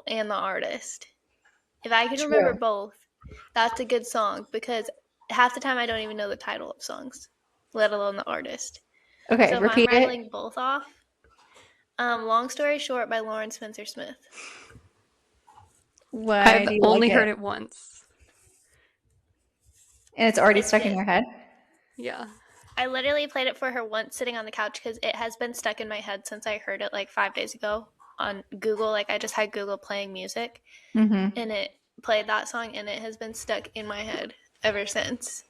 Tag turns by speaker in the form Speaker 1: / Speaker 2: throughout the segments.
Speaker 1: and the artist. If I could remember
Speaker 2: True.
Speaker 1: both, that's a good song because half the time I don't even know the title of songs, let alone the artist.
Speaker 2: Okay,
Speaker 1: So if I'm
Speaker 2: repeat it.
Speaker 1: rattling both off, Long Story Short by Lauren Spencer Smith.
Speaker 2: Why
Speaker 3: I've
Speaker 2: do you like
Speaker 3: only
Speaker 2: it?
Speaker 3: heard it once.
Speaker 2: And it's already
Speaker 1: It's
Speaker 2: stuck in
Speaker 1: good.
Speaker 2: your head?
Speaker 3: Yeah.
Speaker 1: I literally played it for her once sitting on the couch because it has been stuck in my head since I heard it like 5 days ago on Google. Like I just had Google playing music
Speaker 2: Mm-hmm.
Speaker 1: and it played that song and it has been stuck in my head ever since.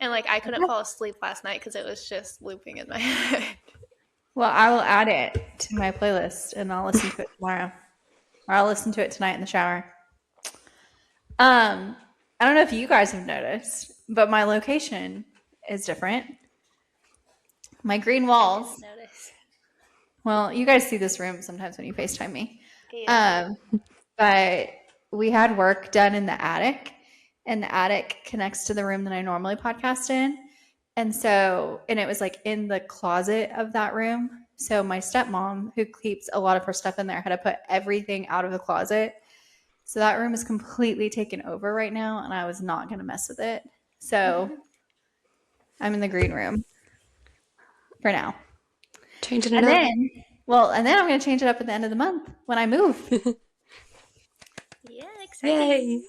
Speaker 1: And like I couldn't fall asleep last night because it was just looping in my head.
Speaker 2: Well, I will add it to my playlist and I'll listen to it tomorrow. Or I'll listen to it tonight in the shower. I don't know if you guys have noticed, but my location is different. My green
Speaker 1: I
Speaker 2: walls.
Speaker 1: didn't notice.
Speaker 2: Well, you guys see this room sometimes when you FaceTime me.
Speaker 1: Yeah.
Speaker 2: But we had work done in the attic, and the attic connects to the room that I normally podcast in. And it was like in the closet of that room. So my stepmom, who keeps a lot of her stuff in there, had to put everything out of the closet. So that room is completely taken over right now, and I was not going to mess with it. So I'm in the green room for now.
Speaker 3: Changing it
Speaker 2: And
Speaker 3: up.
Speaker 2: then, I'm going to change it up at the end of the month when I move.
Speaker 1: Yeah, exciting.
Speaker 3: Yay.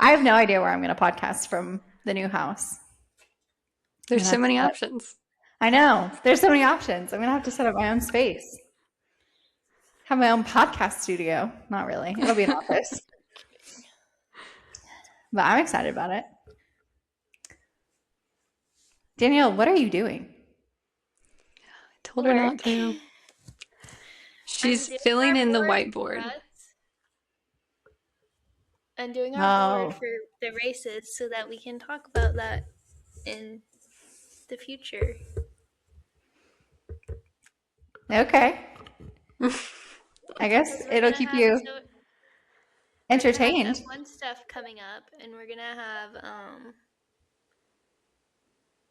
Speaker 2: I have no idea where I'm going to podcast from the new house.
Speaker 3: There's so many options.
Speaker 2: I know. There's so many options. I'm going to have to set up my own space. Have my own podcast studio. Not really. It'll be an office. But I'm excited about it. Danielle, what are you doing?
Speaker 3: I told her not to. She's filling in the whiteboard.
Speaker 1: I'm doing our board for the races so that we can talk about that in the future.
Speaker 2: Okay. I guess it'll keep you entertained.
Speaker 1: F1 stuff coming up, and we're gonna have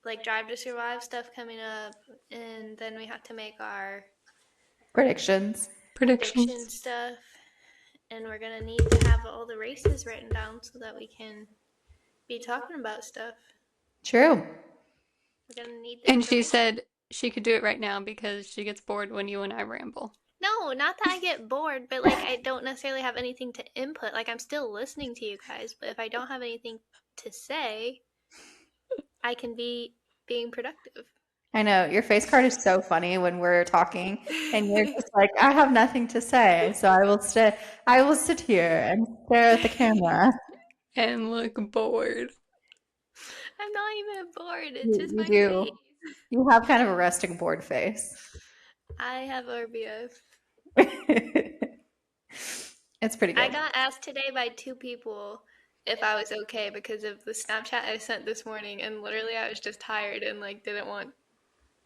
Speaker 1: like Drive to Survive stuff coming up, and then we have to make our
Speaker 2: Predictions
Speaker 1: prediction stuff, and we're gonna need to have all the races written down so that we can be talking about stuff.
Speaker 2: True.
Speaker 1: We're gonna need.
Speaker 3: And she said she could do it right now because she gets bored when you and I ramble.
Speaker 1: No, not that I get bored, but like I don't necessarily have anything to input. Like I'm still listening to you guys, but if I don't have anything to say, I can be being productive.
Speaker 2: I know. Your face card is so funny when we're talking and you're just like, I have nothing to say, so I will sit here and stare at the camera.
Speaker 3: And look bored.
Speaker 1: I'm not even bored. It's just my
Speaker 2: do.
Speaker 1: face.
Speaker 2: You have kind of a resting bored face.
Speaker 1: I have RBF.
Speaker 2: It's pretty good.
Speaker 1: I got asked today by 2 people if I was okay because of the Snapchat I sent this morning, and literally I was just tired and like didn't want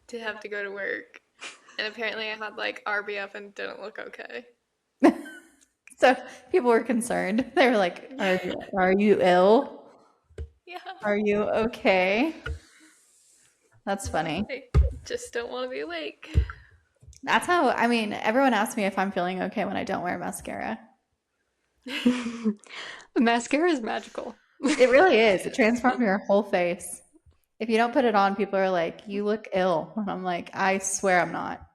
Speaker 1: to have to go to work. And apparently I had like RBF and didn't look okay.
Speaker 2: So people were concerned. They were like, are you ill?
Speaker 1: Yeah.
Speaker 2: Are you okay? That's funny.
Speaker 1: I just don't want to be awake.
Speaker 2: That's how, everyone asks me if I'm feeling okay when I don't wear mascara.
Speaker 3: Mascara is magical.
Speaker 2: It really is. It transforms your whole face. If you don't put it on, people are like, you look ill. And I'm like, I swear I'm not.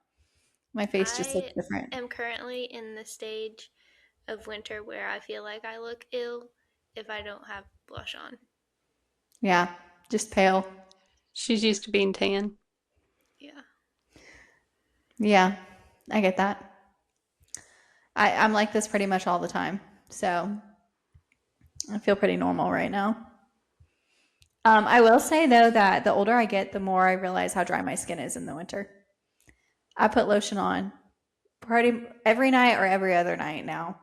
Speaker 2: My face just looks different.
Speaker 1: I am currently in the stage of winter where I feel like I look ill if I don't have blush on.
Speaker 2: Yeah, just pale.
Speaker 3: She's used to being tan.
Speaker 1: Yeah.
Speaker 2: Yeah, I get that. I'm like this pretty much all the time. So I feel pretty normal right now. I will say, though, that the older I get, the more I realize how dry my skin is in the winter. I put lotion on pretty every night or every other night now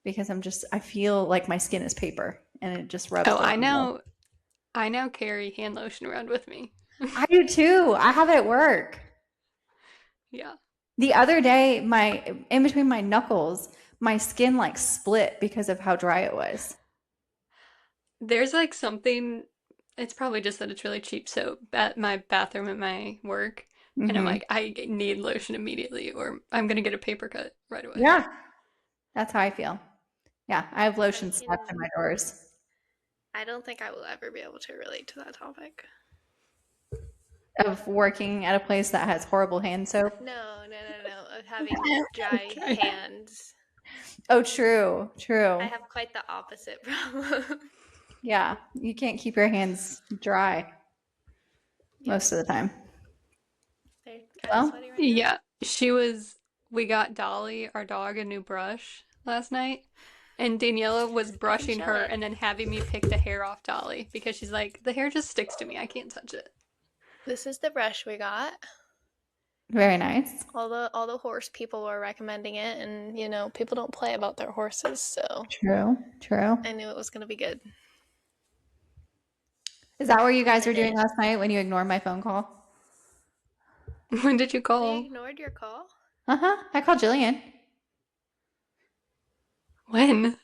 Speaker 2: because I feel like my skin is paper and it just rubs.
Speaker 3: Oh, I now carry hand lotion around with me.
Speaker 2: I do too. I have it at work.
Speaker 3: Yeah.
Speaker 2: The other day, in between my knuckles, my skin like split because of how dry it was.
Speaker 3: There's like something, it's probably just that it's really cheap soap at my bathroom at my work. Mm-hmm. And I'm like, I need lotion immediately or I'm going to get a paper cut right away.
Speaker 2: Yeah. That's how I feel. Yeah, I have lotion
Speaker 1: But,
Speaker 2: stuck in my drawers.
Speaker 1: I don't think I will ever be able to relate to that topic.
Speaker 2: Of working at a place that has horrible hand soap.
Speaker 1: No. Of having dry
Speaker 3: Okay.
Speaker 1: hands.
Speaker 2: Oh, true.
Speaker 1: I have quite the opposite problem.
Speaker 2: Yeah, you can't keep your hands dry most of the time.
Speaker 1: They're kind of
Speaker 2: Well,
Speaker 1: sweaty right now.
Speaker 3: Yeah, we got Dolly, our dog, a new brush last night. And Daniela was
Speaker 1: I can
Speaker 3: brushing
Speaker 1: show
Speaker 3: her
Speaker 1: it.
Speaker 3: and then having me pick the hair off Dolly because she's like, the hair just sticks to me. I can't touch it.
Speaker 1: This is the brush we got.
Speaker 2: very nice.
Speaker 1: All the horse people were recommending it, and people don't play about their horses, so
Speaker 2: True.
Speaker 1: I knew it was gonna be good.
Speaker 2: Is that what you guys
Speaker 1: And
Speaker 2: were
Speaker 1: it
Speaker 2: doing
Speaker 1: is.
Speaker 2: last night when you ignored my phone call?
Speaker 3: When did you
Speaker 1: We
Speaker 3: call?
Speaker 1: ignored your call.
Speaker 2: I called Jillian.
Speaker 3: When?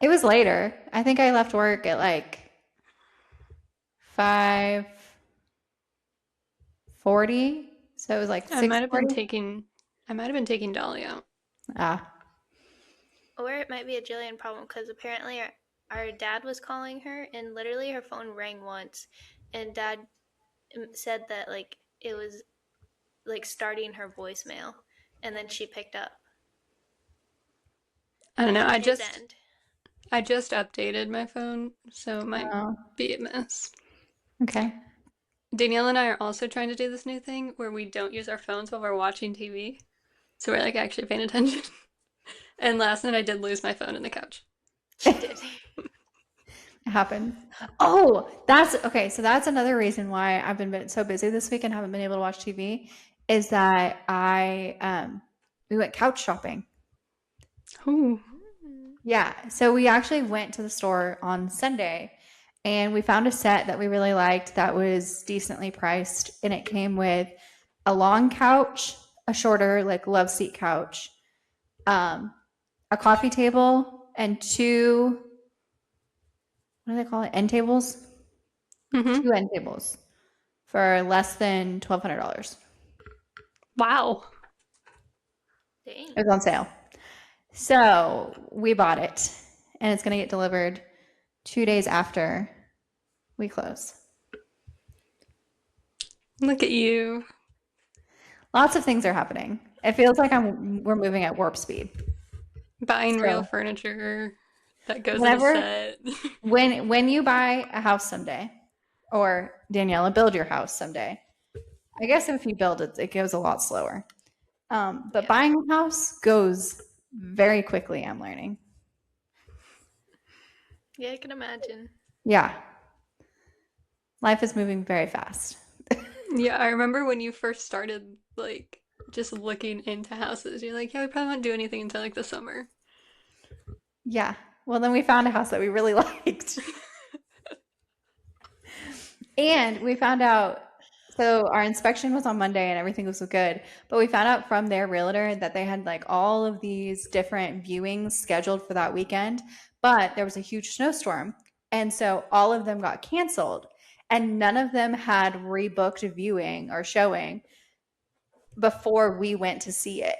Speaker 2: It was later. I think I left work at like 5:40. So it was like
Speaker 3: I might have been
Speaker 2: 6:40.
Speaker 3: taking Dolly out.
Speaker 2: Ah,
Speaker 1: Or it might be a Jillian problem because apparently our dad was calling her, and literally her phone rang once, and Dad said that like it was like starting her voicemail, and then she picked up.
Speaker 3: I don't know.
Speaker 1: On his end.
Speaker 3: I just updated my phone, so it might
Speaker 2: oh,
Speaker 3: be a mess.
Speaker 2: okay.
Speaker 3: Danielle and I are also trying to do this new thing where we don't use our phones while we're watching TV. So we're like actually paying attention. And last night I did lose my phone in the couch.
Speaker 1: She did.
Speaker 2: It happens. Oh, that's okay. So that's another reason why I've been so busy this week and haven't been able to watch TV is that we went couch shopping.
Speaker 3: Ooh.
Speaker 2: Yeah. So we actually went to the store on Sunday and we found a set that we really liked that was decently priced. And it came with a long couch, a shorter, like love seat couch, a coffee table, and two, what do they call it? End tables?
Speaker 3: Mm-hmm.
Speaker 2: 2 end tables for less than $1,200.
Speaker 3: Wow.
Speaker 1: Dang.
Speaker 2: It was on sale. So we bought it and it's going to get delivered 2 days after we close.
Speaker 3: Look at you.
Speaker 2: Lots of things are happening. It feels like we're moving at warp speed.
Speaker 3: Buying
Speaker 2: So-
Speaker 3: real furniture that goes in a
Speaker 2: Whenever-
Speaker 3: set.
Speaker 2: When you buy a house someday, or Daniela, build your house someday. I guess if you build it, it goes a lot slower. But
Speaker 1: Yeah.
Speaker 2: buying a house goes very quickly, I'm learning.
Speaker 1: Yeah, I can imagine.
Speaker 2: Yeah. Life is moving very fast.
Speaker 3: Yeah, I remember when you first started, like, just looking into houses. You're like, yeah, we probably won't do anything until, like, the summer.
Speaker 2: Yeah. Well, then we found a house that we really liked. And we found out, so our inspection was on Monday and everything was good. But we found out from their realtor that they had like all of these different viewings scheduled for that weekend. But there was a huge snowstorm. And so all of them got canceled. And none of them had rebooked a viewing or showing before we went to see it.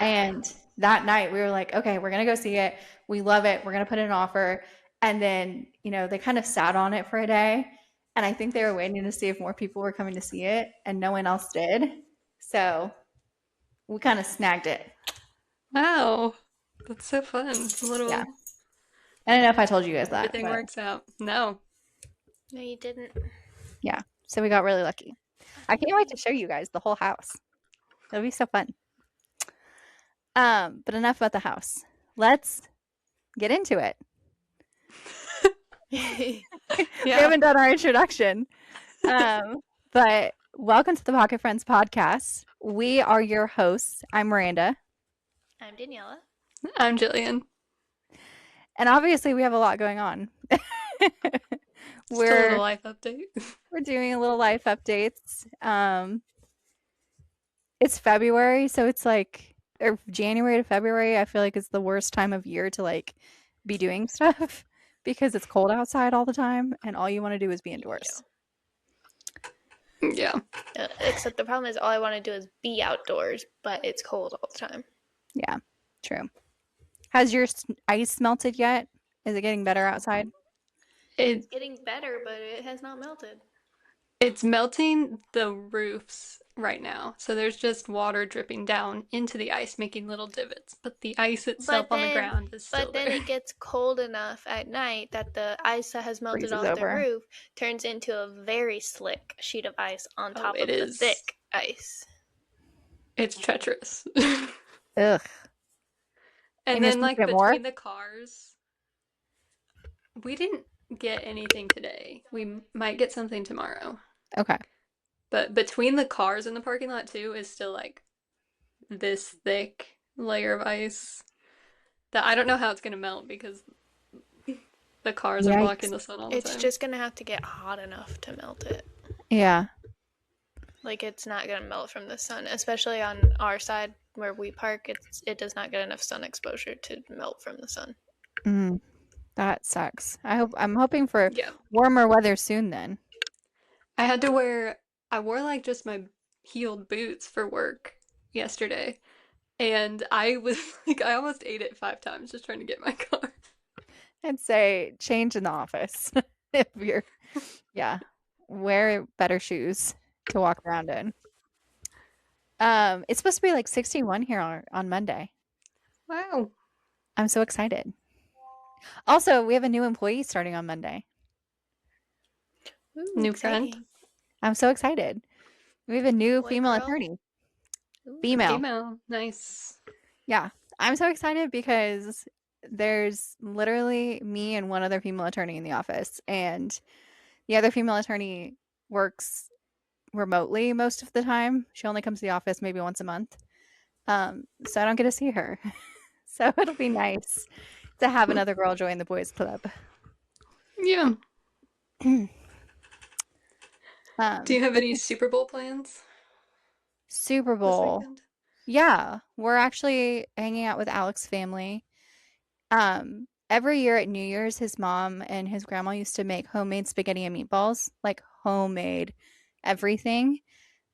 Speaker 2: And that night we were like, okay, we're going to go see it. We love it. We're going to put in an offer. And then, they kind of sat on it for a day. And I think they were waiting to see if more people were coming to see it. And no one else did. So we kind of snagged it.
Speaker 3: Wow. That's so fun.
Speaker 2: Yeah. I don't know if I told you guys that.
Speaker 3: Everything
Speaker 2: but
Speaker 3: works out. No.
Speaker 1: No, you didn't.
Speaker 2: Yeah. So we got really lucky. I can't wait to show you guys the whole house. It'll be so fun. But enough about the house. Let's get into it. We haven't done our introduction. But welcome to the Pocket Friends podcast. We are your hosts. I'm Miranda.
Speaker 1: I'm Daniela.
Speaker 3: I'm Jillian.
Speaker 2: And obviously we have a lot going on.
Speaker 3: Just a little life update.
Speaker 2: We're doing a little life updates. It's February, so it's like or January to February, I feel like it's the worst time of year to like be doing stuff because it's cold outside all the time and all you want to do is be indoors.
Speaker 3: Yeah.
Speaker 1: Except the problem is all I want to do is be outdoors, but it's cold all the time.
Speaker 2: Yeah, true. Has your ice melted yet? Is it getting better outside?
Speaker 1: It's
Speaker 3: It
Speaker 1: getting better, but it has not melted.
Speaker 3: it's melting the roofs right now. So there's just water dripping down into the ice, making little divots. But the ice itself
Speaker 1: But
Speaker 3: on the
Speaker 1: then,
Speaker 3: ground is still
Speaker 1: but then
Speaker 3: there.
Speaker 1: it gets cold enough at night that the ice that has melted
Speaker 2: Freezes
Speaker 1: off the
Speaker 2: over.
Speaker 1: roof turns into a very slick sheet of ice on
Speaker 3: Oh,
Speaker 1: top
Speaker 3: it
Speaker 1: of the
Speaker 3: is.
Speaker 1: thick ice.
Speaker 3: It's treacherous.
Speaker 2: Ugh.
Speaker 3: And
Speaker 2: And you're
Speaker 3: then,
Speaker 2: supposed to
Speaker 3: like,
Speaker 2: get more?
Speaker 3: between the cars, we didn't get anything today. We might get something tomorrow.
Speaker 2: Okay.
Speaker 3: But between the cars in the parking lot, too, is still like this thick layer of ice that I don't know how it's going to melt because the cars are blocking
Speaker 2: Yikes.
Speaker 3: the sun all the
Speaker 1: It's
Speaker 3: time.
Speaker 1: just gonna have to get hot enough to melt it.
Speaker 2: Yeah.
Speaker 1: Like it's not gonna melt from the sun, especially on our side where we park. It does not get enough sun exposure to melt from the sun.
Speaker 2: Mm, that sucks. I'm hoping for
Speaker 3: Yeah.
Speaker 2: warmer weather soon then.
Speaker 3: I had to I wore like just my heeled boots for work yesterday. And I was like, I almost ate it 5 times just trying to get my car.
Speaker 2: I'd say change in the office. If you're, yeah, wear better shoes to walk around in. It's supposed to be like 61 here on Monday.
Speaker 3: Wow.
Speaker 2: I'm so excited. Also, we have a new employee starting on Monday.
Speaker 1: Ooh,
Speaker 3: New friend?
Speaker 1: exciting!
Speaker 2: I'm so excited. We have a new
Speaker 1: Boy,
Speaker 2: female
Speaker 1: girl.
Speaker 2: attorney.
Speaker 1: Ooh.
Speaker 2: Female.
Speaker 3: Female. Nice.
Speaker 2: Yeah. I'm so excited because there's literally me and one other female attorney in the office, and the other female attorney works remotely most of the time. She only comes to the office maybe once a month. So I don't get to see her. So it'll be nice to have another girl join the boys club.
Speaker 3: Yeah. Do you have
Speaker 2: But
Speaker 3: any Super Bowl plans
Speaker 2: Super
Speaker 3: this
Speaker 2: Bowl.
Speaker 3: weekend?
Speaker 2: Yeah, we're actually hanging out with Alex's family. Every year at New Year's, his mom and his grandma used to make homemade spaghetti and meatballs, like homemade everything.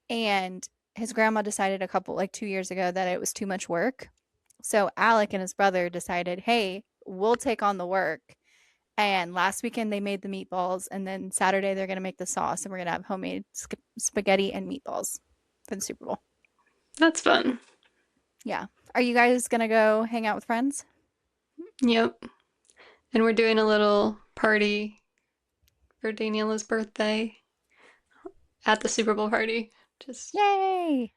Speaker 2: And his grandma decided like 2 years ago that it was too much work. So Alec and his brother decided, hey, we'll take on the work. And last weekend they made the meatballs, and then Saturday they're going to make the sauce, and we're going to have homemade spaghetti and meatballs for the Super Bowl.
Speaker 3: That's fun.
Speaker 2: Yeah. Are you guys going to go hang out with friends?
Speaker 3: Yep. And we're doing a little party for Daniela's birthday at the Super Bowl party. Just
Speaker 2: Yay!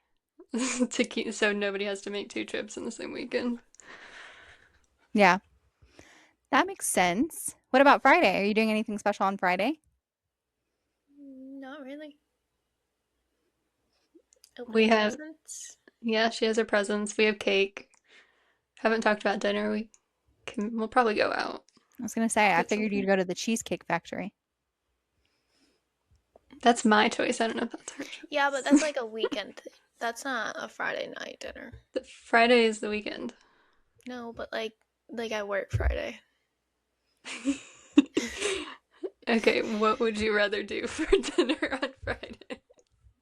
Speaker 3: to keep so nobody has to make 2 trips in the same weekend.
Speaker 2: Yeah, that makes sense. What about Friday? Are you doing anything special on Friday?
Speaker 1: Not really.
Speaker 3: We
Speaker 1: Opening
Speaker 3: have,
Speaker 1: presents.
Speaker 3: yeah, she has her presents. We have cake. Haven't talked about dinner. We'll probably go out.
Speaker 2: I was going to say, I
Speaker 3: Get
Speaker 2: figured you'd
Speaker 3: something.
Speaker 2: go to the Cheesecake Factory.
Speaker 3: That's my choice. I don't know if that's her
Speaker 1: Yeah, but
Speaker 3: choice.
Speaker 1: that's like a weekend thing. That's not a Friday night dinner.
Speaker 3: The Friday is the weekend.
Speaker 1: No, but like I work Friday.
Speaker 3: Okay, what would you rather do for dinner on Friday?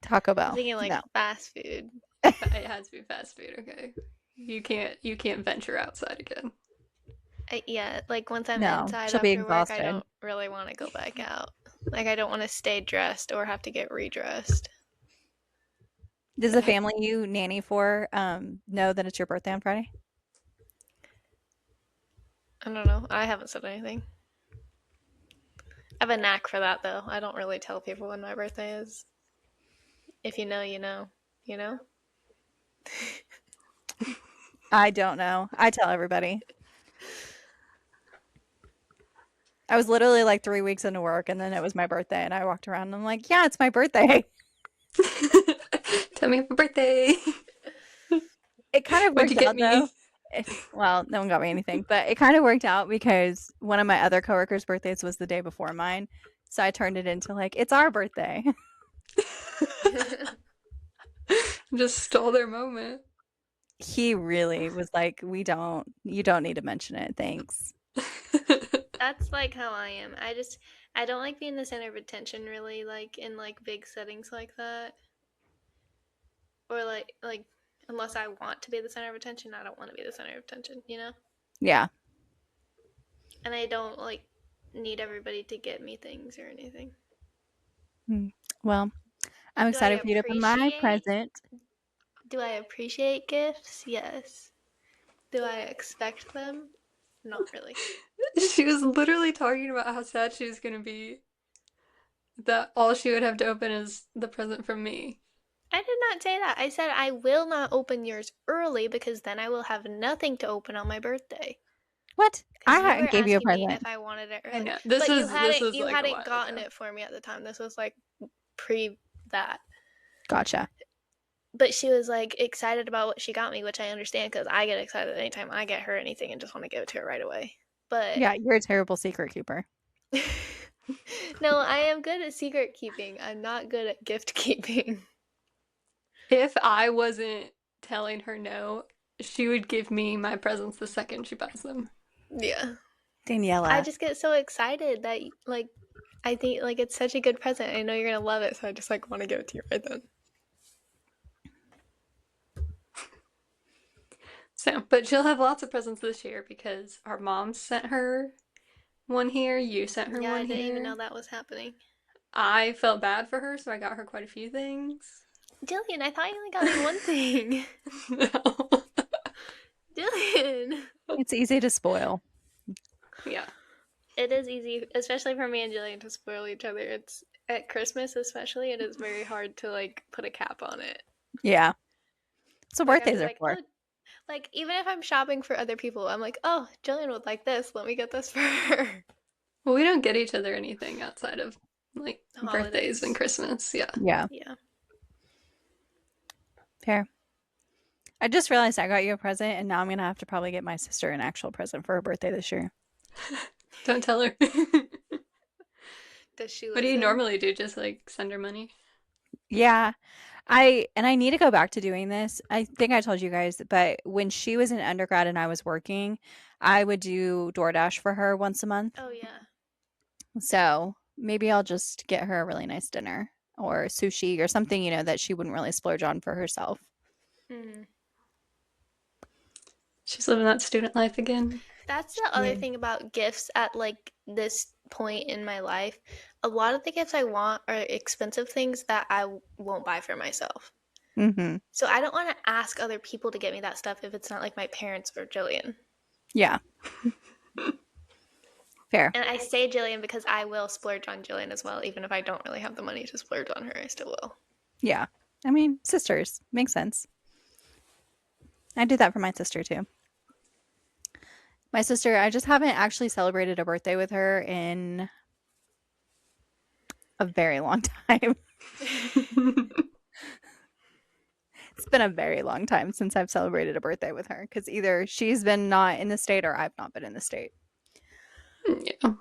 Speaker 2: Taco
Speaker 1: I'm
Speaker 2: Bell.
Speaker 1: thinking like
Speaker 2: No.
Speaker 1: fast food.
Speaker 3: It has to be fast food, okay. You can't venture outside again.
Speaker 1: Yeah, like once I'm
Speaker 2: No,
Speaker 1: inside
Speaker 2: she'll be
Speaker 1: after work, I
Speaker 2: exhausted.
Speaker 1: don't really want to go back out. Like I don't want to stay dressed or have to get redressed.
Speaker 2: Does the family you nanny for know that it's your birthday on Friday?
Speaker 1: I don't know. I haven't said anything. I have a knack for that though. I don't really tell people when my birthday is. If you know, you know. You know?
Speaker 2: I don't know. I tell everybody. I was literally like 3 weeks into work, and then it was my birthday, and I walked around and I'm like, yeah, it's my birthday.
Speaker 3: Tell me happy birthday.
Speaker 2: It kind of
Speaker 3: What'd you
Speaker 2: worked
Speaker 3: get
Speaker 2: out though.
Speaker 3: me?
Speaker 2: Well, no one got me anything, but it kind of worked out because one of my other coworkers' birthdays was the day before mine. So I turned it into like, it's our birthday.
Speaker 3: Just stole their moment.
Speaker 2: He really was like, you don't need to mention it. Thanks.
Speaker 1: That's like how I am. I don't like being the center of attention really like in like big settings like that. Or like unless I want to be the center of attention, I don't want to be the center of attention, you know?
Speaker 2: Yeah.
Speaker 1: And I don't like need everybody to get me things or anything.
Speaker 2: Well, I'm
Speaker 1: Do I
Speaker 2: excited for you to open my
Speaker 1: appreciate
Speaker 2: present.
Speaker 1: do I appreciate gifts? Yes. Do I expect them? Not really.
Speaker 3: She was literally talking about how sad she was gonna be that all she would have to open is the present from me.
Speaker 1: I did not say that. I said I will not open yours early because then I will have nothing to open on my birthday.
Speaker 2: What?
Speaker 1: Because you
Speaker 2: I
Speaker 1: were
Speaker 2: gave you a
Speaker 1: asking me
Speaker 2: present.
Speaker 1: if I wanted it
Speaker 3: I
Speaker 1: early.
Speaker 3: know.
Speaker 1: But
Speaker 3: This is
Speaker 1: you
Speaker 3: like a
Speaker 1: hadn't
Speaker 3: while
Speaker 1: gotten
Speaker 3: ago.
Speaker 1: it for me at the time. This was like pre that.
Speaker 2: Gotcha.
Speaker 1: But she was like excited about what she got me, which I understand because I get excited anytime I get her anything and just want to give it to her right away. But
Speaker 2: Yeah, you're a terrible secret keeper.
Speaker 1: no, I am good at secret keeping. I'm not good at gift keeping.
Speaker 3: If I wasn't telling her no, she would give me my presents the second she buys them.
Speaker 1: Yeah.
Speaker 2: Daniela.
Speaker 1: I just get so excited that like I think like it's such a good present. I know you're gonna love it, so I just like want to give it to you right then.
Speaker 3: So, but she'll have lots of presents this year because our mom sent her one here, you sent her
Speaker 1: Yeah,
Speaker 3: one
Speaker 1: I didn't even
Speaker 3: here.
Speaker 1: know that was happening.
Speaker 3: I felt bad for her, so I got her quite a few things.
Speaker 1: Jillian, I thought you only got me one thing.
Speaker 3: No.
Speaker 1: Jillian.
Speaker 2: It's easy to spoil.
Speaker 3: Yeah.
Speaker 1: It is easy, especially for me and Jillian, to spoil each other. It's at Christmas, especially. It is very hard to like put a cap on it.
Speaker 2: Yeah. That's what
Speaker 1: Like I'd
Speaker 2: birthdays
Speaker 1: be
Speaker 2: are
Speaker 1: like,
Speaker 2: for.
Speaker 1: oh, like even if I'm shopping for other people, I'm like, oh, Jillian would like this. Let me get this for her.
Speaker 3: Well, we don't get each other anything outside of like
Speaker 1: Holidays.
Speaker 3: birthdays and Christmas. Yeah.
Speaker 2: Yeah.
Speaker 1: Yeah.
Speaker 2: Fair. I just realized I got you a present, and now I'm going to have to probably get my sister an actual present for her birthday this year.
Speaker 3: Don't tell her.
Speaker 1: Does she
Speaker 3: What do you
Speaker 1: listen?
Speaker 3: normally do? Just like send her money?
Speaker 2: Yeah. I need to go back to doing this. I think I told you guys, but when she was in undergrad and I was working, I would do DoorDash for her once a month.
Speaker 1: Oh yeah.
Speaker 2: So maybe I'll just get her a really nice dinner or sushi or something, you know, that she wouldn't really splurge on for herself.
Speaker 1: Mm-hmm.
Speaker 3: She's living that student life again.
Speaker 1: That's the other thing about gifts at like this point in my life. A lot of the gifts I want are expensive things that I won't buy for myself.
Speaker 2: Mm-hmm.
Speaker 1: So I don't want to ask other people to get me that stuff if it's not like my parents or Jillian.
Speaker 2: Yeah. Fair.
Speaker 1: And I say Jillian because I will splurge on Jillian as well. Even if I don't really have the money to splurge on her, I still will.
Speaker 2: Yeah. I mean, sisters. Makes sense. I do that for my sister too. My sister, I just haven't actually celebrated a birthday with her in a very long time. It's been a very long time since I've celebrated a birthday with her because either she's been not in the state or I've not been in the state.
Speaker 3: Yeah.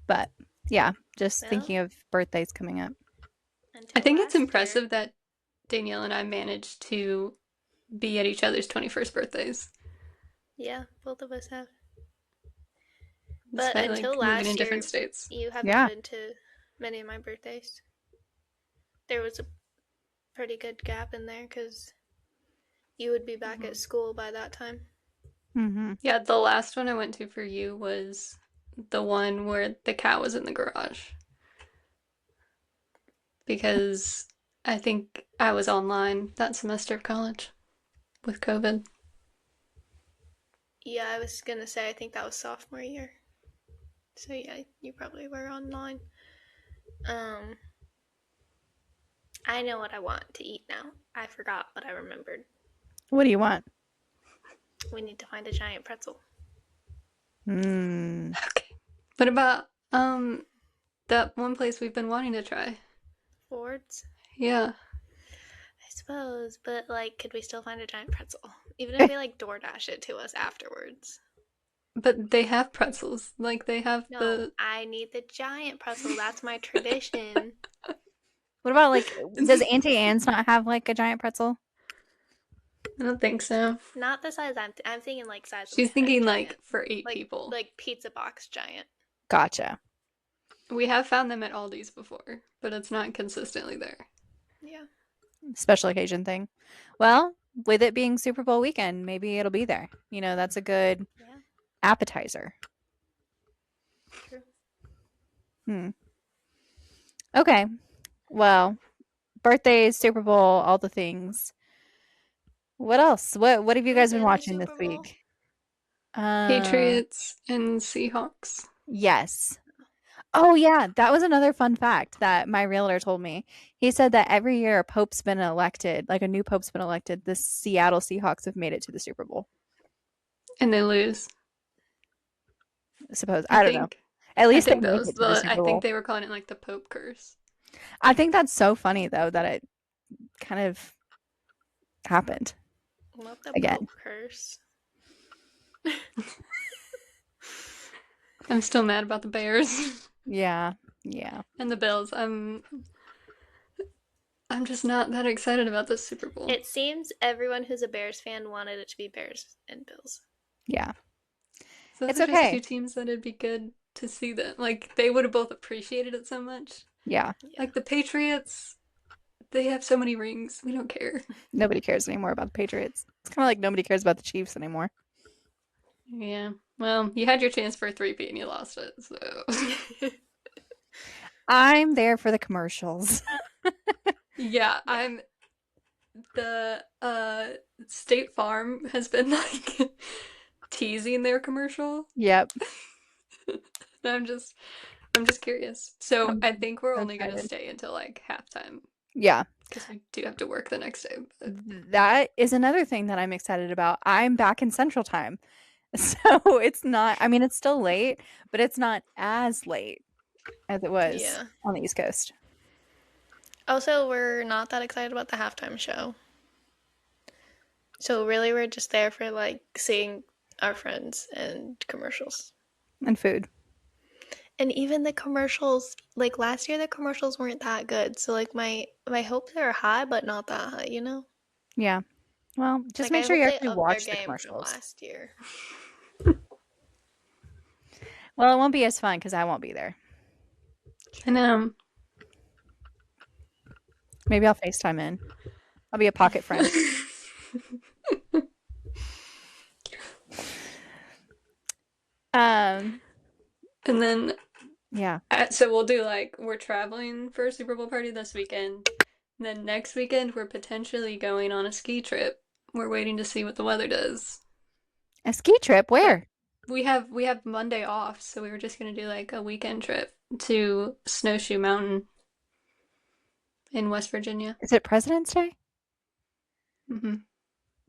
Speaker 2: But yeah, just
Speaker 1: Well,
Speaker 2: thinking of birthdays coming up.
Speaker 3: I think it's impressive that Danielle and I managed to be at each other's 21st birthdays.
Speaker 1: Yeah, both of us have.
Speaker 3: Despite,
Speaker 1: But until
Speaker 3: like,
Speaker 1: last
Speaker 3: moving in
Speaker 1: year,
Speaker 3: different states.
Speaker 1: you haven't
Speaker 2: Yeah.
Speaker 1: been to many of my birthdays. There was a pretty good gap in there because you would be back at school by that time.
Speaker 2: Mm-hmm.
Speaker 3: Yeah, the last one I went to for you was the one where the cat was in the garage. Because I think I was online that semester of college with COVID.
Speaker 1: Yeah, I was gonna say I think that was sophomore year. So yeah, you probably were online. I know what I want to eat now. I forgot, but I remembered.
Speaker 2: What do you want?
Speaker 1: We need to find a giant pretzel.
Speaker 2: Mm.
Speaker 3: Okay. What about that one place we've been wanting to try?
Speaker 1: Ford's?
Speaker 3: Yeah.
Speaker 1: I suppose, but like, could we still find a giant pretzel? Even if they like DoorDash it to us afterwards.
Speaker 3: But they have pretzels. Like they have
Speaker 1: No, I need the giant pretzel. That's my tradition.
Speaker 2: What about like, does Auntie Anne's not have like a giant pretzel?
Speaker 3: I don't think so.
Speaker 1: Not the size I'm thinking like size.
Speaker 3: She's thinking
Speaker 1: giant.
Speaker 3: like for 8 people.
Speaker 1: Like pizza box giant.
Speaker 2: Gotcha.
Speaker 3: We have found them at Aldi's before, but it's not consistently there.
Speaker 1: Yeah.
Speaker 2: special occasion thing. Well, with it being Super Bowl weekend, maybe it'll be there. You know, that's a good
Speaker 1: Yeah,
Speaker 2: appetizer.
Speaker 1: true.
Speaker 2: Hmm. Okay. Well, birthdays, Super Bowl, all the things. What else? What have you
Speaker 1: Who's
Speaker 2: guys been
Speaker 1: in the
Speaker 2: watching this
Speaker 1: Super Bowl?
Speaker 2: week? Uh,
Speaker 3: Patriots and Seahawks.
Speaker 2: yes. Oh yeah, that was another fun fact that my realtor told me. He said that every year a pope's been elected, like a new pope's been elected, the Seattle Seahawks have made it to the Super Bowl.
Speaker 3: And they lose.
Speaker 2: I suppose.
Speaker 3: I
Speaker 2: I don't know.
Speaker 3: think.
Speaker 2: At
Speaker 3: I
Speaker 2: least they
Speaker 3: think that
Speaker 2: make
Speaker 3: was
Speaker 2: it to the
Speaker 3: the. I
Speaker 2: Super
Speaker 3: think
Speaker 2: Bowl.
Speaker 3: they were calling it like the Pope curse.
Speaker 2: I think that's so funny though that it kind of happened
Speaker 1: Not the
Speaker 2: again.
Speaker 1: Pope curse.
Speaker 3: I'm still mad about the Bears
Speaker 2: Yeah. Yeah.
Speaker 3: and the Bills. I'm just not that excited about this Super Bowl.
Speaker 1: It seems everyone who's a Bears fan wanted it to be Bears and Bills.
Speaker 2: Yeah.
Speaker 3: So those
Speaker 2: It's
Speaker 3: are just two
Speaker 2: okay.
Speaker 3: teams that it'd be good to see them. Like they would have both appreciated it so much.
Speaker 2: Yeah.
Speaker 1: Yeah.
Speaker 3: Like the Patriots, they have so many rings. We don't care.
Speaker 2: Nobody cares anymore about the Patriots. It's kind of like nobody cares about the Chiefs anymore.
Speaker 3: Yeah. Well, you had your chance for a 3-peat and you lost it. So
Speaker 2: I'm there for the commercials.
Speaker 3: yeah, I'm the State Farm has been like teasing their commercial.
Speaker 2: Yep.
Speaker 3: I'm just curious. So
Speaker 2: I'm
Speaker 3: I think we're
Speaker 2: so
Speaker 3: only gonna
Speaker 2: excited.
Speaker 3: stay until like halftime
Speaker 2: Yeah.
Speaker 3: because we do have to work the next day. But
Speaker 2: That is another thing that I'm excited about. I'm back in Central Time. So it's not, I mean, it's still late, but it's not as late as it was
Speaker 1: Yeah.
Speaker 2: on the East Coast.
Speaker 1: Also, we're not that excited about the halftime show. So really, we're just there for like seeing our friends and commercials.
Speaker 2: And food.
Speaker 1: And even the commercials, like last year, the commercials weren't that good. So like my hopes are high, but not that high, you know?
Speaker 2: Yeah. Well, just
Speaker 1: Like
Speaker 2: make
Speaker 1: I
Speaker 2: sure
Speaker 1: hope
Speaker 2: you
Speaker 1: they
Speaker 2: actually
Speaker 1: up their
Speaker 2: watch the
Speaker 1: game from
Speaker 2: commercials.
Speaker 1: last year.
Speaker 2: Well, it won't be as fun because I won't be there.
Speaker 3: I know.
Speaker 2: Maybe I'll FaceTime in. I'll be a pocket friend.
Speaker 3: And then
Speaker 2: Yeah.
Speaker 3: so we'll do like we're traveling for a Super Bowl party this weekend. And then next weekend we're potentially going on a ski trip. We're waiting to see what the weather does.
Speaker 2: A ski trip? Where?
Speaker 3: We have Monday off, so we were just gonna do like a weekend trip to Snowshoe Mountain in West Virginia.
Speaker 2: Is it President's Day?
Speaker 3: Hmm.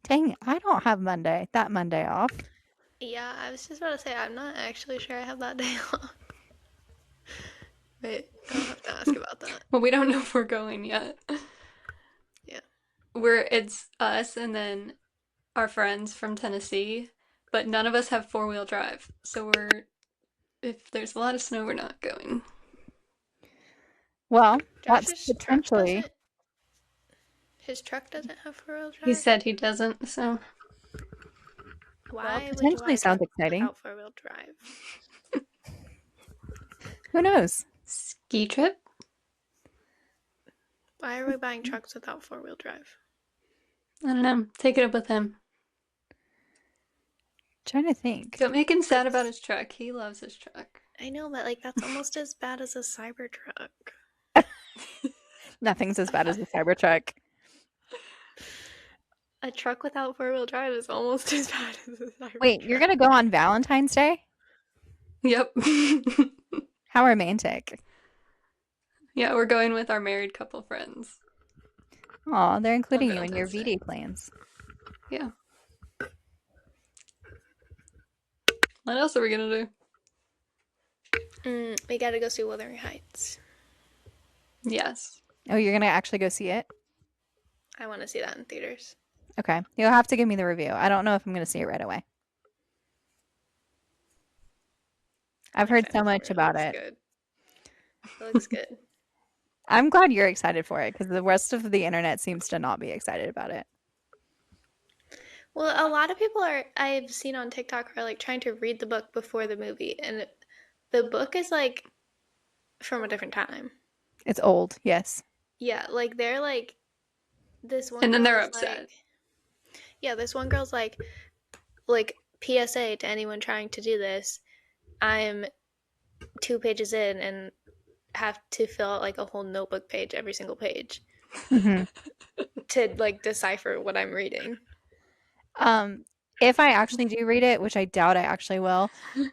Speaker 2: Dang, I don't have that Monday off.
Speaker 1: Yeah, I was just about to say I'm not actually sure I have that day off. But I'll have to ask about that.
Speaker 3: Well, we don't know if we're going yet.
Speaker 1: Yeah.
Speaker 3: It's us and then our friends from Tennessee, but none of us have four-wheel drive. So if there's a lot of snow, we're not going.
Speaker 2: Well, that's
Speaker 1: Josh's truck
Speaker 2: potentially.
Speaker 1: doesn't. His truck doesn't have four-wheel drive.
Speaker 3: He said he doesn't, so
Speaker 1: Why would you
Speaker 2: Potentially
Speaker 1: buy a
Speaker 2: sounds
Speaker 1: truck
Speaker 2: exciting.
Speaker 1: without four-wheel drive?
Speaker 2: Who knows?
Speaker 3: ski trip?
Speaker 1: Why are we buying trucks without four-wheel drive?
Speaker 3: I don't know. Take it up with him.
Speaker 2: Trying to think.
Speaker 3: Don't make him sad about his truck. He loves his truck.
Speaker 1: I know, but like that's almost as bad as a Cybertruck.
Speaker 2: Nothing's as bad as a Cybertruck.
Speaker 1: A truck without four-wheel drive is almost as bad as a Cybertruck.
Speaker 2: Wait, you're gonna go on Valentine's Day?
Speaker 3: Yep.
Speaker 2: How romantic.
Speaker 3: Yeah, we're going with our married couple friends.
Speaker 2: Aw, they're including you in your
Speaker 3: Valentine's Day.
Speaker 2: VD plans.
Speaker 3: Yeah. What else are we gonna do?
Speaker 1: We gotta go see Wuthering Heights.
Speaker 3: Yes.
Speaker 2: Oh, you're gonna actually go see it?
Speaker 1: I want to see that in theaters.
Speaker 2: Okay. You'll have to give me the review. I don't know if I'm gonna see it right away. I've heard so much about it.
Speaker 1: Good. It looks good.
Speaker 2: I'm glad you're excited for it because the rest of the internet seems to not be excited about it.
Speaker 1: Well, a lot of people I've seen on TikTok are like trying to read the book before the movie, and the book is like from a different time.
Speaker 2: It's old, yes.
Speaker 1: Yeah, like they're like this one
Speaker 3: And then
Speaker 1: girl
Speaker 3: they're
Speaker 1: is
Speaker 3: upset.
Speaker 1: like, yeah, this one girl's like PSA to anyone trying to do this. I'm 2 pages in and have to fill out like a whole notebook page every single page
Speaker 2: Mhm.
Speaker 1: to like decipher what I'm reading.
Speaker 2: If I actually do read it, which I doubt I actually will,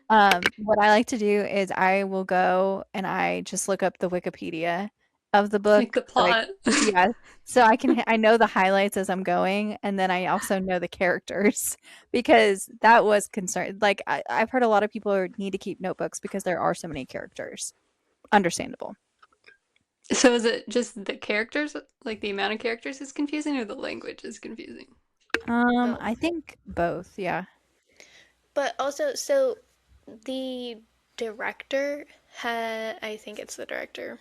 Speaker 2: what I like to do is I will go and I just look up the Wikipedia of the
Speaker 3: Like
Speaker 2: book.
Speaker 3: the plot.
Speaker 2: Yeah, so I know the highlights as I'm going, and then I also know the characters because that was concerned. Like I've heard a lot of people need to keep notebooks because there are so many characters. Understandable.
Speaker 3: So is it just the characters, like the amount of characters is confusing, or the language is confusing?
Speaker 2: I
Speaker 1: Both.
Speaker 2: think both. Yeah.
Speaker 1: But also, so the director had, I think it's the director.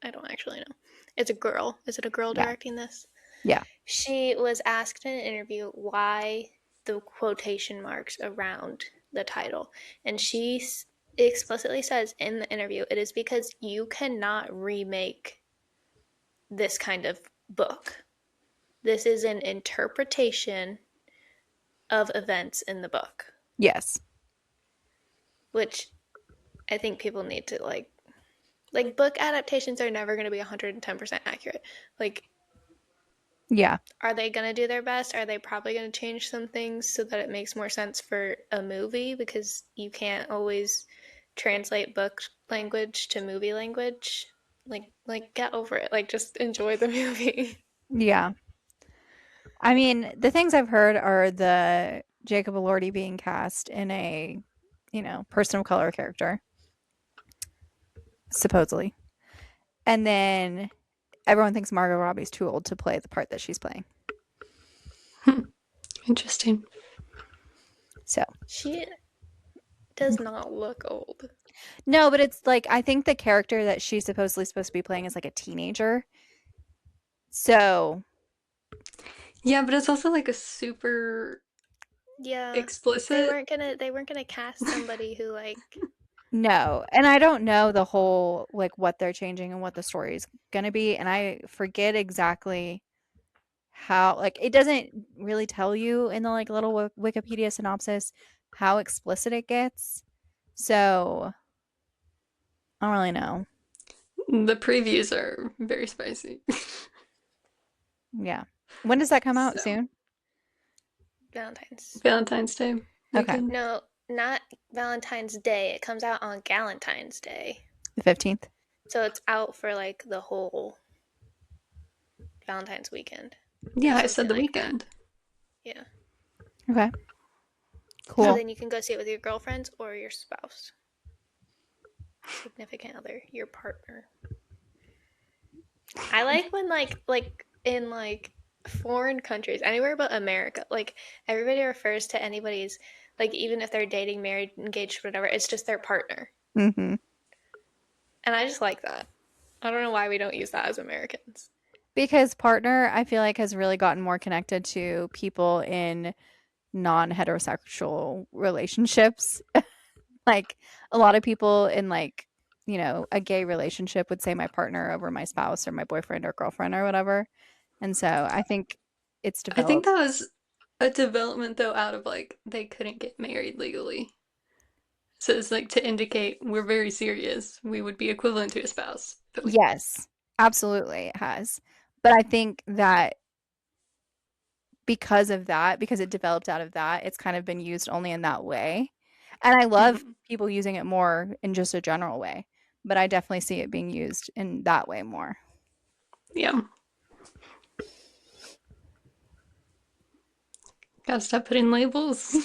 Speaker 1: I don't actually know. It's a girl. Is it a girl
Speaker 2: Yeah.
Speaker 1: directing this?
Speaker 2: Yeah.
Speaker 1: She was asked in an interview why the quotation marks around the title. And she explicitly says in the interview it is because you cannot remake this kind of book. This is an interpretation of events in the book,
Speaker 2: Yes.
Speaker 1: which I think people need to like book adaptations are never going to be 110% accurate. Like,
Speaker 2: Yeah.
Speaker 1: are they going to do their best? Are they probably going to change some things so that it makes more sense for a movie, because you can't always translate book language to movie language? Like get over it. Like just enjoy the movie.
Speaker 2: Yeah. I mean, the things I've heard are the Jacob Elordi being cast in a, person of color character, supposedly. And then everyone thinks Margot Robbie's too old to play the part that she's playing.
Speaker 3: Interesting.
Speaker 2: So,
Speaker 1: She does not look old.
Speaker 2: no, but it's like I think the character that she's supposed to be playing is like a teenager. So,
Speaker 3: Yeah, but it's also like a super
Speaker 1: Yeah.
Speaker 3: explicit.
Speaker 1: They weren't gonna cast somebody who like
Speaker 2: no. And I don't know the whole like what they're changing and what the story is going to be, and I forget exactly how, like, it doesn't really tell you in the like little Wikipedia synopsis how explicit it gets. So, I don't really know.
Speaker 3: The previews are very spicy.
Speaker 2: Yeah. When does that come out?
Speaker 3: So,
Speaker 2: Soon?
Speaker 1: Valentine's.
Speaker 3: Valentine's Day
Speaker 2: Okay.
Speaker 3: weekend.
Speaker 1: No, not Valentine's Day. It comes out on Galentine's Day.
Speaker 2: The 15th.
Speaker 1: So it's out for like the whole Valentine's weekend.
Speaker 3: Yeah, I
Speaker 1: Something
Speaker 3: said the
Speaker 1: like that.
Speaker 3: weekend.
Speaker 1: Yeah.
Speaker 2: Okay.
Speaker 1: So
Speaker 2: Cool.
Speaker 1: then you can go see it with your girlfriends or your spouse, significant other, your partner. I like when like in like foreign countries, anywhere but America, like everybody refers to anybody's, like even if they're dating, married, engaged, whatever, it's just their partner.
Speaker 2: Mm-hmm.
Speaker 1: And I just like that. I don't know why we don't use that as Americans.
Speaker 2: Because partner, I feel like, has really gotten more connected to people in non-heterosexual relationships. Like a lot of people in like, a gay relationship would say my partner over my spouse or my boyfriend or girlfriend or whatever. And so I think it's
Speaker 3: I think
Speaker 2: developed.
Speaker 3: that was a development though out of like they couldn't get married legally. So it's like to indicate we're very serious. We would be equivalent to a spouse. But we
Speaker 2: Yes, absolutely it has. But I think that because of that, because it developed out of that, it's kind of been used only in that way. And I love
Speaker 3: Mhm.
Speaker 2: people using it more in just a general way, but I definitely see it being used in that way more.
Speaker 3: Yeah. Gotta stop putting labels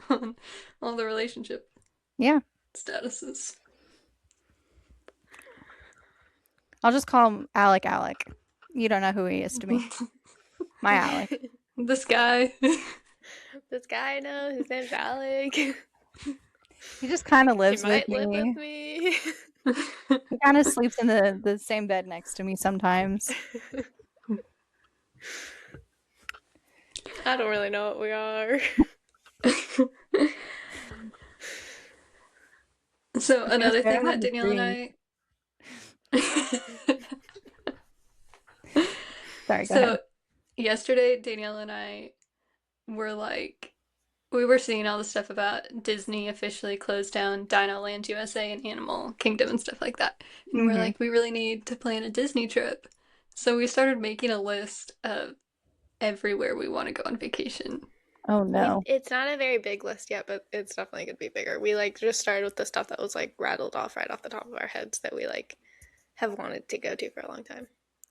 Speaker 3: on all the relationship
Speaker 2: Yeah.
Speaker 3: statuses.
Speaker 2: I'll just call him Alec Alec. You don't know who he is to me. My Alec.
Speaker 3: This guy.
Speaker 1: This guy I know, his name's Alec.
Speaker 2: He just kind of
Speaker 1: He
Speaker 2: lives with
Speaker 1: might live with
Speaker 2: me.
Speaker 1: me.
Speaker 2: He kind of sleeps in the same bed next to me sometimes.
Speaker 1: I don't really know what we are.
Speaker 3: So another
Speaker 2: I
Speaker 3: thing
Speaker 2: don't have
Speaker 3: that
Speaker 2: a
Speaker 3: Danielle and
Speaker 2: dream.
Speaker 3: I
Speaker 2: Sorry, go
Speaker 3: so
Speaker 2: ahead.
Speaker 3: yesterday, Daniela and I were like, we were seeing all the stuff about Disney officially closed down Dino Land USA and Animal Kingdom and stuff like that. And we're
Speaker 2: Mm-hmm.
Speaker 3: like, we really need to plan a Disney trip. So we started making a list of everywhere we want to go on vacation.
Speaker 2: Oh no.
Speaker 1: It's not a very big list yet, but it's definitely gonna be bigger. We like just started with the stuff that was like rattled off right off the top of our heads that we like have wanted to go to for a long time.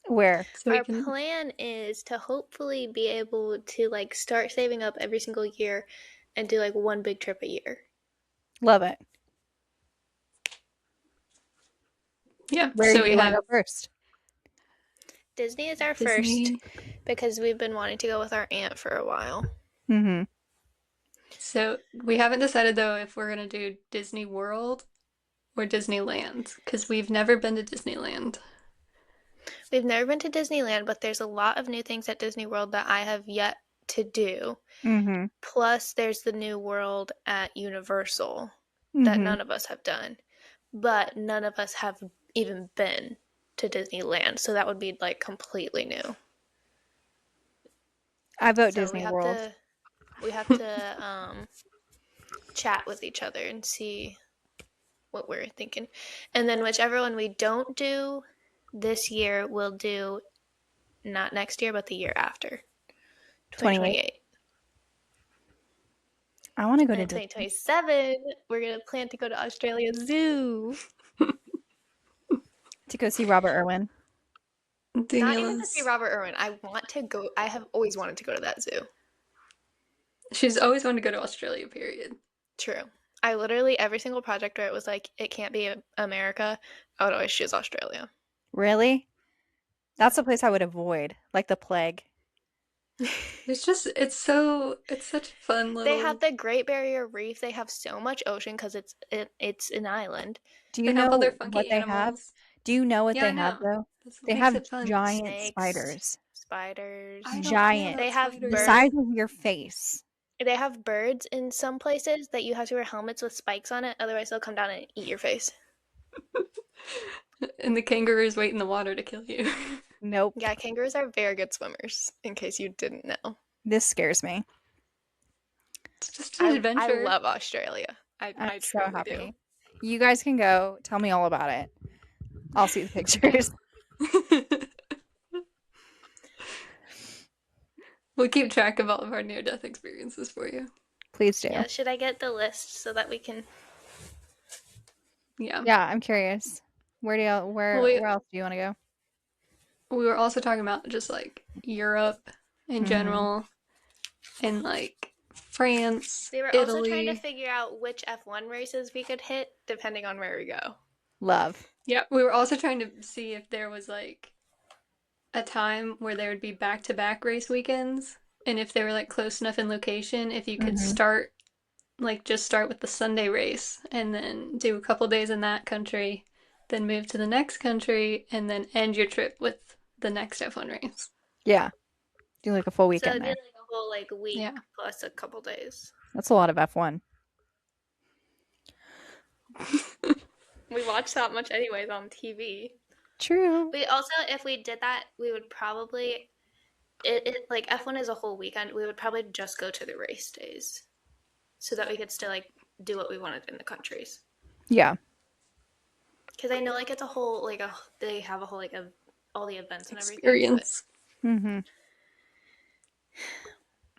Speaker 2: Where?
Speaker 3: So we
Speaker 1: Our
Speaker 3: can,
Speaker 1: plan is to hopefully be able to like start saving up every single year and do like one big trip a year.
Speaker 2: Love it.
Speaker 3: yeah.
Speaker 2: Where
Speaker 3: So
Speaker 2: do
Speaker 3: we
Speaker 2: you want to
Speaker 3: have
Speaker 2: go first?
Speaker 1: Disney is our first
Speaker 3: Disney.
Speaker 1: because we've been wanting to go with our aunt for a while.
Speaker 2: Mm-hmm.
Speaker 3: So we haven't decided though if we're gonna do Disney World or Disneyland because we've never been to Disneyland.
Speaker 1: We've never been to Disneyland, but there's a lot of new things at Disney World that I have yet to do.
Speaker 2: Mm-hmm.
Speaker 1: Plus, there's the new world at Universal that
Speaker 2: Mm-hmm.
Speaker 1: none of us have done, but none of us have even been to Disneyland, so that would be like completely new.
Speaker 2: I vote
Speaker 1: So
Speaker 2: Disney World.
Speaker 1: we have to chat with each other and see what we're thinking, and then whichever one we don't do this year, we'll do not next year, but the year after,
Speaker 2: 28.
Speaker 1: 2028.
Speaker 2: I want to go
Speaker 1: And
Speaker 2: to
Speaker 1: in
Speaker 2: Disney.
Speaker 1: 2027, we're gonna plan to go to Australia Zoo.
Speaker 2: To go see Robert Irwin.
Speaker 1: Not even to see
Speaker 3: Daniela's.
Speaker 1: Robert Irwin. I want to go. I have always wanted to go to that zoo.
Speaker 3: She's always wanted to go to Australia, period.
Speaker 1: True. I literally, every single project where it was like, it can't be America, I would always choose Australia.
Speaker 2: Really? That's a place I would avoid, like the plague.
Speaker 3: It's just, it's such a fun
Speaker 1: They
Speaker 3: little.
Speaker 1: have the Great Barrier Reef. They have so much ocean because it's an island.
Speaker 2: Do
Speaker 3: They
Speaker 2: you
Speaker 3: have all their
Speaker 2: know
Speaker 3: funky
Speaker 2: what they have?
Speaker 3: animals.
Speaker 2: Do you know what
Speaker 3: Yeah,
Speaker 2: they
Speaker 3: I
Speaker 2: have
Speaker 3: know.
Speaker 2: though?
Speaker 3: That's what
Speaker 2: They
Speaker 3: makes
Speaker 2: have
Speaker 3: it fun.
Speaker 2: giant
Speaker 1: Snakes,
Speaker 2: spiders.
Speaker 1: spiders.
Speaker 3: I don't care
Speaker 2: Giant.
Speaker 3: about
Speaker 1: They have
Speaker 2: The
Speaker 3: spiders.
Speaker 2: size
Speaker 1: birds.
Speaker 2: of your face.
Speaker 1: They have birds in some places that you have to wear helmets with spikes on it, otherwise they'll come down and eat your face.
Speaker 3: And the kangaroos wait in the water to kill you.
Speaker 2: Nope.
Speaker 1: Yeah, kangaroos are very good swimmers, in case you didn't know.
Speaker 2: This scares me.
Speaker 3: It's just an
Speaker 1: I
Speaker 3: adventure.
Speaker 1: love Australia.
Speaker 2: I'm
Speaker 1: I
Speaker 2: so
Speaker 1: truly
Speaker 2: happy.
Speaker 1: do.
Speaker 2: You guys can go. Tell me all about it. I'll see the pictures.
Speaker 3: We'll keep track of all of our near-death experiences for you.
Speaker 2: Please do.
Speaker 1: Yeah, should I get the list so that we can...
Speaker 3: Yeah.
Speaker 2: Yeah, I'm curious. Where else do you want to go?
Speaker 3: We were also talking about just like Europe in general and like France,
Speaker 1: We were also trying to
Speaker 3: Italy.
Speaker 1: figure out which F1 races we could hit depending on where we go.
Speaker 2: Love.
Speaker 3: Yeah, we were also trying to see if there was like a time where there would be back-to-back race weekends and if they were like close enough in location, if you could start with the Sunday race and then do a couple days in that country, then move to the next country and then end your trip with the next F1 race.
Speaker 2: Yeah. Do like a full
Speaker 1: So
Speaker 2: weekend
Speaker 1: it'd be
Speaker 2: there.
Speaker 1: like a whole like week
Speaker 3: Yeah.
Speaker 1: plus a couple days.
Speaker 2: That's a lot of F1.
Speaker 1: We watch that much anyways on TV.
Speaker 2: True.
Speaker 1: We also, if we did that, we would probably, like F1 is a whole weekend, we would probably just go to the race days so that we could still like do what we wanted in the countries.
Speaker 2: Yeah.
Speaker 1: Because I know like it's a whole, like they have a whole like all the events and everything.
Speaker 3: Experience.
Speaker 2: Mm-hmm.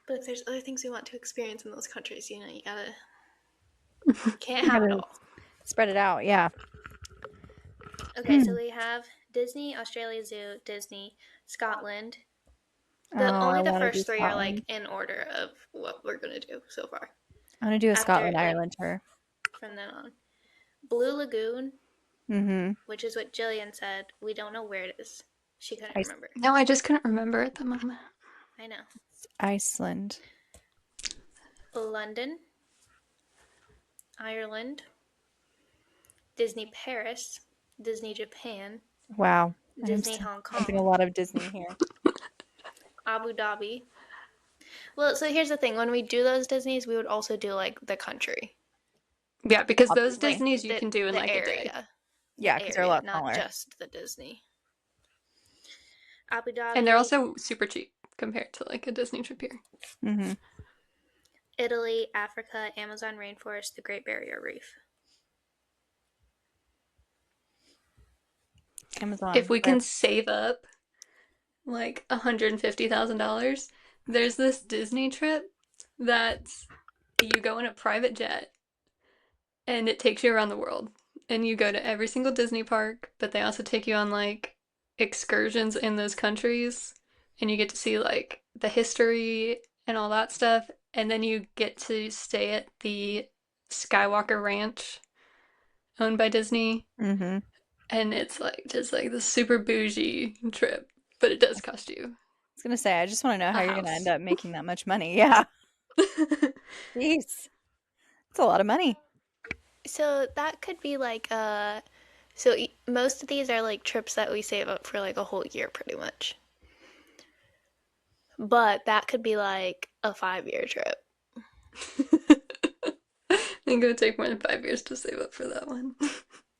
Speaker 1: But if there's other things we want to experience in those countries, you know, you can't have it all.
Speaker 2: Spread it out, yeah.
Speaker 1: Okay, so we have Disney, Australia Zoo, Disney, Scotland. Only the first three are like in order of what we're gonna do so far.
Speaker 2: I want to do a
Speaker 1: After,
Speaker 2: Scotland
Speaker 1: like,
Speaker 2: Ireland tour.
Speaker 1: From then on, Blue Lagoon,
Speaker 2: Mm-hmm.
Speaker 1: which is what Jillian said. We don't know where it is. She couldn't remember.
Speaker 3: No, I just couldn't remember at the moment.
Speaker 1: I know.
Speaker 2: Iceland.
Speaker 1: London, Ireland, Disney Paris, Disney Japan,
Speaker 2: Wow.
Speaker 1: Disney Hong
Speaker 2: I'm a
Speaker 1: Kong,
Speaker 2: lot of Disney here.
Speaker 1: Abu Dhabi. Well, so here's the thing. When we do those Disneys, we would also do like the country.
Speaker 3: Yeah, because those
Speaker 2: Obviously.
Speaker 3: Disneys you can do in like a day.
Speaker 2: Yeah, because they're a lot
Speaker 1: not
Speaker 2: smaller.
Speaker 1: just the Disney. Abu Dhabi.
Speaker 3: And they're also super cheap. compared to like a Disney trip here.
Speaker 2: Mm-hmm.
Speaker 1: Italy, Africa, Amazon rainforest, the Great Barrier Reef.
Speaker 2: Amazon.
Speaker 3: If we can save up like $150,000, there's this Disney trip that you go in a private jet and it takes you around the world. And you go to every single Disney park, but they also take you on like excursions in those countries. And you get to see like the history and all that stuff. And then you get to stay at the Skywalker Ranch owned by Disney.
Speaker 2: Mm-hmm.
Speaker 3: And it's like just like the super bougie trip, but it does cost you
Speaker 2: I was gonna say, I just want to know
Speaker 3: a
Speaker 2: how you're gonna
Speaker 3: house.
Speaker 2: end up making that much money. Yeah. Jeez. It's a lot of money.
Speaker 1: So that could be like so most of these are like trips that we save up for like a whole year pretty much. But that could be like a 5-year trip.
Speaker 3: It's gonna take more than 5 years to save up for that one.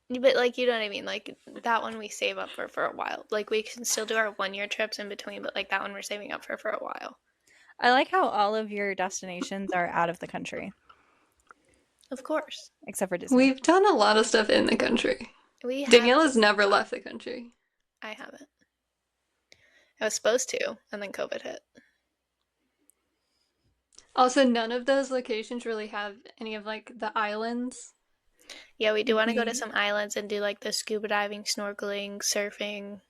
Speaker 1: But like you know what I mean? Like that one we save up for a while. Like we can still do our 1-year trips in between, but like that one we're saving up for a while.
Speaker 2: I like how all of your destinations are out of the country,
Speaker 1: Of course.
Speaker 2: except for Disney.
Speaker 3: We've done a lot of stuff in the country.
Speaker 1: We have.
Speaker 3: Daniela's never left the country.
Speaker 1: I haven't. I was supposed to, and then COVID hit.
Speaker 3: Also, none of those locations really have any of like the islands.
Speaker 1: Yeah, we do want to go to some islands and do like the scuba diving, snorkeling, surfing.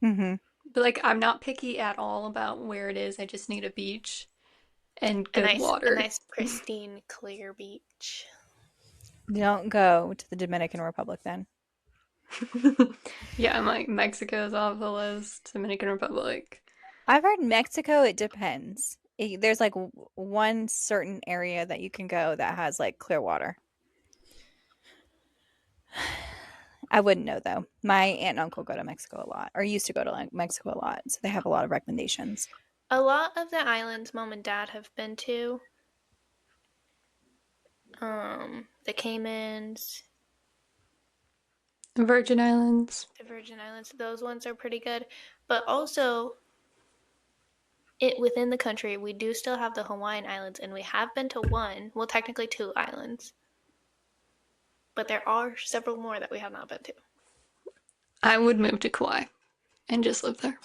Speaker 2: Mm-hmm.
Speaker 3: But like, I'm not picky at all about where it is. I just need a beach and good water.
Speaker 1: A nice, pristine, clear beach.
Speaker 2: Don't go to the Dominican Republic then.
Speaker 3: Yeah, I'm like, Mexico's off the list. Dominican Republic.
Speaker 2: I've heard Mexico, it depends. There's like one certain area that you can go that has like clear water. I wouldn't know though. My aunt and uncle go to Mexico a lot, or used to go to like Mexico a lot, so they have a lot of recommendations.
Speaker 1: A lot of the islands Mom and Dad have been to, the Caymans,
Speaker 3: Virgin Islands.
Speaker 1: the Virgin Islands, those ones are pretty good. But also, within the country, we do still have the Hawaiian Islands, and we have been to one, well, technically 2 islands. But there are several more that we have not been to.
Speaker 3: I would move to Kauai and just live there.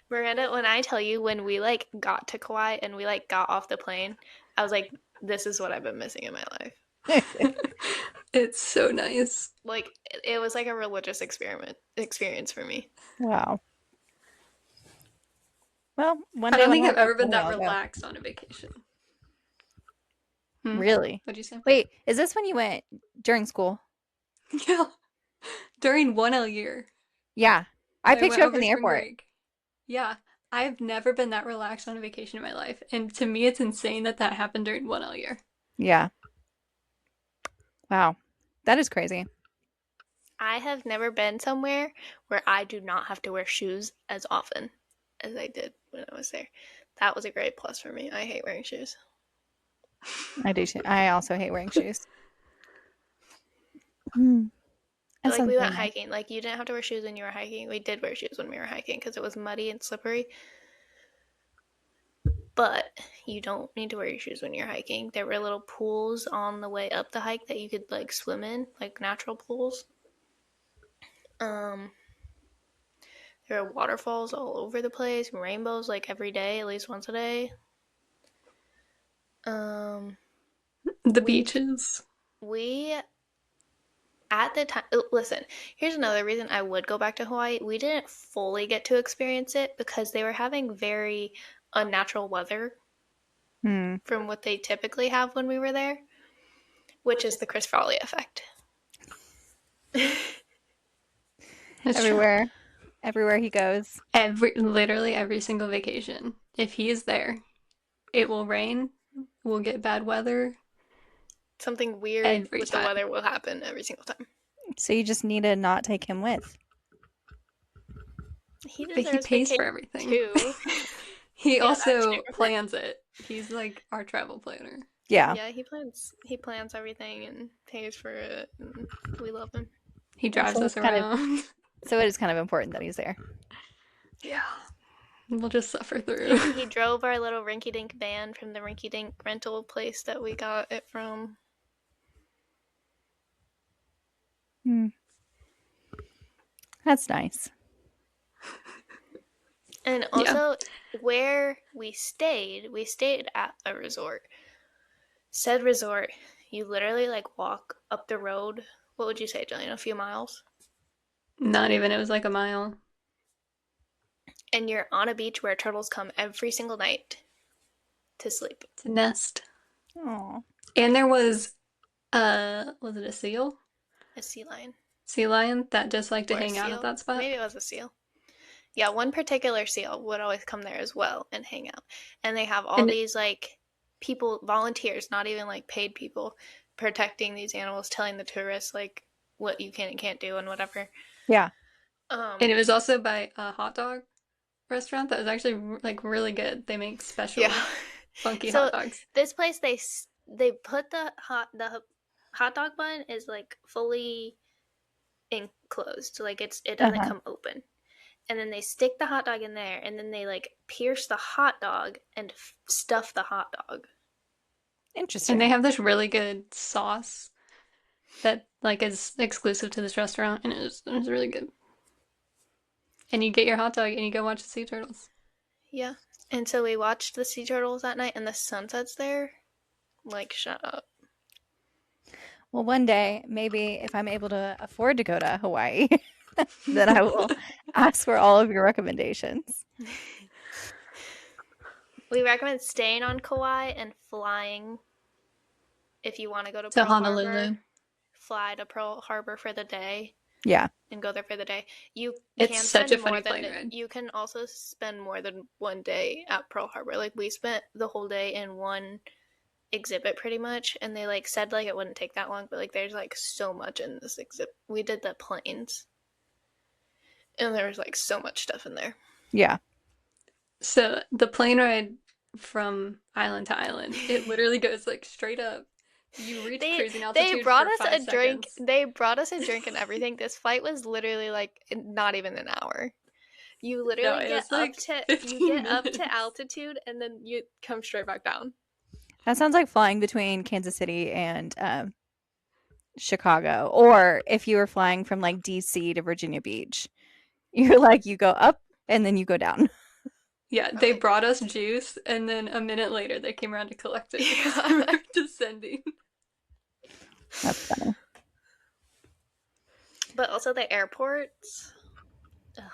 Speaker 1: Miranda, when I tell you when we like got to Kauai and we like got off the plane, I was like, this is what I've been missing in my life.
Speaker 3: It's so nice.
Speaker 1: Like it was like a religious experience for me.
Speaker 2: Wow. Well, one
Speaker 3: I
Speaker 2: day
Speaker 3: don't
Speaker 2: when
Speaker 3: think
Speaker 2: I
Speaker 3: I've
Speaker 2: have
Speaker 3: ever been that
Speaker 2: I'll go.
Speaker 3: relaxed on a vacation.
Speaker 2: Really?
Speaker 3: What'd you say?
Speaker 2: Wait, is this when you went during school?
Speaker 3: Yeah. During 1L year.
Speaker 2: Yeah. I picked
Speaker 3: went
Speaker 2: you up
Speaker 3: over
Speaker 2: in the
Speaker 3: spring
Speaker 2: airport.
Speaker 3: break. Yeah. I've never been that relaxed on a vacation in my life. And to me, it's insane that that happened during 1L year.
Speaker 2: Yeah. Wow. That is crazy.
Speaker 1: I have never been somewhere where I do not have to wear shoes as often as I did when I was there. That was a great plus for me. I hate wearing shoes.
Speaker 2: I do too. I also hate wearing shoes.
Speaker 1: Like we went hiking. Like you didn't have to wear shoes when you were hiking. We did wear shoes when we were hiking because it was muddy and slippery. But you don't need to wear your shoes when you're hiking. There were little pools on the way up the hike that you could like swim in, like natural pools. There are waterfalls all over the place, rainbows like every day, at least once a day.
Speaker 3: The beaches.
Speaker 1: We at the time, listen, here's another reason I would go back to Hawaii. We didn't fully get to experience it because they were having very unnatural weather from what they typically have when we were there, which is the Chris Farley effect.
Speaker 2: Everywhere he goes.
Speaker 3: Literally every single vacation. If he is there, it will rain, we'll get bad weather.
Speaker 1: Something weird with the weather will happen every single time.
Speaker 2: So you just need to not take him with.
Speaker 3: But he pays for everything. Too. He also plans it. He's like our travel planner.
Speaker 2: Yeah.
Speaker 1: Yeah, he plans everything and pays for it. And we love him.
Speaker 3: He drives us around.
Speaker 2: So it is kind of important that he's there.
Speaker 3: Yeah. We'll just suffer through.
Speaker 1: He drove our little rinky-dink van from the rinky-dink rental place that we got it from.
Speaker 2: Hmm. That's nice.
Speaker 1: And
Speaker 3: Yeah.
Speaker 1: also, where we stayed at a resort. Said resort, you literally like walk up the road. What would you say, Jillian? A few miles?
Speaker 3: Not even, it was like a mile.
Speaker 1: And you're on a beach where turtles come every single night to sleep.
Speaker 3: To nest.
Speaker 2: Oh.
Speaker 3: And there was it a seal?
Speaker 1: A sea lion.
Speaker 3: Sea lion that just liked to
Speaker 1: Or a
Speaker 3: hang out at
Speaker 1: seal.
Speaker 3: that spot.
Speaker 1: Maybe it was a seal. Yeah, one particular seal would always come there as well and hang out. And they have all
Speaker 3: And
Speaker 1: these like people, volunteers, not even like paid people, protecting these animals, telling the tourists like what you can and can't do and whatever.
Speaker 2: Yeah.
Speaker 3: it was also by a hot dog restaurant that was actually like really good. They make
Speaker 1: Yeah.
Speaker 3: special funky
Speaker 1: So
Speaker 3: hot dogs.
Speaker 1: this place they put the hot dog bun is like fully enclosed, like it doesn't
Speaker 2: Uh-huh.
Speaker 1: come open. And then they stick the hot dog in there, and then they like pierce the hot dog and stuff the hot dog.
Speaker 3: And they
Speaker 2: Interesting.
Speaker 3: have this really good sauce that like is exclusive to this restaurant, and it was really good. And you get your hot dog and you go watch the sea turtles.
Speaker 1: Yeah. And so we watched the sea turtles that night, and the sunsets there. Like, shut up.
Speaker 2: Well, one day, maybe if I'm able to afford to go to Hawaii, then I will ask for all of your recommendations.
Speaker 1: We recommend staying on Kauai and flying if you want to go to
Speaker 3: To
Speaker 1: Pearl Harbor.
Speaker 3: Honolulu.
Speaker 1: Fly to Pearl Harbor for the day
Speaker 2: Yeah.
Speaker 1: and go there for the day. You
Speaker 3: It's
Speaker 1: can
Speaker 3: such a
Speaker 1: spend
Speaker 3: funny
Speaker 1: more
Speaker 3: plane
Speaker 1: than
Speaker 3: ride.
Speaker 1: you can also spend more than one day at Pearl Harbor. Like we spent the whole day in one exhibit pretty much, and they like said like it wouldn't take that long, but like there's like so much in this exhibit. We did the planes, and there was like so much stuff in there.
Speaker 2: Yeah.
Speaker 3: So the plane ride from island to island, it literally goes like straight up. You reach
Speaker 1: they
Speaker 3: cruising
Speaker 1: they
Speaker 3: altitude
Speaker 1: brought
Speaker 3: for
Speaker 1: us a
Speaker 3: five
Speaker 1: drink.
Speaker 3: seconds.
Speaker 1: They brought us a drink and everything. This flight was literally like not even an hour. You
Speaker 3: No,
Speaker 1: literally
Speaker 3: it
Speaker 1: get
Speaker 3: was
Speaker 1: up
Speaker 3: like
Speaker 1: to
Speaker 3: 15 minutes.
Speaker 1: altitude and then you come straight back down.
Speaker 2: That sounds like flying between Kansas City and Chicago, or if you were flying from like DC to Virginia Beach, you're like you go up and then you go down.
Speaker 3: Yeah, they brought us juice, and then a minute later they came around to collect it because we were
Speaker 1: Yeah.
Speaker 3: descending.
Speaker 2: That's funny.
Speaker 1: But also the airports. Ugh,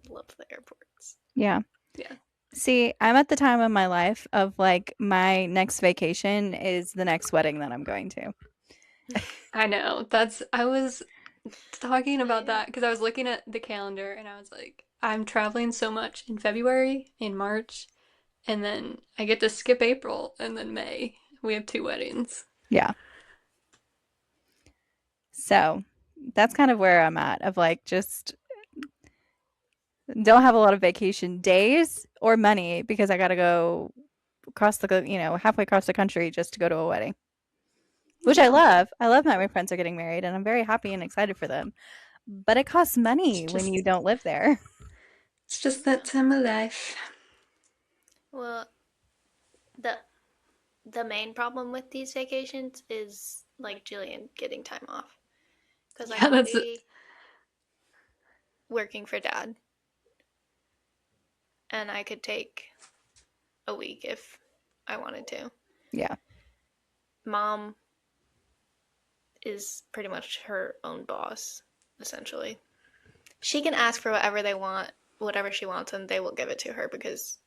Speaker 1: love the airports.
Speaker 2: Yeah.
Speaker 3: Yeah.
Speaker 2: See, I'm at the time of my life of like my next vacation is the next wedding that I'm going to.
Speaker 3: I know. I was talking about that because I was looking at the calendar and I was like, I'm traveling so much in February, in March, and then I get to skip April and then May. We have two weddings.
Speaker 2: Yeah. So that's kind of where I'm at of like just don't have a lot of vacation days or money because I got to go across halfway across the country just to go to a wedding, which I
Speaker 3: Yeah.
Speaker 2: love. I love that my friends are getting married and I'm very happy and excited for them. But it costs
Speaker 3: It's
Speaker 2: money when
Speaker 3: just
Speaker 2: you don't live there.
Speaker 3: it's just that time of life.
Speaker 1: Well, the the main problem with these vacations is like Jillian getting time off because like
Speaker 3: Yeah,
Speaker 1: I'll
Speaker 3: that's it.
Speaker 1: be working for dad and I could take a week if I wanted to.
Speaker 2: Yeah.
Speaker 1: Mom is pretty much her own boss essentially. She can ask for whatever they want, whatever she wants, and they will give it to her because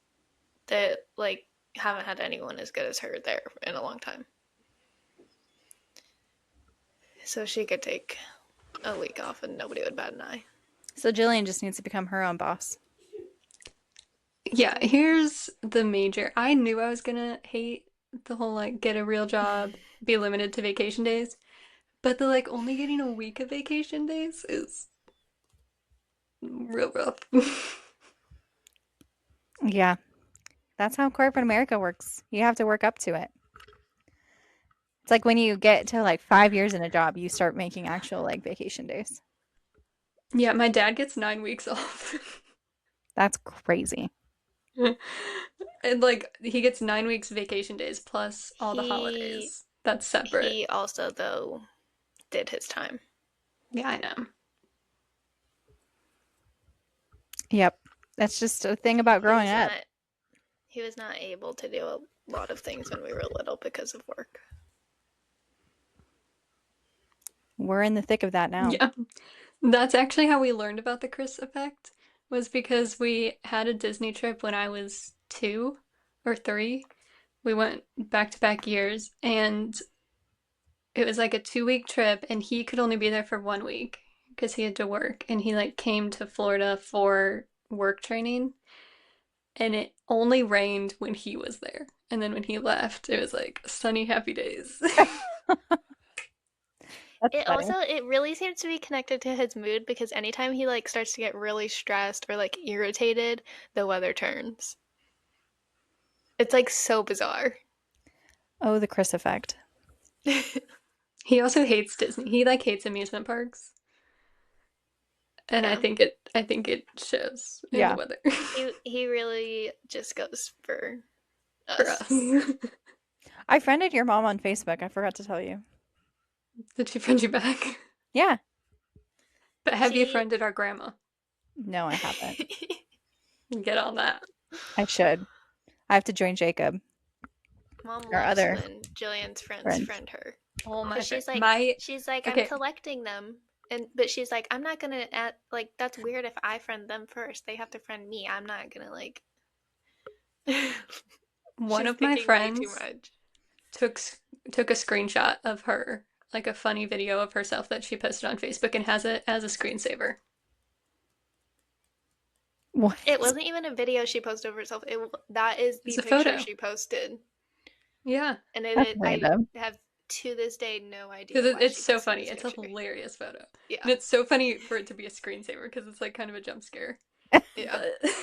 Speaker 1: they like haven't had anyone as good as her there in a long time. So she could take a week off and nobody would bat an eye.
Speaker 2: So Jillian just needs to become her own boss.
Speaker 3: Yeah, here's the major. I knew I was gonna hate the whole like get a real job, be limited to vacation days, but the like only getting a week of vacation days is real rough.
Speaker 2: Yeah. That's how corporate America works. You have to work up to it. It's like when you get to like 5 years in a job, you start making actual like vacation days.
Speaker 3: Yeah, my dad gets 9 weeks off.
Speaker 2: That's crazy.
Speaker 3: And like he gets 9 weeks vacation days plus all the
Speaker 1: He
Speaker 3: holidays. That's separate.
Speaker 1: he also though did his time.
Speaker 3: Yeah, I know.
Speaker 2: Yep. That's just a thing about
Speaker 1: He
Speaker 2: growing
Speaker 1: was
Speaker 2: up.
Speaker 1: not he was not able to do a lot of things when we were little because of work.
Speaker 2: We're in the thick of that now.
Speaker 3: Yeah. That's actually how we learned about the Chris effect, was because we had a Disney trip when I was 2 or 3. We went back to back years, and it was like a 2 week trip, and he could only be there for 1 week because he had to work, and he like came to Florida for work training, and it only rained when he was there, and then when he left, it was like sunny, happy days.
Speaker 2: That's
Speaker 1: It
Speaker 2: funny.
Speaker 1: also it really seems to be connected to his mood because anytime he like starts to get really stressed or like irritated, the weather turns. It's like so bizarre.
Speaker 2: Oh, the Chris effect.
Speaker 3: He also hates Disney. He like hates amusement parks. And
Speaker 1: Yeah.
Speaker 3: I think it shows in the
Speaker 2: Yeah.
Speaker 3: weather
Speaker 1: He really just goes for
Speaker 3: for
Speaker 1: us.
Speaker 3: us.
Speaker 2: I friended your mom on Facebook. I forgot to tell you.
Speaker 3: Did she friend you back?
Speaker 2: Yeah.
Speaker 3: But have you
Speaker 1: She
Speaker 3: friended our grandma?
Speaker 2: No, I haven't.
Speaker 3: Get on that.
Speaker 2: I should. I have to join Jacob,
Speaker 1: Mom
Speaker 2: our
Speaker 1: loves
Speaker 2: other
Speaker 1: when Jillian's friends
Speaker 2: friend.
Speaker 1: friend her.
Speaker 3: Oh my
Speaker 1: Cuz
Speaker 3: friend.
Speaker 1: she's
Speaker 3: My
Speaker 1: like I'm
Speaker 3: okay.
Speaker 1: collecting them but she's like I'm not going to like that's weird if I friend them first. They have to friend me. I'm not going to like
Speaker 3: One
Speaker 1: She's
Speaker 3: of my
Speaker 1: thinking way too
Speaker 3: friends
Speaker 1: much.
Speaker 3: took took a screenshot of her, like a funny video of herself that she posted on Facebook, and has it as a screensaver.
Speaker 2: What?
Speaker 1: It wasn't even a video she posted of herself. That is
Speaker 3: It's
Speaker 1: the
Speaker 3: a
Speaker 1: picture
Speaker 3: photo.
Speaker 1: she posted.
Speaker 3: Yeah.
Speaker 1: And
Speaker 2: That's
Speaker 1: I
Speaker 2: random.
Speaker 1: have to this day no idea
Speaker 3: Because
Speaker 1: why
Speaker 3: it's
Speaker 1: she
Speaker 3: so
Speaker 1: posted
Speaker 3: funny.
Speaker 1: this
Speaker 3: It's a
Speaker 1: picture.
Speaker 3: hilarious photo.
Speaker 1: Yeah.
Speaker 3: And it's so funny for it to be a screensaver because it's like kind of a jump scare.
Speaker 1: Yeah.
Speaker 3: But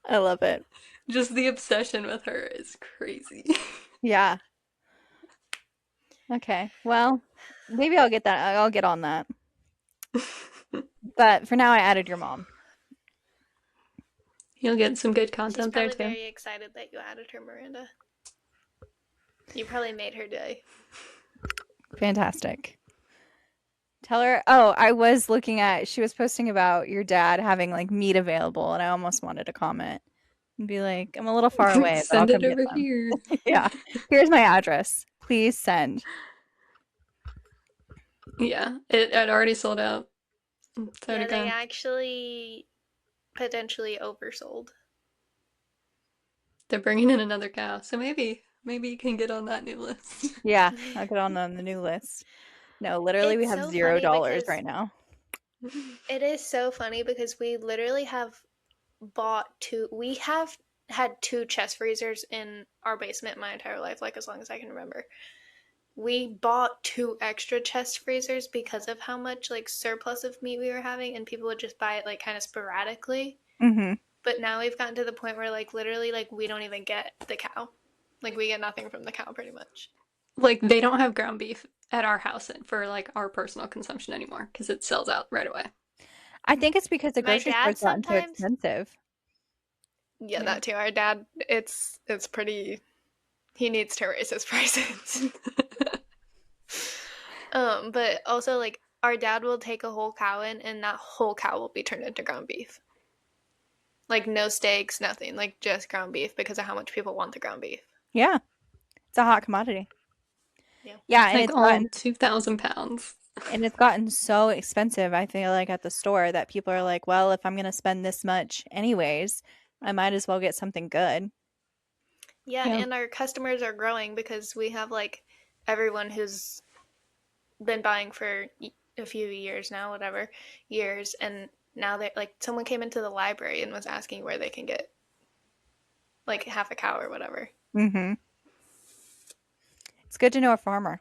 Speaker 2: I love it.
Speaker 3: just the obsession with her is crazy.
Speaker 2: Yeah. Okay. Well, maybe I'll get that. I'll get on that. But for now, I added your mom.
Speaker 3: You'll get some good
Speaker 1: She's
Speaker 3: content there
Speaker 1: probably
Speaker 3: too.
Speaker 1: very excited that you added her, Miranda. You probably made her day.
Speaker 2: Fantastic. Tell her. Oh, I was looking at. She was posting about your dad having like meat available, and I almost wanted to comment and be like, "I'm a little far away, but I'll
Speaker 3: Send
Speaker 2: come
Speaker 3: it
Speaker 2: get
Speaker 3: over
Speaker 2: them."
Speaker 3: here.
Speaker 2: Yeah. Here's my address. Please send.
Speaker 3: Yeah, it had already sold out. It's already
Speaker 1: Yeah, they
Speaker 3: gone.
Speaker 1: actually potentially oversold.
Speaker 3: They're bringing in another cow, so maybe you can get on that new list.
Speaker 2: Yeah, I'll get on the new list. No, literally, we
Speaker 1: It's
Speaker 2: have
Speaker 1: so
Speaker 2: zero
Speaker 1: funny
Speaker 2: dollars
Speaker 1: because
Speaker 2: right now.
Speaker 1: it is so funny because we literally have we have had two chest freezers in our basement my entire life, like as long as I can remember. We bought two extra chest freezers because of how much like surplus of meat we were having, and people would just buy it like kind of sporadically.
Speaker 2: Mm-hmm.
Speaker 1: But now we've gotten to the point where like literally like we don't even get the cow. Like we get nothing from the cow pretty much.
Speaker 3: Like they don't have ground beef at our house for like our personal consumption anymore because it sells out right away.
Speaker 2: I think it's because the
Speaker 1: My
Speaker 2: grocery store's
Speaker 1: dad
Speaker 2: gotten too
Speaker 1: sometimes,
Speaker 2: expensive.
Speaker 1: yeah,
Speaker 3: Yeah.
Speaker 1: that too. Our dad, it's pretty. He needs to raise his prices. But also like our dad will take a whole cow in, and that whole cow will be turned into ground beef. Like no steaks, nothing. Like just ground beef because of how much people want the ground beef.
Speaker 2: Yeah, it's a hot commodity.
Speaker 1: Yeah.
Speaker 2: Yeah,
Speaker 3: Like all 2,000 pounds.
Speaker 2: it's gotten so expensive, I feel like at the store that people are like, well, if I'm going to spend this much anyways, I might as well get something good.
Speaker 1: Yeah,
Speaker 3: Yeah.
Speaker 1: and our customers are growing because we have like everyone who's been buying for a few years now, whatever years, and now they like someone came into the library and was asking where they can get like half a cow or whatever.
Speaker 2: Mm-hmm. It's good to know a farmer.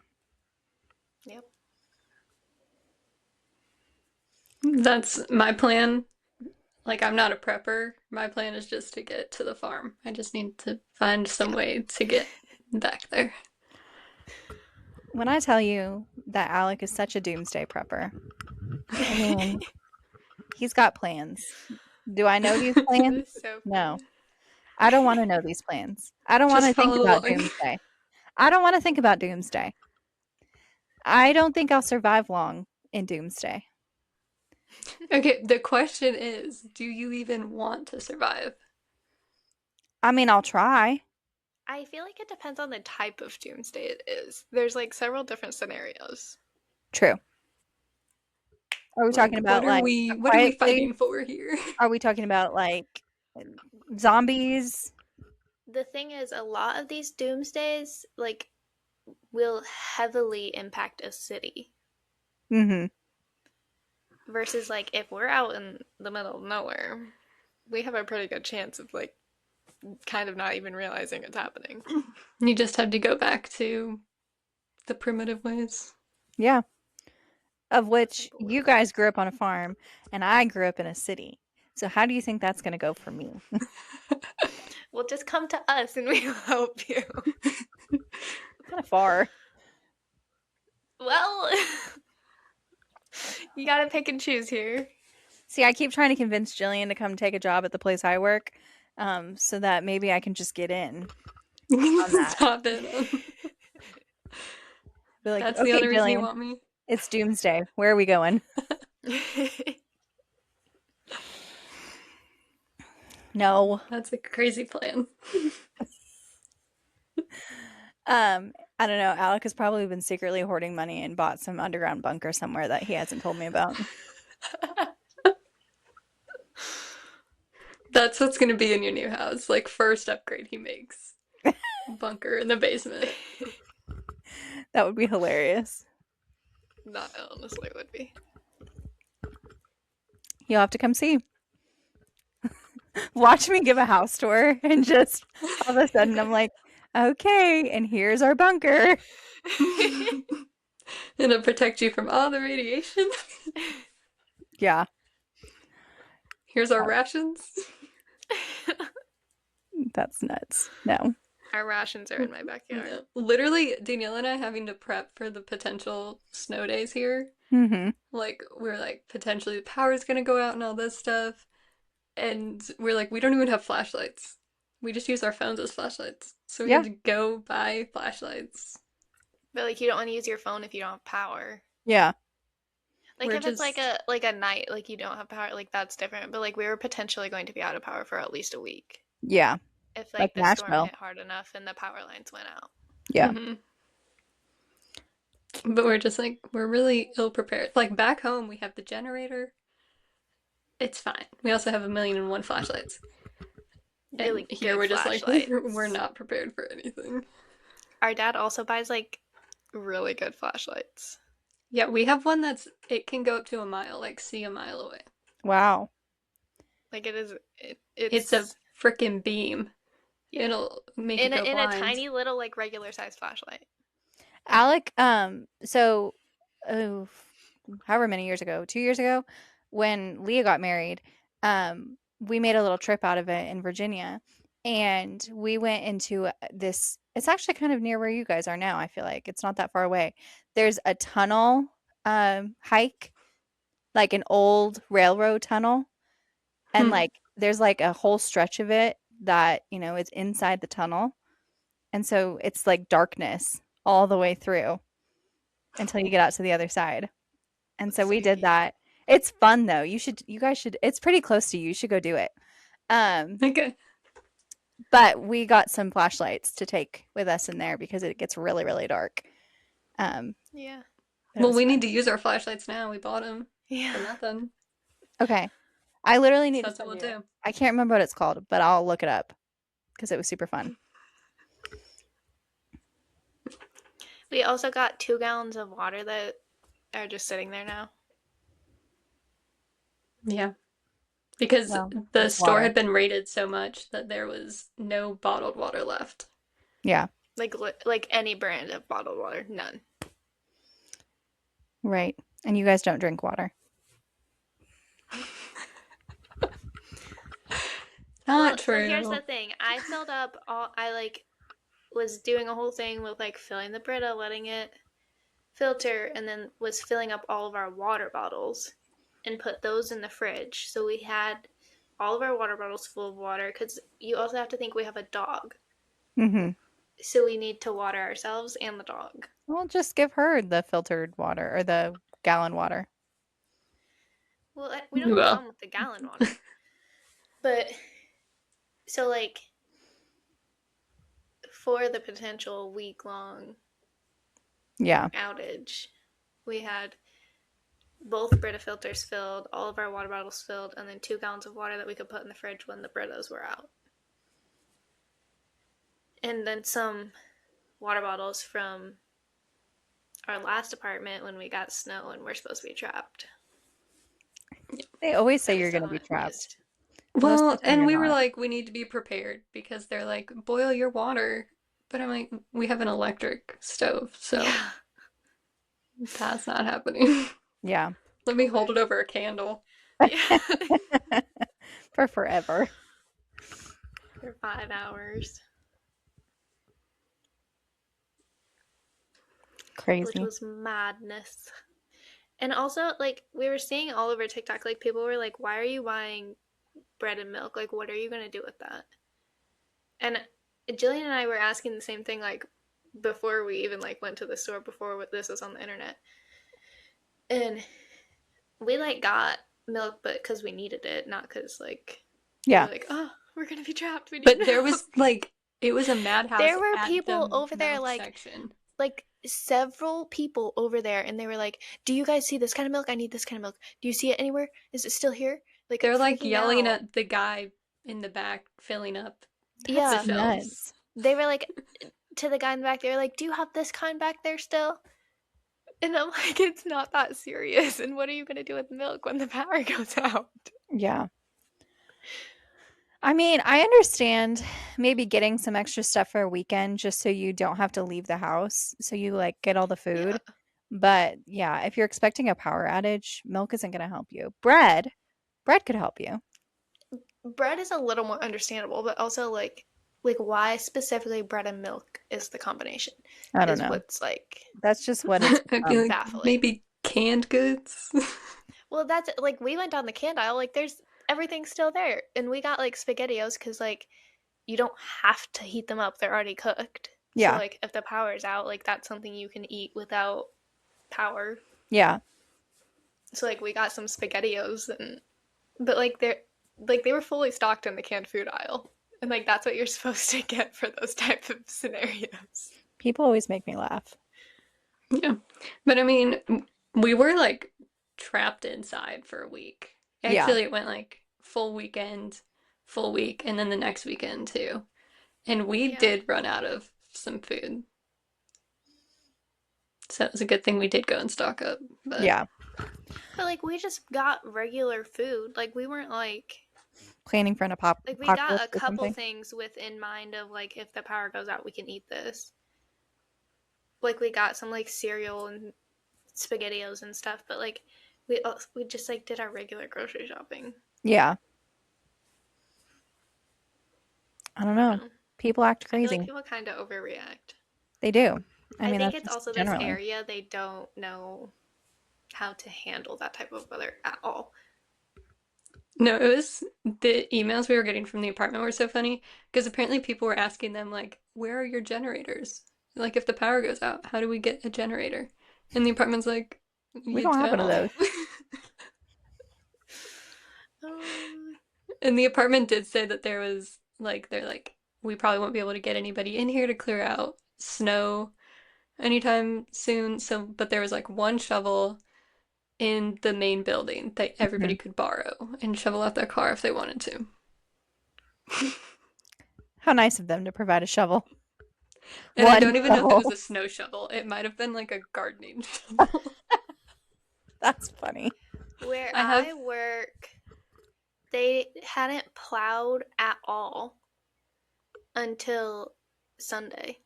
Speaker 1: Yep.
Speaker 3: That's my plan. Like I'm not a prepper. My plan is just to get to the farm. I just need to find some
Speaker 1: Yeah.
Speaker 3: way to get back there.
Speaker 2: When I tell you that Alec is such a doomsday prepper, I mean, he's got plans. Do I know these
Speaker 1: That
Speaker 2: plans?
Speaker 1: is so
Speaker 2: No.
Speaker 1: funny.
Speaker 2: I don't want to know these plans. I don't want
Speaker 3: Just
Speaker 2: to think
Speaker 3: follow
Speaker 2: about
Speaker 3: along.
Speaker 2: doomsday. I don't want to think about doomsday. I don't think I'll survive long in doomsday.
Speaker 3: Okay, the question is, do you even want to survive?
Speaker 2: I mean, I'll try.
Speaker 1: I feel like it depends on the type of doomsday it is. There's like several different scenarios.
Speaker 2: True. Are we talking
Speaker 3: Like,
Speaker 2: about like a
Speaker 3: what are we
Speaker 2: quiet place?
Speaker 3: fighting for here?
Speaker 2: Are we talking about like zombies?
Speaker 1: The thing is, a lot of these doomsdays like will heavily impact a city
Speaker 2: Mm-hmm.
Speaker 1: versus like if we're out in the middle of nowhere, we have a pretty good chance of like kind of not even realizing it's happening.
Speaker 3: You just have to go back to the primitive ways.
Speaker 2: Yeah. Of which
Speaker 1: Simple
Speaker 2: you
Speaker 1: living.
Speaker 2: guys grew up on a farm and I grew up in a city. So how do you think that's going to go for me?
Speaker 1: Well, just come to us and we'll help you.
Speaker 2: Kind of far.
Speaker 1: Well, you gotta pick and choose here.
Speaker 2: See, I keep trying to convince Jillian to come take a job at the place I work, so that maybe I can just get in on that.
Speaker 3: Stop it.
Speaker 2: Be like,
Speaker 3: That's the
Speaker 2: okay,
Speaker 3: only reason you
Speaker 2: Jillian,
Speaker 3: want me.
Speaker 2: it's doomsday. Where are we going? No.
Speaker 3: That's a crazy plan.
Speaker 2: I don't know. Alec has probably been secretly hoarding money and bought some underground bunker somewhere that he hasn't told me about.
Speaker 3: That's what's gonna be in your new house. Like, first upgrade he makes. Bunker in the basement.
Speaker 2: That would be hilarious.
Speaker 1: Not honestly would be.
Speaker 2: You'll have to come see. Watch me give a house tour and just all of a sudden I'm like, okay, and here's our bunker.
Speaker 3: It'll protect you from all the radiation.
Speaker 2: Yeah.
Speaker 3: Here's our rations.
Speaker 2: That's nuts. No.
Speaker 1: Our rations are in my backyard.
Speaker 3: No. Literally, Daniela and I having to prep for the potential snow days here.
Speaker 2: Mm-hmm.
Speaker 3: Like, we're like, potentially the power's gonna go out and all this stuff. And we're like, we don't even have flashlights. We just use our phones as flashlights. So we
Speaker 2: Yeah.
Speaker 3: had to go buy flashlights.
Speaker 1: But like you don't want to use your phone if you don't have power.
Speaker 2: Yeah.
Speaker 1: Like
Speaker 3: We're
Speaker 1: if it's
Speaker 3: just
Speaker 1: like a night, like you don't have power, like that's different. But like we were potentially going to be out of power for at least a week
Speaker 2: Yeah.
Speaker 1: if
Speaker 2: Like
Speaker 1: like the storm
Speaker 2: Nashville.
Speaker 1: hit hard enough and the power lines went out.
Speaker 2: Yeah.
Speaker 3: But we're just like, we're really ill prepared. Like back home, we have the generator. It's fine. We also have 1,000,001 flashlights. And
Speaker 1: Really
Speaker 3: here
Speaker 1: good
Speaker 3: we're just like,
Speaker 1: flashlights.
Speaker 3: we're not prepared for anything.
Speaker 1: Our dad also buys like really good flashlights.
Speaker 3: Yeah, we have one it can go up to a mile, like see a mile away.
Speaker 2: Wow.
Speaker 1: Like
Speaker 3: It's a
Speaker 1: it's
Speaker 3: freaking beam.
Speaker 1: yeah.
Speaker 3: It'll make you go
Speaker 1: in a
Speaker 3: blind.
Speaker 1: tiny little like regular sized flashlight.
Speaker 2: Alec, so however many years ago, 2 years ago, when Leah got married, we made a little trip out of it in Virginia. And we went into this, it's actually kind of near where you guys are now, I feel like. It's not that far away. There's a tunnel hike, like an old railroad tunnel. And like there's like a whole stretch of it that, is inside the tunnel. And so it's like darkness all the way through until you get out to the other side. And so we did that. It's fun though. You guys should, it's pretty close to you. You should go do it.
Speaker 3: Okay.
Speaker 2: But we got some flashlights to take with us in there because it gets really, really dark.
Speaker 1: Yeah.
Speaker 3: Well, we need to use our flashlights now. We bought them for
Speaker 1: Yeah.
Speaker 3: nothing.
Speaker 2: Okay. I literally
Speaker 3: So
Speaker 2: need to
Speaker 3: that's what we'll
Speaker 2: send you.
Speaker 3: do.
Speaker 2: I can't remember what it's called, but I'll look it up because it was super fun.
Speaker 1: We also got 2 gallons of water that are just sitting there now.
Speaker 3: Yeah. Because
Speaker 2: Well,
Speaker 3: the
Speaker 2: it's
Speaker 3: store
Speaker 2: water.
Speaker 3: had been raided so much that there was no bottled water left.
Speaker 2: Yeah.
Speaker 1: Like any brand of bottled water, none.
Speaker 2: Right. And you guys don't drink water.
Speaker 3: Not true.
Speaker 1: So here's the thing. I filled up I like was doing a whole thing with like filling the Brita, letting it filter, and then was filling up all of our water bottles and put those in the fridge. So we had all of our water bottles full of water, because you also have to think we have a dog.
Speaker 2: Mm-hmm.
Speaker 1: So we need to water ourselves and the dog.
Speaker 2: Well, just give her the filtered water or the gallon water.
Speaker 1: Well, we don't have a
Speaker 3: Well,
Speaker 1: problem with the gallon water. But, so like, for the potential week-long
Speaker 2: Yeah.
Speaker 1: outage, we had both Brita filters filled, all of our water bottles filled, and then 2 gallons of water that we could put in the fridge when the Britas were out. And then some water bottles from our last apartment when we got snow and we're supposed to be trapped.
Speaker 2: They always say
Speaker 1: That we
Speaker 2: you're
Speaker 1: still
Speaker 2: going to be
Speaker 1: haven't
Speaker 2: trapped.
Speaker 1: used.
Speaker 2: Most of
Speaker 3: well,
Speaker 2: the time
Speaker 3: and
Speaker 2: you're
Speaker 3: we were
Speaker 2: not.
Speaker 3: like, we need to be prepared because they're like, boil your water. But I'm like, we have an electric stove, so
Speaker 1: Yeah.
Speaker 3: that's not happening.
Speaker 2: Yeah.
Speaker 3: Let me hold it over a candle.
Speaker 1: Yeah.
Speaker 2: For forever.
Speaker 1: For 5 hours. Which
Speaker 2: Crazy.
Speaker 1: was madness. And also, like, we were seeing all over TikTok, like, people were like, why are you buying bread and milk? Like, what are you going to do with that? And Jillian and I were asking the same thing, like, before we even, like, went to the store, before this was on the internet. And we, like, got milk, but because we needed it, not because, like, we
Speaker 2: Yeah.
Speaker 1: were like, oh, we're going to be trapped. We need
Speaker 3: But
Speaker 1: milk.
Speaker 3: there was like, it was a madhouse
Speaker 1: There were
Speaker 3: at
Speaker 1: people
Speaker 3: the
Speaker 1: over there,
Speaker 3: milk section.
Speaker 1: like several people over there, and they were like, do you guys see this kind of milk? I need this kind of milk. Do you see it anywhere? Is it still here? Like,
Speaker 3: They're like
Speaker 1: freaking
Speaker 3: yelling
Speaker 1: out.
Speaker 3: at the guy in the back filling up the
Speaker 1: Yeah.
Speaker 2: That's
Speaker 3: shelves.
Speaker 2: nuts.
Speaker 1: They were like, to the guy in the back, they were like, do you have this kind back there still? And I'm like, it's not that serious. And what are you going to do with milk when the power goes out?
Speaker 2: Yeah. I mean, I understand maybe getting some extra stuff for a weekend just so you don't have to leave the house. So you like get all the food.
Speaker 1: Yeah.
Speaker 2: But yeah, if you're expecting a power outage, milk isn't going to help you. Bread could help you.
Speaker 1: Bread is a little more understandable, but also like why specifically bread and milk is the combination
Speaker 2: I don't
Speaker 1: is
Speaker 2: know.
Speaker 1: what's like
Speaker 2: That's just what it's
Speaker 3: I'd be like,
Speaker 1: baffling.
Speaker 3: maybe canned goods.
Speaker 1: Well, that's like we went down the can aisle, like there's everything's still there, and we got like SpaghettiOs because like you don't have to heat them up; they're already cooked. So
Speaker 2: Yeah.
Speaker 1: like if the power's out, like that's something you can eat without power.
Speaker 2: Yeah.
Speaker 1: So like we got some SpaghettiOs, and but like they were fully stocked in the canned food aisle, and like that's what you're supposed to get for those type of scenarios.
Speaker 2: People always make me laugh.
Speaker 3: Yeah. But I mean, we were like trapped inside for a week.
Speaker 2: Yeah.
Speaker 3: Actually, it went like full weekend, full week, and then the next weekend too. And we
Speaker 1: Yeah.
Speaker 3: did run out of some food. So it was a good thing we did go and stock up. But
Speaker 2: Yeah.
Speaker 1: But like we just got regular food. Like we weren't like
Speaker 2: Planning for an
Speaker 1: we got
Speaker 2: apocalypse
Speaker 1: a
Speaker 2: or
Speaker 1: couple
Speaker 2: something.
Speaker 1: things within mind of like if the power goes out we can eat this. Like we got some like cereal and SpaghettiOs and stuff, but like we just like did our regular grocery shopping.
Speaker 2: Yeah. I don't know. People act
Speaker 1: I feel
Speaker 2: crazy.
Speaker 1: like people kind of overreact.
Speaker 2: They do.
Speaker 1: I
Speaker 2: mean,
Speaker 1: think
Speaker 2: that's
Speaker 1: it's
Speaker 2: just
Speaker 1: also this
Speaker 2: generally.
Speaker 1: area they don't know how to handle that type of weather at all.
Speaker 3: no, it was the emails we were getting from the apartment were so funny because apparently people were asking them like, "Where are your generators? Like, if the power goes out, how do we get a generator?" And the apartment's like,
Speaker 2: We
Speaker 3: "You
Speaker 2: don't have one of those.
Speaker 3: don't." And the apartment did say that there was like they're like, we probably won't be able to get anybody in here to clear out snow anytime soon. So, but there was like one shovel in the main building that everybody
Speaker 2: Mhm.
Speaker 3: could borrow and shovel out their car if they wanted to.
Speaker 2: How nice of them to provide a shovel.
Speaker 3: And I
Speaker 2: One
Speaker 3: don't even know if it was
Speaker 2: shovel.
Speaker 3: a snow shovel. It might have been like a gardening shovel.
Speaker 2: That's funny.
Speaker 1: Where
Speaker 3: I have
Speaker 1: I work, they hadn't plowed at all until Sunday.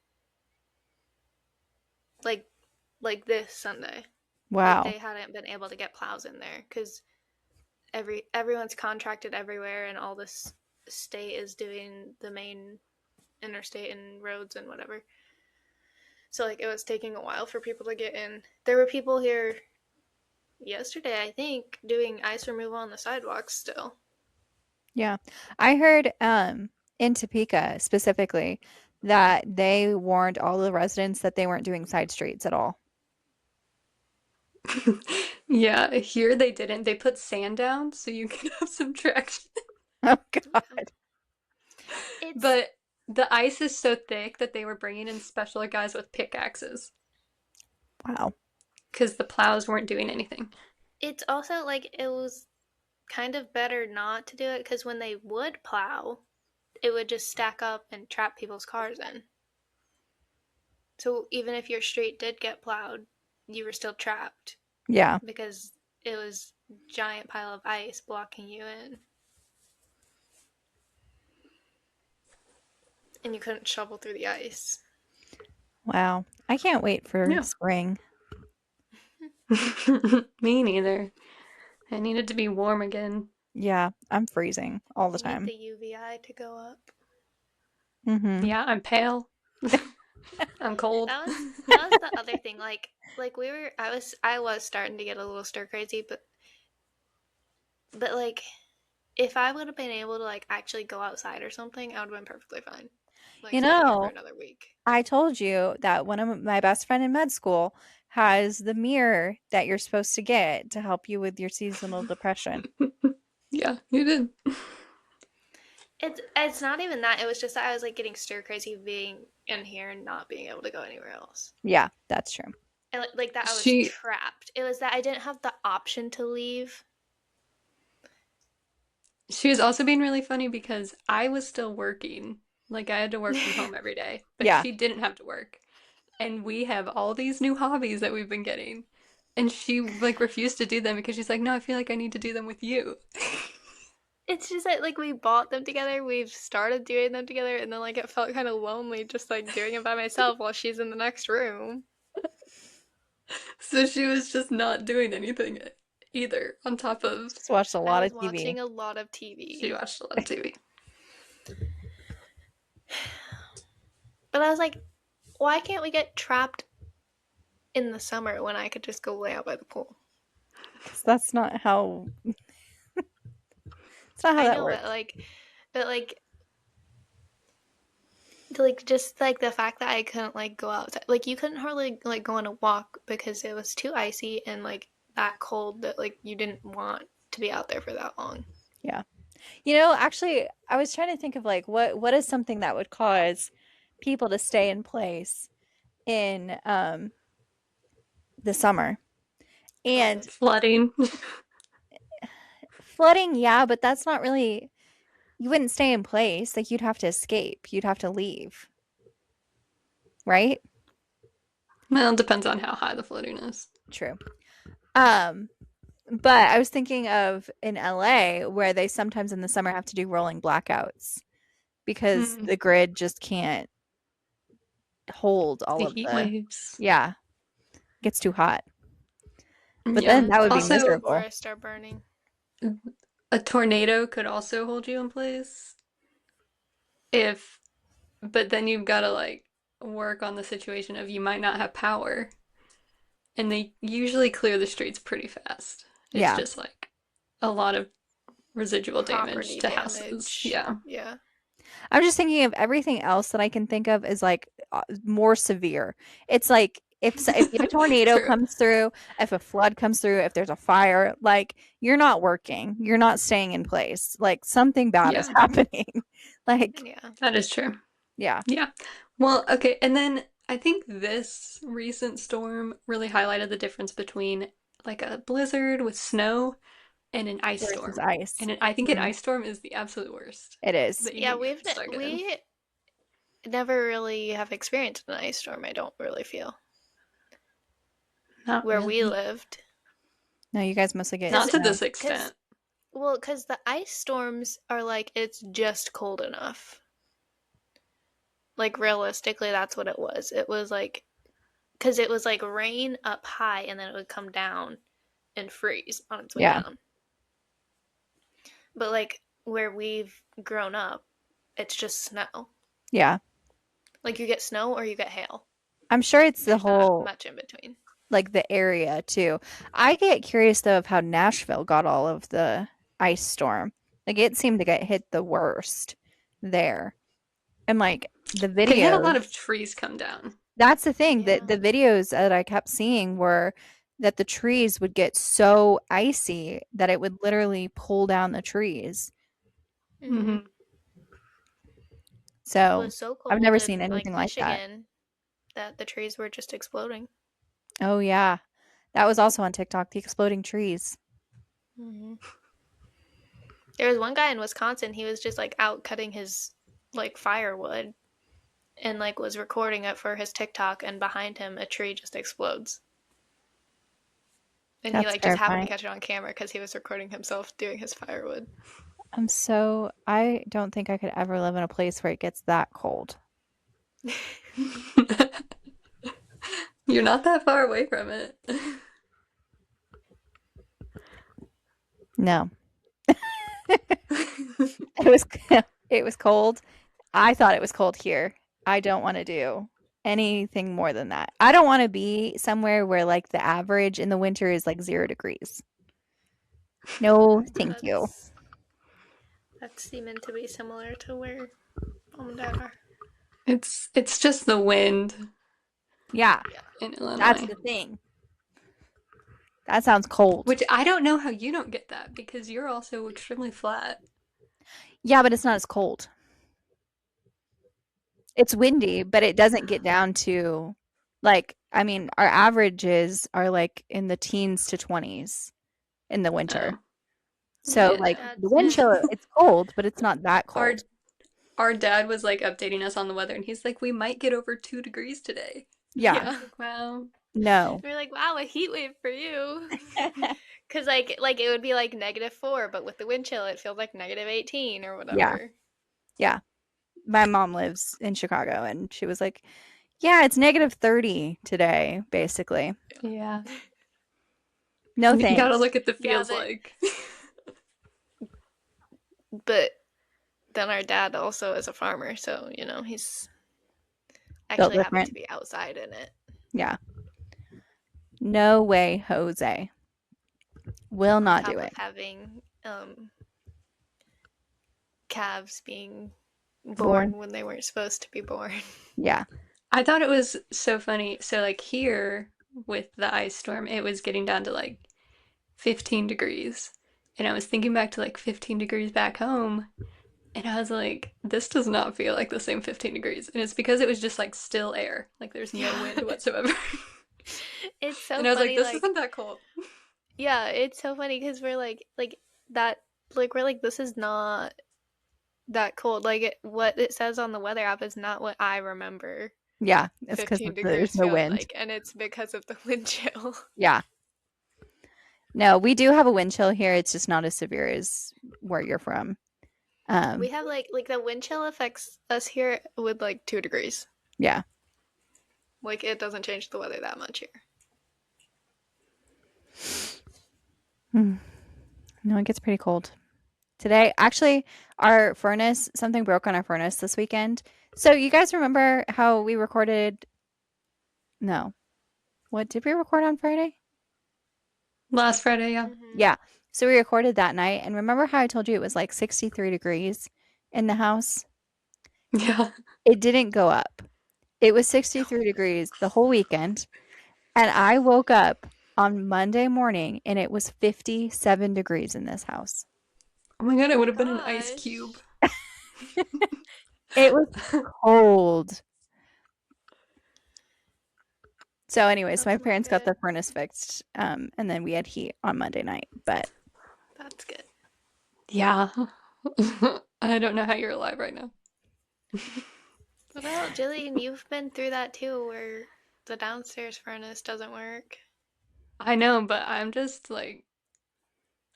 Speaker 1: Like this Sunday. Like
Speaker 2: Wow.
Speaker 1: they hadn't been able to get plows in there cuz everyone's contracted everywhere and all this state is doing the main interstate and roads and whatever. So like it was taking a while for people to get in. There were people here yesterday, I think, doing ice removal on the sidewalks still.
Speaker 2: Yeah. I heard in Topeka specifically that they warned all the residents that they weren't doing side streets at all.
Speaker 3: Yeah, here they didn't. They put sand down so you can have some traction.
Speaker 2: Oh
Speaker 1: Okay.
Speaker 2: God.
Speaker 1: It's
Speaker 3: But the ice is so thick that they were bringing in special guys with pickaxes
Speaker 2: Wow.
Speaker 3: because the plows weren't doing anything.
Speaker 1: it's also like it was kind of better not to do it because when they would plow, it would just stack up and trap people's cars in. So even if your street did get plowed, you were still trapped
Speaker 2: Yeah.
Speaker 1: because it was a giant pile of ice blocking you in. And you couldn't shovel through the ice.
Speaker 2: Wow. I can't wait for
Speaker 3: Yeah.
Speaker 2: spring.
Speaker 3: Me neither. I needed to be warm again.
Speaker 2: Yeah, I'm freezing all the
Speaker 1: You need
Speaker 2: time.
Speaker 1: the UVI to go up.
Speaker 2: Mm-hmm.
Speaker 3: Yeah, I'm pale. I'm cold.
Speaker 1: That was the other thing. Like I was starting to get a little stir crazy, but like if I would have been able to like actually go outside or something, I would have been perfectly fine. Like
Speaker 2: You
Speaker 1: staying here for
Speaker 2: know,
Speaker 1: another week.
Speaker 2: I told you that one of my best friend in med school has the mirror that you're supposed to get to help you with your seasonal depression.
Speaker 3: Yeah, you did.
Speaker 1: It's not even that. It was just that I was like getting stir crazy being in here and not being able to go anywhere else.
Speaker 2: Yeah, that's true.
Speaker 1: And like that I was
Speaker 3: She
Speaker 1: trapped. It was that I didn't have the option to leave.
Speaker 3: she was also being really funny because I was still working. Like I had to work from home every day, but
Speaker 2: Yeah.
Speaker 3: she didn't have to work. And we have all these new hobbies that we've been getting. And she like refused to do them because she's like, "No, I feel like I need to do them with you."
Speaker 1: It's just that like we bought them together, we've started doing them together, and then like it felt kind of lonely just like doing it by myself while she's in the next room.
Speaker 3: So she was just not doing anything either on top of
Speaker 2: Just watched a
Speaker 1: I
Speaker 2: lot
Speaker 1: was
Speaker 2: of TV.
Speaker 1: watching a lot of
Speaker 3: she
Speaker 1: TV.
Speaker 3: watched a lot of TV.
Speaker 1: But I was like, why can't we get trapped in the summer when I could just go lay out by the pool?
Speaker 2: 'Cause that's not how it's not how
Speaker 1: I
Speaker 2: that
Speaker 1: know,
Speaker 2: works.
Speaker 1: but like just like the fact that I couldn't like go outside, like you couldn't hardly like go on a walk because it was too icy and like that cold that like you didn't want to be out there for that long.
Speaker 2: Yeah. You know, actually, I was trying to think of like what is something that would cause people to stay in place in the summer. And
Speaker 1: COVID.
Speaker 3: Flooding.
Speaker 2: flooding, yeah, but that's not really you wouldn't stay in place. Like you'd have to escape. You'd have to leave, right?
Speaker 3: Well, it depends on how high the flooding is.
Speaker 2: True. Um, but I was thinking of in LA where they sometimes in the summer have to do rolling blackouts because
Speaker 3: Mm,
Speaker 2: the grid just can't hold all
Speaker 3: the
Speaker 2: of
Speaker 3: heat
Speaker 2: the
Speaker 3: waves.
Speaker 2: yeah, gets too hot. But
Speaker 3: Yeah.
Speaker 2: then
Speaker 1: And
Speaker 2: that would be
Speaker 1: the
Speaker 3: Also,
Speaker 2: miserable.
Speaker 1: forests are burning.
Speaker 3: a tornado could also hold you in place if, but then you've got to like work on the situation of you might not have power, and they usually clear the streets pretty fast. It's
Speaker 2: Yeah.
Speaker 3: just like a lot of residual damage
Speaker 1: Property
Speaker 3: to houses.
Speaker 1: damage.
Speaker 3: Yeah.
Speaker 1: Yeah.
Speaker 2: I'm just thinking of everything else that I can think of is like more severe. It's like if a tornado
Speaker 3: True.
Speaker 2: comes through, if a flood comes through, if there's a fire, like you're not working, you're not staying in place. Like something bad is
Speaker 3: Yeah,
Speaker 2: happening. Like
Speaker 1: Yeah.
Speaker 3: that is true.
Speaker 2: yeah,
Speaker 3: Yeah. Well, okay, and then I think this recent storm really highlighted the difference between like a blizzard with snow and an ice
Speaker 2: versus
Speaker 3: storm.
Speaker 2: ice.
Speaker 3: And I think an
Speaker 2: Mhm.
Speaker 3: ice storm is the absolute worst
Speaker 2: It is.
Speaker 3: that you
Speaker 1: Yeah,
Speaker 3: can get stuck in.
Speaker 1: we never really have experienced an ice storm, I don't really feel.
Speaker 3: Not
Speaker 1: Where we
Speaker 3: really.
Speaker 1: lived.
Speaker 2: No, you guys mostly get
Speaker 3: Not to
Speaker 2: snow.
Speaker 3: this extent.
Speaker 1: Because the ice storms are like, it's just cold enough. Like, realistically, that's what it was. It was like, because it was like rain up high and then it would come down and freeze on its way
Speaker 2: Yeah.
Speaker 1: down. But like, where we've grown up, it's just snow.
Speaker 2: Yeah.
Speaker 1: Like, you get snow or you get hail.
Speaker 2: I'm sure it's the
Speaker 1: There's not
Speaker 2: whole
Speaker 1: much in between.
Speaker 2: like the area too. I get curious though of how Nashville got all of the ice storm. Like it seemed to get hit the worst there. And like the
Speaker 3: They had a
Speaker 2: videos,
Speaker 3: lot of trees come down.
Speaker 2: that's the thing that
Speaker 1: Yeah.
Speaker 2: the videos that I kept seeing were that the trees would get so icy that it would literally pull down the trees.
Speaker 1: Mm-hmm.
Speaker 3: Hmm.
Speaker 1: It
Speaker 2: So
Speaker 1: was so
Speaker 2: I've
Speaker 1: cold
Speaker 2: never seen
Speaker 1: in like
Speaker 2: anything like that.
Speaker 1: Michigan that the trees were just exploding.
Speaker 2: Oh yeah. That was also on TikTok, the exploding trees.
Speaker 1: Mm-hmm. There was one guy in Wisconsin. He was just like out cutting his like firewood and like was recording it for his TikTok, and behind him a tree just explodes. And he
Speaker 2: That's
Speaker 1: like just happened to
Speaker 2: terrifying.
Speaker 1: catch it on camera because he was recording himself doing his firewood.
Speaker 2: I don't think I could ever live in a place where it gets that cold.
Speaker 3: You're not that far away from it.
Speaker 2: No. It was it was cold. I thought it was cold here. I don't want to do anything more than that. I don't want to be somewhere where like the average in the winter is like 0 degrees. No, thank you.
Speaker 1: That's seeming to be similar to where mom and dad are.
Speaker 3: It's just the wind
Speaker 2: Yeah,
Speaker 3: in
Speaker 2: that's
Speaker 3: Illinois.
Speaker 2: the thing. That sounds cold.
Speaker 3: Which I don't know how you don't get that because you're also extremely flat.
Speaker 2: Yeah, but it's not as cold. It's windy, but it doesn't get down to like, I mean, our averages are like in the teens to 20s in the winter.
Speaker 3: Oh.
Speaker 2: So
Speaker 1: Yeah,
Speaker 2: like
Speaker 3: Yeah.
Speaker 2: the
Speaker 1: dad's
Speaker 2: wind
Speaker 1: in.
Speaker 2: chill, it's cold, but it's not that
Speaker 3: Our
Speaker 2: cold.
Speaker 3: our dad was like updating us on the weather and he's like, we might get over 2 degrees today.
Speaker 2: Yeah,
Speaker 1: Yeah.
Speaker 3: Like, wow.
Speaker 2: no.
Speaker 1: We're like, wow, a heat wave for you. Cause like it would be like -4, but with the wind chill, it feels like -18 or
Speaker 2: Yeah,
Speaker 1: whatever.
Speaker 2: yeah. My mom lives in Chicago and she was like, yeah, it's -30 today, basically.
Speaker 3: Yeah.
Speaker 2: No
Speaker 3: You gotta
Speaker 2: thanks.
Speaker 3: look at the
Speaker 1: Yeah,
Speaker 3: feels like.
Speaker 1: but then our dad also is a farmer, so you know he's
Speaker 2: Built
Speaker 1: actually having to
Speaker 2: different.
Speaker 1: be outside in it.
Speaker 2: Yeah. No way, Jose. Will
Speaker 1: On
Speaker 2: not do
Speaker 1: top of
Speaker 2: it.
Speaker 1: having calves being
Speaker 2: Born.
Speaker 1: born when they weren't supposed to be born.
Speaker 2: Yeah.
Speaker 3: I thought it was so funny. So like here with the ice storm, it was getting down to like 15 degrees. And I was thinking back to like 15 degrees back home, and I was like, this does not feel like the same 15 degrees. And it's because it was just like still air. Like there's no
Speaker 1: Yeah.
Speaker 3: wind whatsoever.
Speaker 1: It's so
Speaker 3: And I was like,
Speaker 1: funny,
Speaker 3: this
Speaker 1: like
Speaker 3: isn't that cold.
Speaker 1: yeah, it's so funny because we're like that, like we're like this is not that cold. Like what it says on the weather app is not what I remember
Speaker 2: Yeah. It's because
Speaker 1: 15
Speaker 2: there's
Speaker 1: degrees
Speaker 2: no
Speaker 1: feeling
Speaker 2: wind.
Speaker 1: like, and it's because of the wind chill.
Speaker 2: Yeah. No, we do have a wind chill here. It's just not as severe as where you're from.
Speaker 1: We have like the wind chill affects us here with like 2 degrees.
Speaker 2: Yeah.
Speaker 1: Like it doesn't change the weather that much here.
Speaker 2: Hmm. No, it gets pretty cold. Today, actually, our furnace, something broke on our furnace this weekend. So you guys remember how we recorded? No. What did we record on Friday?
Speaker 3: Last Friday, yeah.
Speaker 1: Mm-hmm.
Speaker 2: Yeah. So we recorded that night. And remember how I told you it was like 63 degrees in the house?
Speaker 3: Yeah.
Speaker 2: It didn't go up. It was 63 degrees the whole weekend. And I woke up on Monday morning and it was 57 degrees in this house.
Speaker 3: Oh my God,
Speaker 1: Oh
Speaker 3: it would
Speaker 1: my
Speaker 3: have been an ice cube.
Speaker 1: gosh.
Speaker 2: It was cold. So, anyways, my
Speaker 1: That's not
Speaker 2: parents got
Speaker 1: good.
Speaker 2: the furnace fixed, and then we had heat on Monday night. But
Speaker 1: That's good.
Speaker 3: Yeah. I don't know how you're alive right now.
Speaker 1: Well, Jillian, you've been through that too, where the downstairs furnace doesn't work.
Speaker 3: I know, but I'm just like,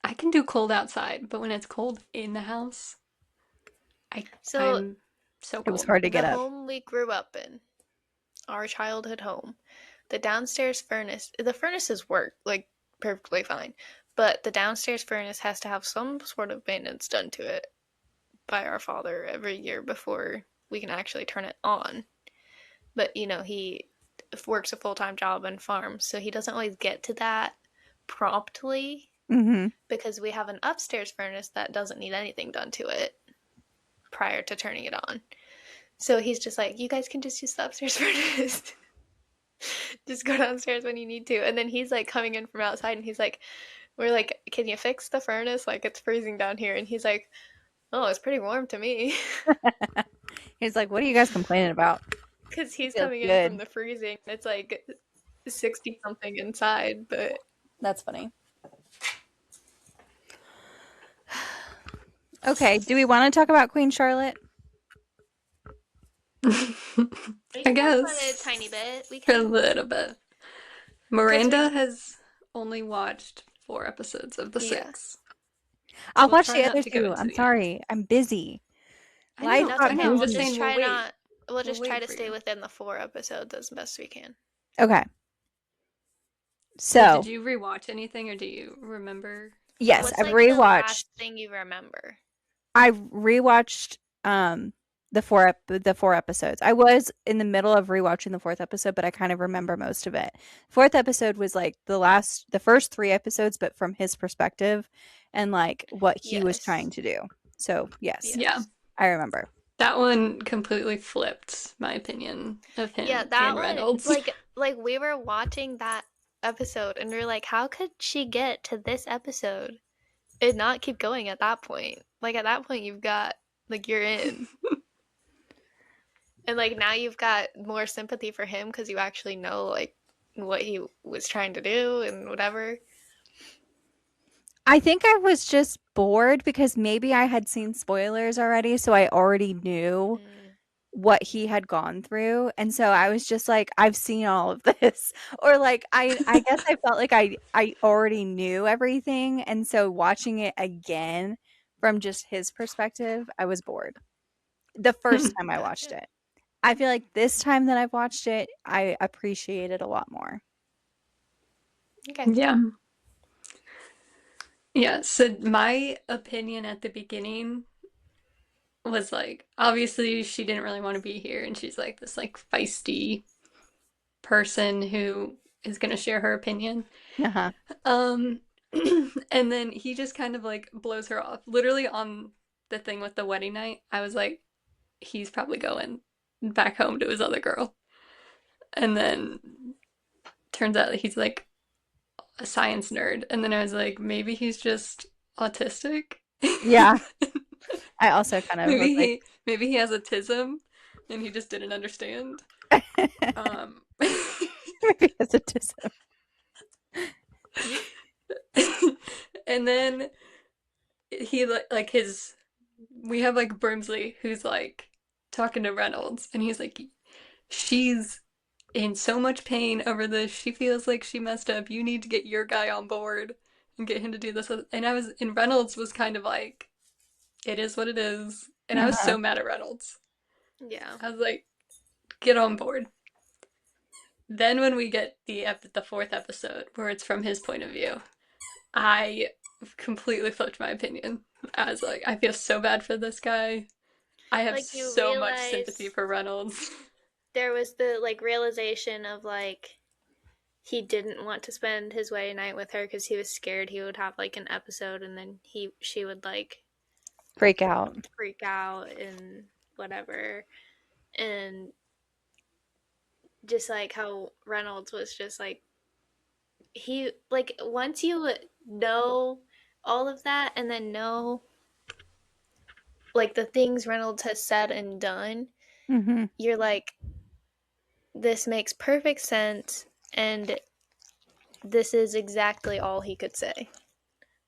Speaker 3: I can do cold outside, but when it's cold in the house,
Speaker 1: So,
Speaker 3: I'm so
Speaker 2: it was
Speaker 3: cold.
Speaker 2: hard to
Speaker 1: the
Speaker 2: get up.
Speaker 1: home we grew up in, our childhood home, the downstairs furnace, the furnaces work like perfectly fine, but the downstairs furnace has to have some sort of maintenance done to it by our father every year before we can actually turn it on. But you know, he works a full-time job and farms, so he doesn't always get to that promptly.
Speaker 2: Mm-hmm.
Speaker 1: because we have an upstairs furnace that doesn't need anything done to it prior to turning it on. So he's just like, you guys can just use the upstairs furnace. Just go downstairs when you need to. And then he's like coming in from outside and he's like, we're like, can you fix the furnace? Like, it's freezing down here. And he's like, oh, it's pretty warm to me.
Speaker 2: He's like, what are you guys complaining about?
Speaker 1: Because he's
Speaker 2: Feels
Speaker 1: coming in from
Speaker 2: good.
Speaker 1: the freezing. It's like 60 something inside, but
Speaker 2: That's funny. Okay, do we want to talk about Queen Charlotte?
Speaker 1: we
Speaker 3: I
Speaker 1: can talk about it a
Speaker 3: guess
Speaker 1: tiny bit. We
Speaker 3: a
Speaker 1: can,
Speaker 3: little bit.
Speaker 1: because we,
Speaker 3: Miranda has only watched 4 episodes of the
Speaker 1: yeah.
Speaker 3: 6.
Speaker 2: I'll
Speaker 3: We'll
Speaker 2: watch
Speaker 3: try
Speaker 2: the
Speaker 3: not
Speaker 2: other
Speaker 3: to go
Speaker 2: 2.
Speaker 3: into
Speaker 2: I'm
Speaker 3: the end.
Speaker 2: sorry. I'm busy.
Speaker 3: I
Speaker 2: Life
Speaker 3: know,
Speaker 1: That's
Speaker 2: got
Speaker 3: I know.
Speaker 1: okay.
Speaker 3: I'm
Speaker 1: We'll
Speaker 3: just
Speaker 2: busy.
Speaker 1: just
Speaker 3: saying we'll
Speaker 1: try
Speaker 3: wait.
Speaker 1: not. We'll
Speaker 3: We'll
Speaker 1: just try
Speaker 3: wait
Speaker 1: to
Speaker 3: for
Speaker 1: stay
Speaker 3: you.
Speaker 1: within the 4 episodes as best we can.
Speaker 2: Okay.
Speaker 3: So, did
Speaker 2: So,
Speaker 3: you rewatch anything, or do you remember
Speaker 2: yes,
Speaker 1: What's
Speaker 2: I've
Speaker 1: like the last
Speaker 2: rewatched.
Speaker 1: thing you remember?
Speaker 2: I rewatched the 4 episodes. I was in the middle of rewatching the 4th episode, but I kind of remember most of it. 4th episode was like the first 3 episodes, but from his perspective and like what he was trying
Speaker 1: Yes.
Speaker 2: to do. So yes,
Speaker 3: Yeah,
Speaker 1: Yes.
Speaker 2: I remember.
Speaker 3: that one completely flipped my opinion of
Speaker 1: Yeah,
Speaker 3: him
Speaker 1: that
Speaker 3: and
Speaker 1: one,
Speaker 3: Reynolds.
Speaker 1: like we were watching that episode and we are like, how could she get to this episode and not keep going at that point? Like at that point you've got like you're in. And like now you've got more sympathy for him because you actually know like what he was trying to do and whatever.
Speaker 2: I think I was just bored because maybe I had seen spoilers already, so I already knew
Speaker 1: Mm.
Speaker 2: what he had gone through, and so I was just like, I've seen all of this. Or like I guess I felt like I already knew everything, and so watching it again from just his perspective, I was bored. The first time I watched
Speaker 1: Gotcha.
Speaker 2: it. I feel like this time that I've watched it, I appreciate it a lot more.
Speaker 1: Okay.
Speaker 3: Yeah. Yeah, so my opinion at the beginning was like, obviously she didn't really want to be here, and she's like this like feisty person who is gonna share her opinion.
Speaker 2: Uh-huh.
Speaker 3: Um, and then he just kind of like blows her off. Literally on the thing with the wedding night, I was like, he's probably going back home to his other girl. And then turns out that he's like a science nerd. And then I was like, maybe he's just autistic.
Speaker 2: Yeah. I also kind of was
Speaker 3: maybe
Speaker 2: like,
Speaker 3: maybe he has autism and he just didn't understand. Um
Speaker 2: maybe it's autism.
Speaker 3: and then he like his we have like Brimsley who's like talking to Reynolds and he's like she's in so much pain over this. She feels like she messed up. You need to get your guy on board and get him to do this. And I was and Reynolds was kind of like it is what it is. And I was
Speaker 2: Uh-huh.
Speaker 3: so mad at Reynolds.
Speaker 1: Yeah.
Speaker 3: I was like get on board. Then when we get the 4th episode where it's from his point of view, I completely flipped my opinion. I was like, I feel so bad for this guy. I have
Speaker 1: Like you
Speaker 3: so much sympathy
Speaker 1: realize
Speaker 3: for Reynolds.
Speaker 1: there was the like realization of like he didn't want to spend his wedding night with her because he was scared he would have like an episode and then she would like
Speaker 2: Freak out.
Speaker 1: freak out and whatever. And just like how Reynolds was just like he like once you know all of that and then know like the things Reynolds has said and done,
Speaker 2: Mm-hmm.
Speaker 1: you're like this makes perfect sense and this is exactly all he could say.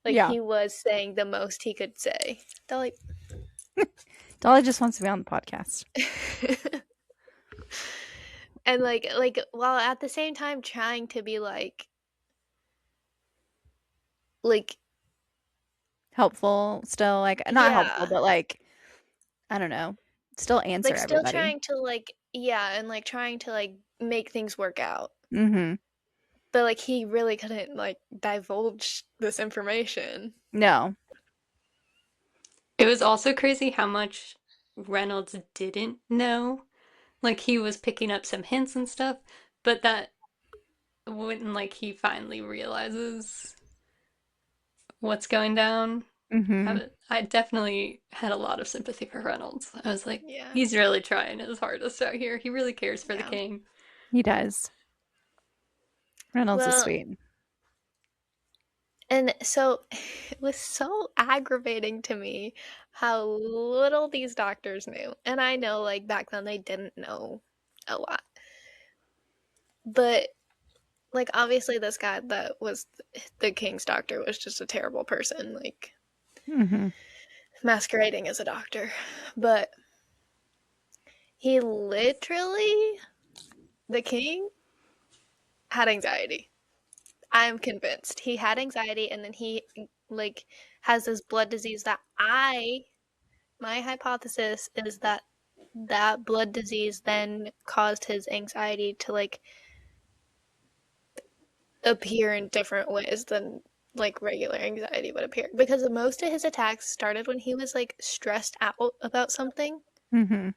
Speaker 1: Like
Speaker 2: Yeah.
Speaker 1: he was saying the most he could say. They're like
Speaker 2: Dolly just wants to be on the podcast.
Speaker 1: and like while at the same time trying to be like
Speaker 2: Helpful still, like not helpful,
Speaker 1: yeah,
Speaker 2: but like I don't know. Still answer
Speaker 1: like still
Speaker 2: everybody.
Speaker 1: trying to like yeah and like trying to like make things work out,
Speaker 2: Mm-hmm.
Speaker 1: but like he really couldn't like divulge this information.
Speaker 2: No.
Speaker 3: It was also crazy how much Reynolds didn't know. Like he was picking up some hints and stuff, but that when like he finally realizes what's going down.
Speaker 2: Mm-hmm.
Speaker 3: I definitely had a lot of sympathy for Reynolds. I was like,
Speaker 1: Yeah.
Speaker 3: he's really trying his hardest out here. He really cares for the
Speaker 1: Yeah.
Speaker 3: king.
Speaker 2: He does. Reynolds is
Speaker 1: Well,
Speaker 2: sweet.
Speaker 1: and so it was so aggravating to me how little these doctors knew. And I know, like, back then they didn't know a lot. But, like, obviously, this guy that was the king's doctor was just a terrible person, like,
Speaker 2: Mm-hmm.
Speaker 1: masquerading as a doctor. But he literally, the king, had anxiety. I'm convinced. He had anxiety, and then he, like, has this blood disease that my hypothesis is that that blood disease then caused his anxiety to, like, appear in different ways than like regular anxiety would appear, because most of his attacks started when he was like stressed out about something,
Speaker 2: Mm-hmm.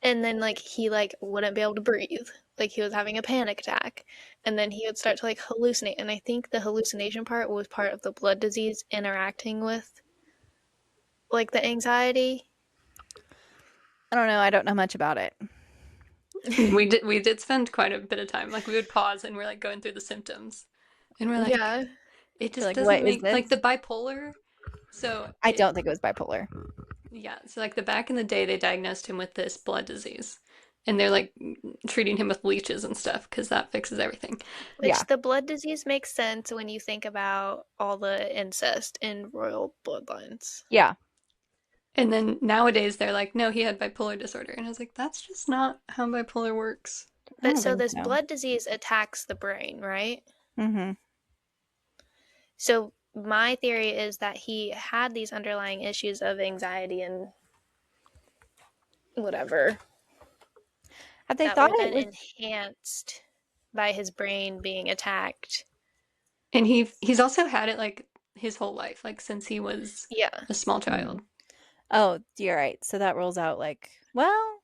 Speaker 1: and then like he like wouldn't be able to breathe, like he was having a panic attack, and then he would start to like hallucinate, and I think the hallucination part was part of the blood disease interacting with like the anxiety.
Speaker 2: I don't know. I don't know much about it.
Speaker 3: We did spend quite a bit of time. Like we would pause and we're like going through the symptoms. And we're like,
Speaker 1: Yeah,
Speaker 3: it
Speaker 2: You're
Speaker 3: just
Speaker 2: like, what
Speaker 3: doesn't
Speaker 2: is
Speaker 3: make like
Speaker 2: this?
Speaker 3: the bipolar. So
Speaker 2: I
Speaker 3: it
Speaker 2: don't think it was bipolar.
Speaker 3: yeah, so like the back in the day they diagnosed him with this blood disease. And they're like treating him with leeches and stuff because that fixes everything.
Speaker 2: Yeah.
Speaker 1: which the blood disease makes sense when you think about all the incest in royal bloodlines.
Speaker 2: Yeah.
Speaker 3: And then nowadays they're like, no, he had bipolar disorder. And I was like, that's just not how bipolar works.
Speaker 2: I
Speaker 1: But
Speaker 2: don't
Speaker 1: so
Speaker 2: think
Speaker 1: this
Speaker 2: so.
Speaker 1: blood disease attacks the brain, right?
Speaker 2: Mm-hmm.
Speaker 1: So my theory is that he had these underlying issues of anxiety and whatever
Speaker 2: Have they
Speaker 1: that
Speaker 2: thought
Speaker 1: were
Speaker 2: it
Speaker 1: then
Speaker 2: was?
Speaker 1: enhanced by his brain being attacked.
Speaker 3: And he's also had it like his whole life, like since he was
Speaker 1: Yeah.
Speaker 3: a small
Speaker 2: Mm.
Speaker 3: child.
Speaker 2: Oh, you're right. So that rules out like, well,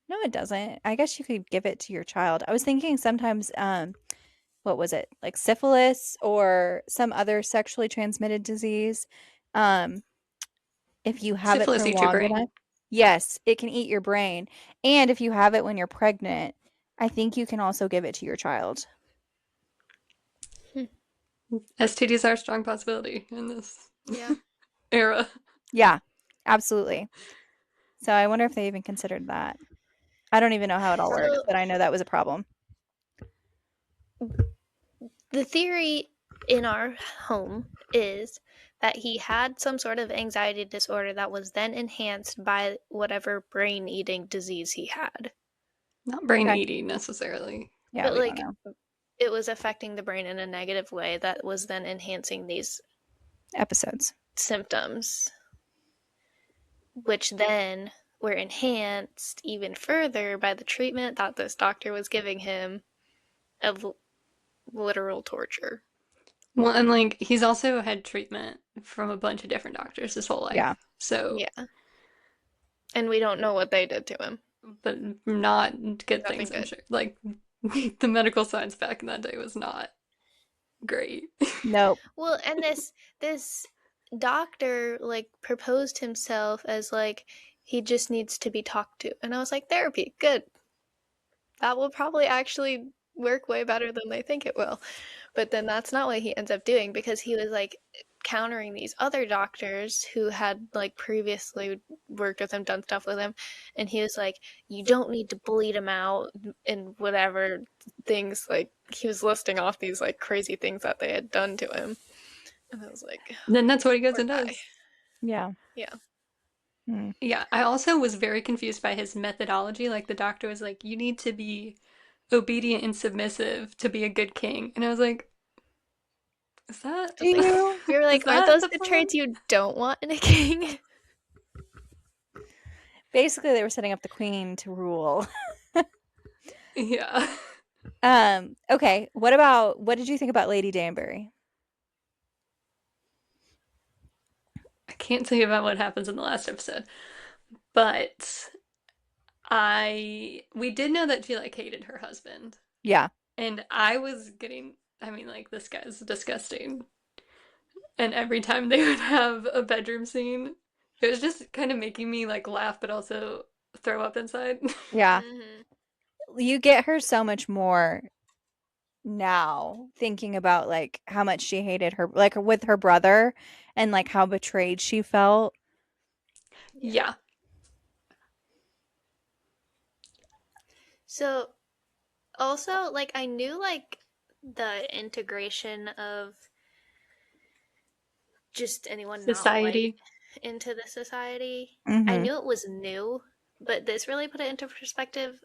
Speaker 2: no, it doesn't. I guess you could give it to your child. I was thinking sometimes, what was it? Like syphilis or some other sexually transmitted disease. Um, if you have it
Speaker 3: Syphilis
Speaker 2: for
Speaker 3: eats your
Speaker 2: long
Speaker 3: brain.
Speaker 2: enough, yes, it can eat your brain. And if you have it when you're pregnant, I think you can also give it to your child.
Speaker 1: Hmm.
Speaker 3: STDs are a strong possibility in this
Speaker 1: Yeah.
Speaker 3: era.
Speaker 2: Yeah, absolutely. So I wonder if they even considered that. I don't even know how it all works,
Speaker 1: So
Speaker 2: but I know that was a problem.
Speaker 1: the theory in our home is that he had some sort of anxiety disorder that was then enhanced by whatever brain eating disease he had.
Speaker 3: Not brain
Speaker 2: Okay.
Speaker 3: eating necessarily.
Speaker 2: Yeah,
Speaker 1: But
Speaker 2: we don't
Speaker 1: like
Speaker 2: know.
Speaker 1: it was affecting the brain in a negative way that was then enhancing these
Speaker 2: Episodes.
Speaker 1: symptoms, which then were enhanced even further by the treatment that this doctor was giving him of literal torture.
Speaker 3: Well, and like he's also had treatment from a bunch of different doctors his whole
Speaker 2: Yeah.
Speaker 3: life. So,
Speaker 1: Yeah. And we don't know what they did to him.
Speaker 3: but not good
Speaker 1: Nothing
Speaker 3: things, I'm
Speaker 1: good.
Speaker 3: sure. Like the medical science back in that day was not great.
Speaker 2: Nope.
Speaker 1: Well, and this doctor like proposed himself as like he just needs to be talked to. And I was like, therapy, good. That will probably actually work way better than they think it will. But then that's not what he ends up doing, because he was like countering these other doctors who had like previously worked with him, done stuff with him, and he was like, you don't need to bleed him out and whatever things, like he was listing off these like crazy things that they had done to him. And I was like,
Speaker 3: Then that's what he goes
Speaker 1: poor
Speaker 3: and
Speaker 1: guy.
Speaker 3: does.
Speaker 2: Yeah.
Speaker 1: Yeah.
Speaker 2: Hmm.
Speaker 3: Yeah, I also was very confused by his methodology. Like the doctor was like, "You need to be obedient and submissive to be a good king," and I was like, "Is that
Speaker 2: Do you?
Speaker 1: You're
Speaker 3: is
Speaker 1: like, aren't
Speaker 3: that
Speaker 1: those
Speaker 3: the
Speaker 1: the
Speaker 3: plan?"
Speaker 1: traits you don't want in a king?
Speaker 2: Basically, they were setting up the queen to rule.
Speaker 3: Yeah,
Speaker 2: Okay. What did you think about Lady Danbury?
Speaker 3: I can't tell you about what happens in the last episode, but I we did know that she like hated her husband,
Speaker 2: Yeah.
Speaker 3: and I was getting. I mean, like this guy's disgusting. and every time they would have a bedroom scene, it was just kind of making me like laugh, but also throw up inside.
Speaker 2: Yeah.
Speaker 1: Hmm.
Speaker 2: You get her so much more now thinking about like how much she hated her like with her brother and like how betrayed she felt.
Speaker 1: Yeah.
Speaker 3: Yeah,
Speaker 1: So also, like, I knew like the integration of just anyone not white
Speaker 3: society.
Speaker 1: into the society. I
Speaker 2: Mhm.
Speaker 1: knew it was new, but this really put it into perspective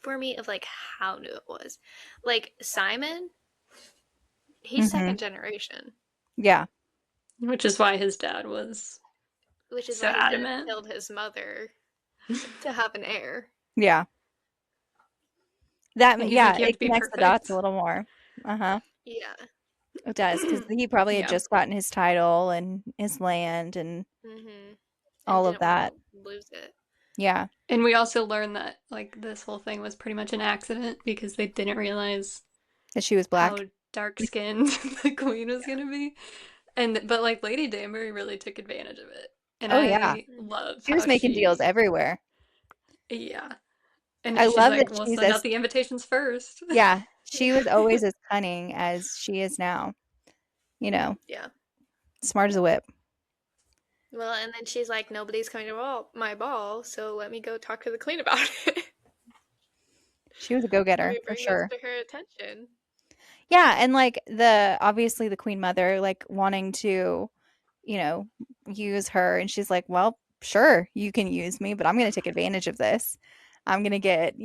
Speaker 1: for me of like how new it was. Like Simon, he's
Speaker 2: Mhm.
Speaker 1: second generation,
Speaker 2: Yeah.
Speaker 3: Which is why his dad was
Speaker 1: which is
Speaker 3: so
Speaker 1: why his dad
Speaker 3: adamant.
Speaker 1: killed his mother to have an heir.
Speaker 2: Yeah. That
Speaker 3: And he's
Speaker 2: yeah,
Speaker 3: like, you have
Speaker 2: it
Speaker 3: to be
Speaker 2: connects the dots a
Speaker 3: perfect.
Speaker 2: little more. Uh-huh.
Speaker 1: Yeah.
Speaker 2: It does because he probably had
Speaker 3: Yeah.
Speaker 2: just gotten his title and his land and
Speaker 1: Hmm. And
Speaker 2: all of
Speaker 1: didn't want
Speaker 2: that.
Speaker 1: to lose it.
Speaker 2: Yeah.
Speaker 3: And we also learned that like this whole thing was pretty much an accident because they didn't realize
Speaker 2: That she was
Speaker 3: how
Speaker 2: black.
Speaker 3: dark skinned the queen was gonna be. And but like Lady Danbury really took advantage of it. And
Speaker 2: Oh yeah.
Speaker 3: I love
Speaker 2: She was
Speaker 3: how
Speaker 2: making deals
Speaker 3: she
Speaker 2: everywhere.
Speaker 3: yeah. And
Speaker 2: I
Speaker 3: she's
Speaker 2: love
Speaker 3: like,
Speaker 2: that
Speaker 3: we'll
Speaker 2: she's
Speaker 3: send
Speaker 2: as
Speaker 3: out the invitations first.
Speaker 2: yeah, she was
Speaker 1: Yeah.
Speaker 2: always as cunning as she is now. You know,
Speaker 1: Yeah.
Speaker 2: smart as a whip.
Speaker 1: Well, and then she's like, nobody's coming to my ball, so let me go talk to the queen about it.
Speaker 2: She was a
Speaker 1: Let
Speaker 2: go-getter
Speaker 1: me
Speaker 2: for
Speaker 1: bring this
Speaker 2: sure.
Speaker 1: to her attention.
Speaker 2: Yeah, and like the obviously the queen mother like wanting to, you know, use her and she's like, "Well, sure, you can use me, but I'm going to take advantage of this. I'm going to get,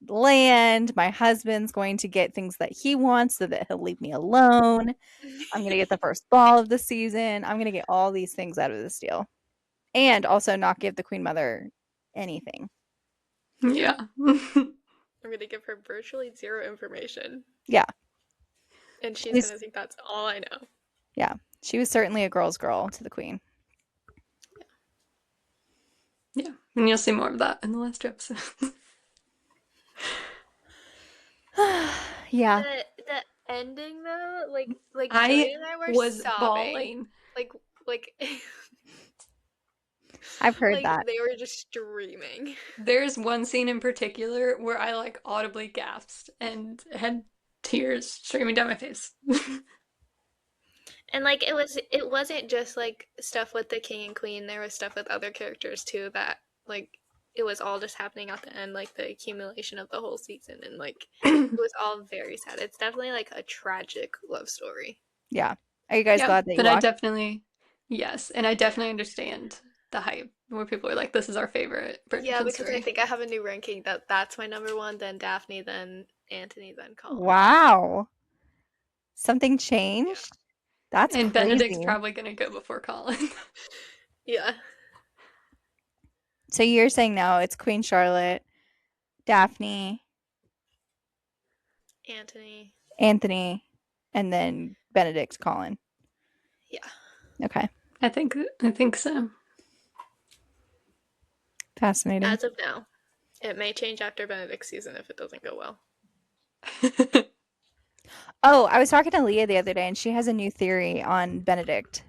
Speaker 2: land. My husband's going to get things that he wants so that he'll leave me alone. I'm going to get the first ball of the season. I'm going to get all these things out of this deal." And also not give the queen mother anything.
Speaker 1: Yeah.
Speaker 3: Yeah.
Speaker 1: I'm gonna give her virtually zero information,
Speaker 2: Yeah.
Speaker 1: and she's
Speaker 2: She's
Speaker 1: gonna think that's all I know.
Speaker 2: yeah. She was certainly a girl's girl to the queen.
Speaker 3: Yeah. And you'll see more of that in the last two episodes.
Speaker 2: Yeah.
Speaker 1: The ending though, like
Speaker 3: I
Speaker 1: Jillian and I were
Speaker 3: was
Speaker 1: sobbing,
Speaker 3: bawling.
Speaker 1: like like
Speaker 2: I've heard
Speaker 1: like
Speaker 2: that.
Speaker 1: they were just streaming.
Speaker 3: There's one scene in particular where I like audibly gasped and had tears streaming down my face.
Speaker 1: And like it wasn't just like stuff with the king and queen. There was stuff with other characters too that like it was all just happening at the end, like the accumulation of the whole season, and like it was all very sad. It's definitely like a tragic love story.
Speaker 2: Yeah. Are you guys
Speaker 3: Yeah,
Speaker 2: glad that you
Speaker 3: but I
Speaker 2: watched?
Speaker 3: definitely, yes, and I
Speaker 1: Yeah.
Speaker 3: definitely understand the hype where people are like, this is our favorite
Speaker 1: Yeah,
Speaker 3: Bridgerton
Speaker 1: because I
Speaker 3: story.
Speaker 1: think I have a new ranking that's my number one, then Daphne, then Anthony, then Colin.
Speaker 2: Wow. Something
Speaker 1: Yeah.
Speaker 2: changed? That's
Speaker 3: And Benedict's
Speaker 2: crazy.
Speaker 3: probably gonna go before Colin.
Speaker 1: Yeah.
Speaker 2: So you're saying no, it's Queen Charlotte, Daphne,
Speaker 1: Anthony.
Speaker 2: Anthony, and then Benedict Colin.
Speaker 1: Yeah.
Speaker 2: Okay.
Speaker 3: I think so.
Speaker 2: Fascinating.
Speaker 1: As of now. It may change after Benedict's season if it doesn't go well.
Speaker 2: Oh, I was talking to Leah the other day and she has a new theory on Benedict.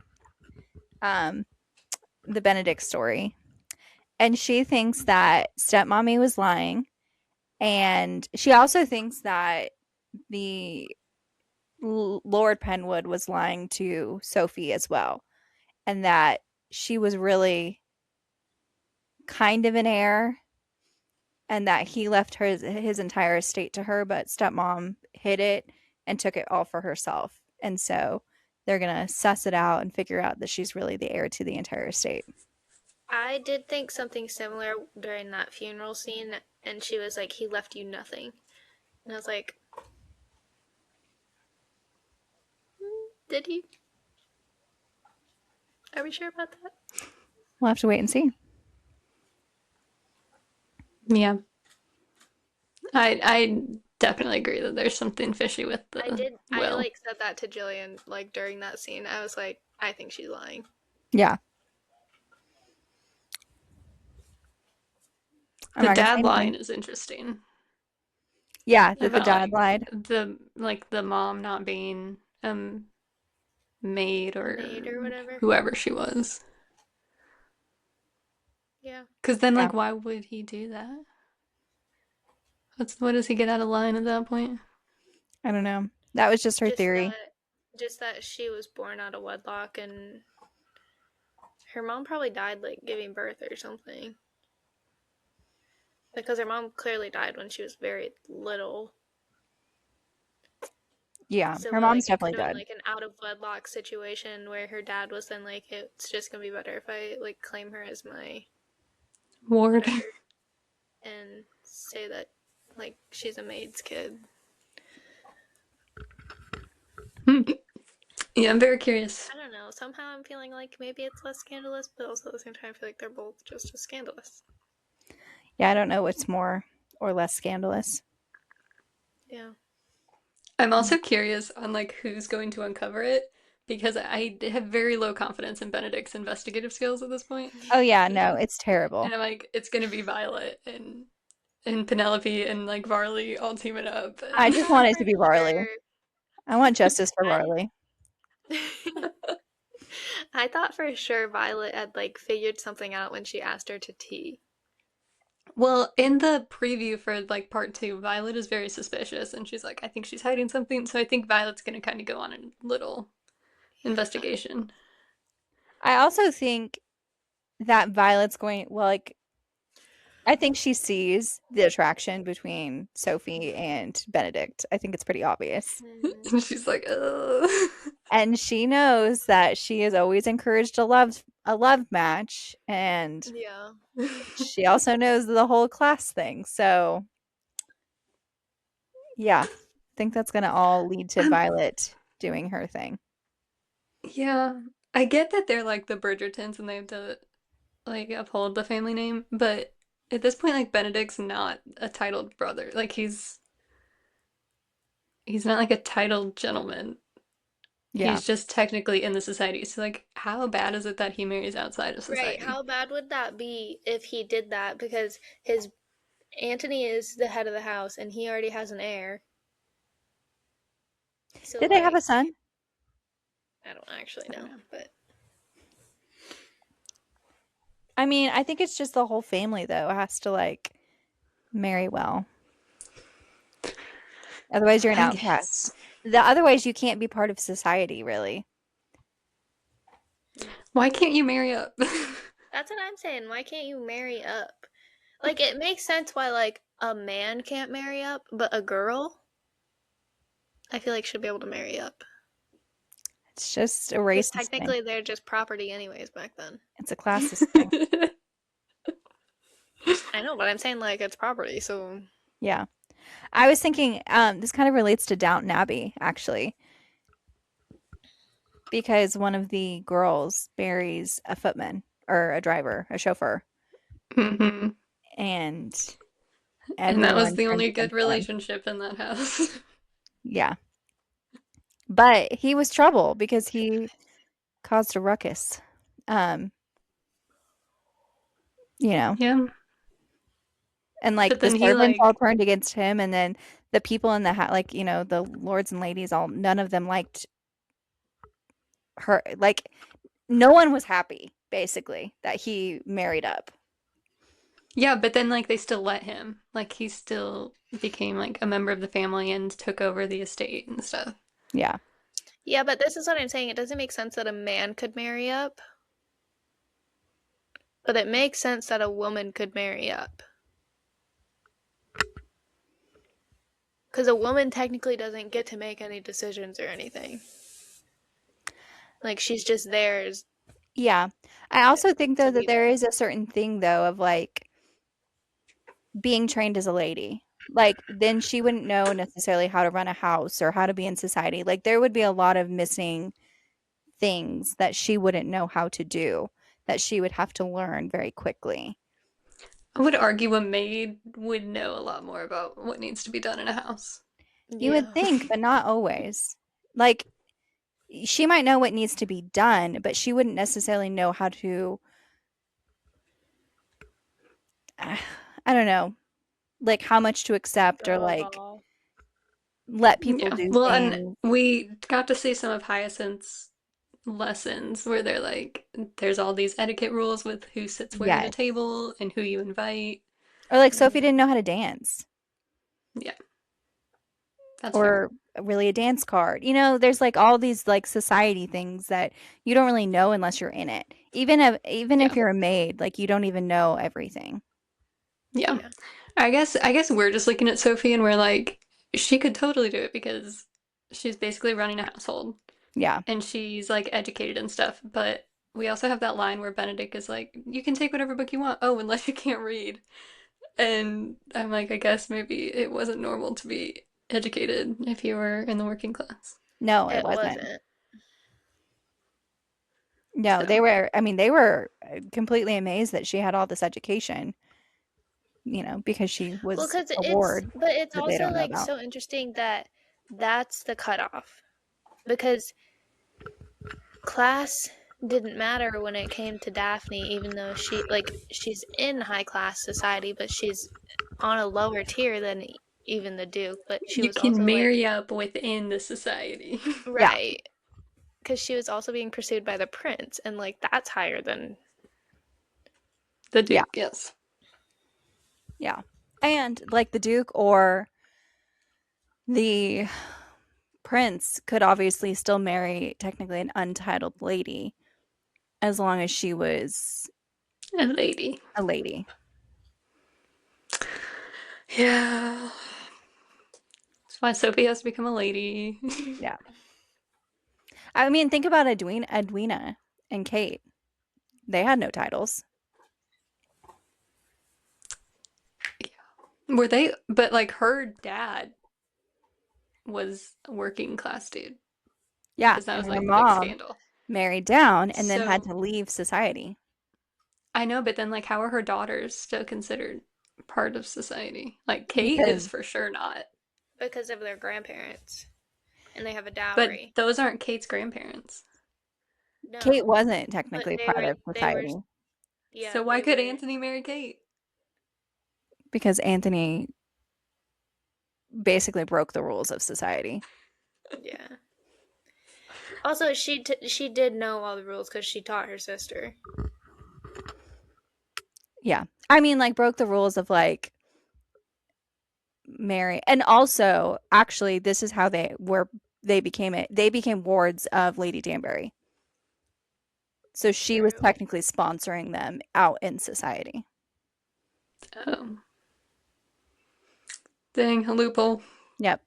Speaker 2: Um, the Benedict story. And she thinks that stepmommy was lying. And she also thinks that the Lord Penwood was lying to Sophie as well. And that she was really kind of an heir and that he left his entire estate to her, but stepmom hid it and took it all for herself. And so they're going to suss it out and figure out that she's really the heir to the entire estate.
Speaker 1: I did think something similar during that funeral scene, and she was like, he left you nothing. And I was like, did he? Are we sure about that?
Speaker 2: We'll have to wait and see.
Speaker 3: Yeah. I definitely agree that there's something fishy with the
Speaker 1: I
Speaker 3: will.
Speaker 1: like said that to Jillian, like during that scene. I was like, I think she's lying.
Speaker 2: Yeah. I'm
Speaker 3: The
Speaker 2: not going to say
Speaker 3: dad line
Speaker 2: anything.
Speaker 3: is interesting
Speaker 2: Yeah, that the
Speaker 3: about
Speaker 2: dad
Speaker 3: like
Speaker 2: lied.
Speaker 3: the mom not being maid or
Speaker 1: maid or whatever.
Speaker 3: whoever she was.
Speaker 1: Yeah.
Speaker 3: Because then,
Speaker 2: Yeah.
Speaker 3: like, why would he do that? What does he get out of line at that point?
Speaker 2: I don't know. That was just her
Speaker 1: Just
Speaker 2: theory.
Speaker 1: that just that she was born out of wedlock and her mom probably died like giving birth or something. Because her mom clearly died when she was very little.
Speaker 2: Yeah,
Speaker 1: So
Speaker 2: her
Speaker 1: like
Speaker 2: mom's
Speaker 1: it
Speaker 2: definitely
Speaker 1: could have been
Speaker 2: dead.
Speaker 1: like an out of wedlock situation where her dad was then like, it's just gonna be better if I like claim her as my
Speaker 3: Ward.
Speaker 1: whatever and say that like she's a maid's kid.
Speaker 3: Yeah, I'm very curious.
Speaker 1: I don't know. Somehow I'm feeling like maybe it's less scandalous, but also at the same time I feel like they're both just as scandalous.
Speaker 2: Yeah, I don't know what's more or less scandalous.
Speaker 1: Yeah.
Speaker 3: I'm also curious on like who's going to uncover it because I have very low confidence in Benedict's investigative skills at this point.
Speaker 2: Oh yeah, no,
Speaker 1: Yeah.
Speaker 2: it's terrible.
Speaker 3: And I'm like, it's gonna be Violet and Penelope and like Varley all teaming up.
Speaker 2: I
Speaker 1: I
Speaker 3: And
Speaker 2: just
Speaker 1: thought
Speaker 2: want it
Speaker 1: for
Speaker 2: to be Varley.
Speaker 1: sure
Speaker 2: I want justice for
Speaker 1: I
Speaker 2: Varley.
Speaker 1: I thought for sure Violet had like figured something out when she asked her to tea.
Speaker 3: well, in the preview for like part two, Violet is very suspicious and she's like, I think she's hiding something. So I think Violet's gonna kind of go on a little investigation.
Speaker 2: I also think that Violet's going, well, like, I think she sees the attraction between Sophie and Benedict. I think it's pretty obvious.
Speaker 1: Hmm.
Speaker 3: And she's like, ugh.
Speaker 2: And she knows that she has always encouraged a love match, and
Speaker 1: Yeah.
Speaker 2: she also knows the whole class thing. So, yeah, I think that's going to all lead to
Speaker 3: Um,
Speaker 2: Violet doing her thing.
Speaker 3: yeah, I get that they're like the Bridgertons and they have to like uphold the family name, but at this point, like Benedict's not a titled brother. Like he's not like a titled gentleman.
Speaker 2: Yeah.
Speaker 3: He's just technically in the society. So like, how bad is it that he marries outside of
Speaker 1: Right.
Speaker 3: society?
Speaker 1: How bad would that be if he did that? Because his Antony is the head of the house and he already has an heir. So
Speaker 2: Did they have a
Speaker 1: like
Speaker 2: son?
Speaker 1: I don't actually
Speaker 3: I don't
Speaker 1: know,
Speaker 3: know.
Speaker 1: but
Speaker 2: I mean, I think it's just the whole family, though, has to like marry well. Otherwise, you're an
Speaker 3: I
Speaker 2: outcast.
Speaker 3: guess.
Speaker 2: Otherwise, you can't be part of society, really.
Speaker 3: Why can't you marry up?
Speaker 1: that's what I'm saying. Why can't you marry up? Like it makes sense why like a man can't marry up, but a girl I feel like should be able to marry up.
Speaker 2: It's just a
Speaker 1: Because
Speaker 2: racist thing.
Speaker 1: technically they're just property anyways back then.
Speaker 2: It's a classist thing.
Speaker 1: I know, but I'm saying like it's property, so
Speaker 2: Yeah. I was thinking, this kind of relates to Downton Abbey, actually, because one of the girls marries a footman or a driver, a chauffeur,
Speaker 3: hmm
Speaker 2: and
Speaker 3: And that was
Speaker 2: everyone
Speaker 3: the
Speaker 2: turns
Speaker 3: only good
Speaker 2: against them.
Speaker 3: relationship in that house.
Speaker 2: Yeah. But he was trouble because he caused a ruckus. Um, you know,
Speaker 3: Yeah.
Speaker 2: and like
Speaker 3: But
Speaker 2: the
Speaker 3: then he
Speaker 2: servants all
Speaker 3: like
Speaker 2: turned against him, and then the people in the like, the lords and ladies, all none of them liked her. Like, no one was happy, basically, that he married up.
Speaker 3: yeah, but then like they still let him. Like he still became like a member of the family and took over the estate and stuff.
Speaker 2: Yeah.
Speaker 1: yeah, but this is what I'm saying. It doesn't make sense that a man could marry up, but it makes sense that a woman could marry up. Because a woman technically doesn't get to make any decisions or anything. Like she's just there.
Speaker 2: Yeah. I also think though
Speaker 1: To
Speaker 2: that
Speaker 1: be
Speaker 2: there
Speaker 1: there.
Speaker 2: is a certain thing though of like being trained as a lady. Like then she wouldn't know necessarily how to run a house or how to be in society. Like there would be a lot of missing things that she wouldn't know how to do that she would have to learn very quickly.
Speaker 3: I would argue a maid would know a lot more about what needs to be done in a house.
Speaker 2: You would
Speaker 1: Yeah.
Speaker 2: think, but not always. Like she might know what needs to be done, but she wouldn't necessarily know how to I don't know, like how much to accept or
Speaker 1: Follow the
Speaker 2: like
Speaker 1: law.
Speaker 2: let people
Speaker 3: Yeah.
Speaker 2: do
Speaker 3: Well, and
Speaker 2: things.
Speaker 3: we got to see some of Hyacinth's lessons where they're like, there's all these etiquette rules with who sits where at a
Speaker 2: Yes.
Speaker 3: table and who you invite.
Speaker 2: Or like Sophie
Speaker 1: Mhm.
Speaker 2: didn't know how to dance
Speaker 3: Yeah, that's fair.
Speaker 2: or really a dance card. You know, there's like all these like society things that you don't really know unless you're in it. Even if
Speaker 3: Yeah,
Speaker 2: you're a maid, like you don't even know everything.
Speaker 3: yeah.
Speaker 1: Yeah.
Speaker 3: I guess we're just looking at Sophie and we're like, she could totally do it because she's basically running a household
Speaker 2: Yeah.
Speaker 3: and she's like educated and stuff. But we also have that line where Benedict is like, you can take whatever book you want. Oh, unless you can't read. And I'm like, I guess maybe it wasn't normal to be educated if you were in the working class.
Speaker 2: No, it
Speaker 1: It
Speaker 2: wasn't.
Speaker 1: wasn't.
Speaker 2: No,
Speaker 3: So,
Speaker 2: they were completely amazed that she had all this education, you know, because she
Speaker 1: Well,
Speaker 2: was
Speaker 1: because
Speaker 2: a
Speaker 1: it's,
Speaker 2: ward
Speaker 1: but it's
Speaker 2: that they
Speaker 1: also
Speaker 2: don't know
Speaker 1: like
Speaker 2: about.
Speaker 1: so interesting that that's the cutoff because class didn't matter when it came to Daphne, even though she's in high class society, but she's on a lower tier than even the Duke. But she
Speaker 3: you
Speaker 1: was
Speaker 3: can
Speaker 1: also like,
Speaker 3: marry up within the society.
Speaker 2: Yeah.
Speaker 1: right, because she was also being pursued by the prince, and like that's higher than.
Speaker 3: The
Speaker 2: Yeah.
Speaker 3: Duke, yes.
Speaker 2: Yeah. And like the Duke or the prince could obviously still marry technically an untitled lady as long as she was
Speaker 3: A lady.
Speaker 2: a lady.
Speaker 3: Yeah. That's why Sophie has to become a lady.
Speaker 2: Yeah. I mean, think about Edwina and Kate. They had no titles.
Speaker 3: Were they, but like her dad was a working class dude
Speaker 2: Yeah.
Speaker 3: because that
Speaker 2: And
Speaker 3: was
Speaker 2: her
Speaker 3: like the big
Speaker 2: mom
Speaker 3: scandal.
Speaker 2: married down and then had
Speaker 3: So
Speaker 2: to leave society
Speaker 3: I know, but then like how are her daughters still considered part of society? Like Kate
Speaker 2: because
Speaker 3: is for sure not.
Speaker 1: Because of their grandparents, and they have a
Speaker 3: But
Speaker 1: dowry.
Speaker 3: those aren't Kate's grandparents.
Speaker 2: Kate
Speaker 1: No,
Speaker 2: wasn't
Speaker 1: but
Speaker 2: technically
Speaker 1: they
Speaker 2: part
Speaker 1: were
Speaker 2: of
Speaker 1: they were
Speaker 2: society
Speaker 3: So
Speaker 1: yeah
Speaker 3: why
Speaker 1: they
Speaker 3: could
Speaker 1: were
Speaker 3: Anthony marry Kate?
Speaker 2: because Anthony basically broke the rules of society.
Speaker 1: yeah. Also, she did know all the rules because she taught her sister.
Speaker 2: Yeah. I mean, like, broke the rules of like Mary. And also, actually, this is how they became wards of Lady Danbury. So she was
Speaker 1: True.
Speaker 2: technically sponsoring them out in society.
Speaker 3: Um, dang, a loophole.
Speaker 2: Yep.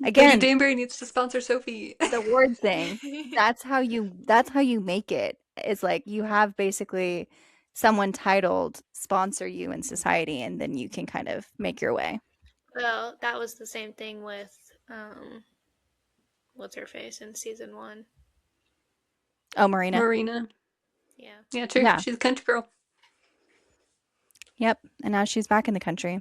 Speaker 3: Lady
Speaker 2: Again,
Speaker 3: Danbury needs to sponsor Sophie.
Speaker 2: the ward thing. That's how you make it. It's like you have basically someone titled sponsor you in society and then you can kind of make your way.
Speaker 1: Well, that was the same thing with what's her face in season one.
Speaker 2: Oh, Marina.
Speaker 3: Marina.
Speaker 1: Yeah.
Speaker 3: Yeah, true.
Speaker 2: Yeah.
Speaker 3: She's a country girl.
Speaker 2: Yep. And now she's back in the country.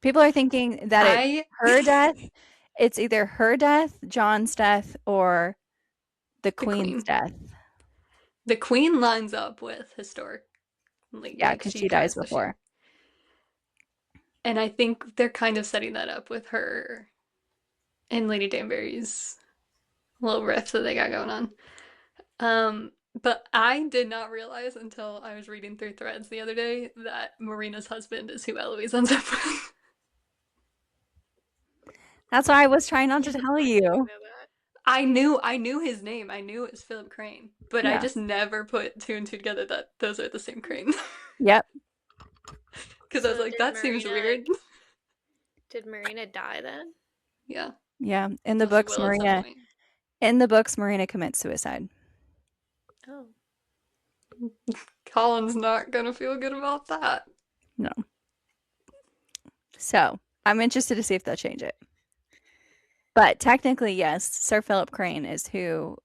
Speaker 2: People are thinking that it's
Speaker 3: I
Speaker 2: her death. It's either her death, John's death, or the
Speaker 3: the
Speaker 2: queen's
Speaker 3: queen.
Speaker 2: death.
Speaker 3: The queen lines up with historic.
Speaker 2: Yeah,
Speaker 3: Like
Speaker 2: because
Speaker 3: she
Speaker 2: she dies
Speaker 3: tries to
Speaker 2: before.
Speaker 3: share. And I think they're kind of setting that up with her and Lady Danbury's little riff that they got going on. But I did not realize until I was reading through threads the other day that Marina's husband is who Eloise ends up with.
Speaker 2: That's why I was trying not to tell
Speaker 1: I didn't
Speaker 2: you.
Speaker 1: know that.
Speaker 3: I knew his name. I knew it was Philip Crane, but I
Speaker 2: Yeah.
Speaker 3: just never put two and two together that those are the same Crane.
Speaker 2: Yep.
Speaker 3: Because I was
Speaker 1: So
Speaker 3: like, that seems weird.
Speaker 1: did Marina die then?
Speaker 3: Yeah.
Speaker 2: Yeah.
Speaker 3: Well, she will at some point.
Speaker 2: In the books, Marina commits suicide.
Speaker 1: Oh.
Speaker 3: Colin's not gonna feel good about that.
Speaker 2: No. So I'm interested to see if they'll change it. But technically, yes, Sir Philip Crane is who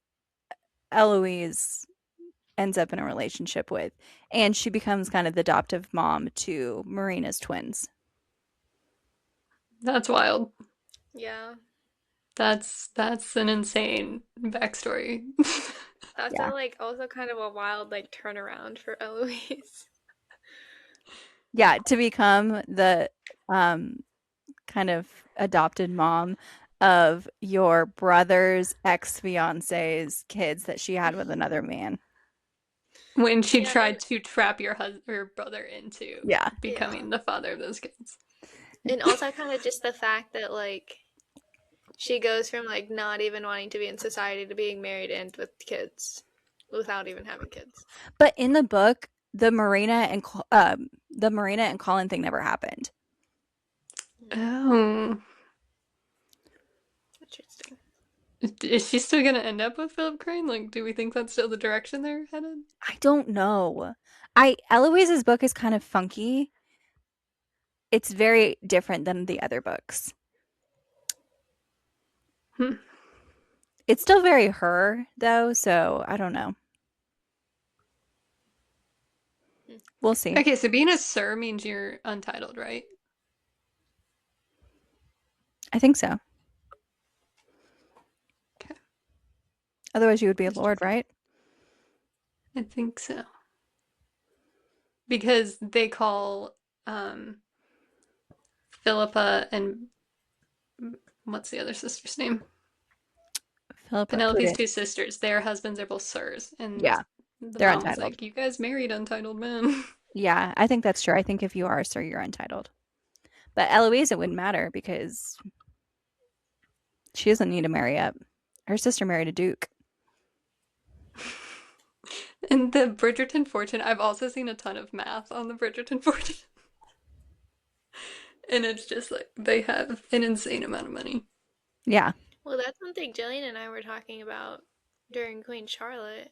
Speaker 2: Eloise ends up in a relationship with. And she becomes kind of the adoptive mom to Marina's twins.
Speaker 3: That's wild.
Speaker 1: Yeah.
Speaker 3: That's an insane backstory.
Speaker 1: That's
Speaker 2: Yeah.
Speaker 1: like also kind of a wild like turnaround for Eloise.
Speaker 2: Yeah, to become the kind of adopted mom of your brother's ex-fiance's kids that she had with another man.
Speaker 3: When she
Speaker 1: Yeah,
Speaker 3: tried to trap your brother into
Speaker 2: Yeah.
Speaker 3: becoming the father of those kids.
Speaker 1: and also kind of just the fact that like she goes from like not even wanting to be in society to being married and with kids without even having kids.
Speaker 2: But in the book, the Marina and Colin thing never happened.
Speaker 3: Oh.
Speaker 1: Interesting.
Speaker 3: Is she still gonna end up with Philip Crane? Like, do we think that's still the direction they're headed?
Speaker 2: I don't know. Eloise's book is kind of funky. It's very different than the other books.
Speaker 3: Hmm.
Speaker 2: It's still very her, though, so I don't know. We'll see.
Speaker 3: Okay, so being a sir means you're untitled, right?
Speaker 2: I think so.
Speaker 3: Okay.
Speaker 2: Otherwise, you would be a lord, right?
Speaker 3: I think so. Because they call um, Philippa and what's the other sister's name?
Speaker 2: Philippa
Speaker 3: Penelope's
Speaker 2: couldn't.
Speaker 3: two sisters. Their husbands are both sirs, and
Speaker 2: Yeah,
Speaker 3: the
Speaker 2: they're
Speaker 3: mom was
Speaker 2: untitled.
Speaker 3: like, "You guys married untitled men."
Speaker 2: Yeah, I think that's true. I think if you are a sir, you're untitled. But Eloise, it wouldn't matter because she doesn't need to marry up. Her sister married a duke.
Speaker 3: And the Bridgerton fortune, I've also seen a ton of math on the Bridgerton fortune. And it's just like they have an insane amount of money.
Speaker 2: Yeah.
Speaker 1: Well, that's one thing Jillian and I were talking about during Queen Charlotte.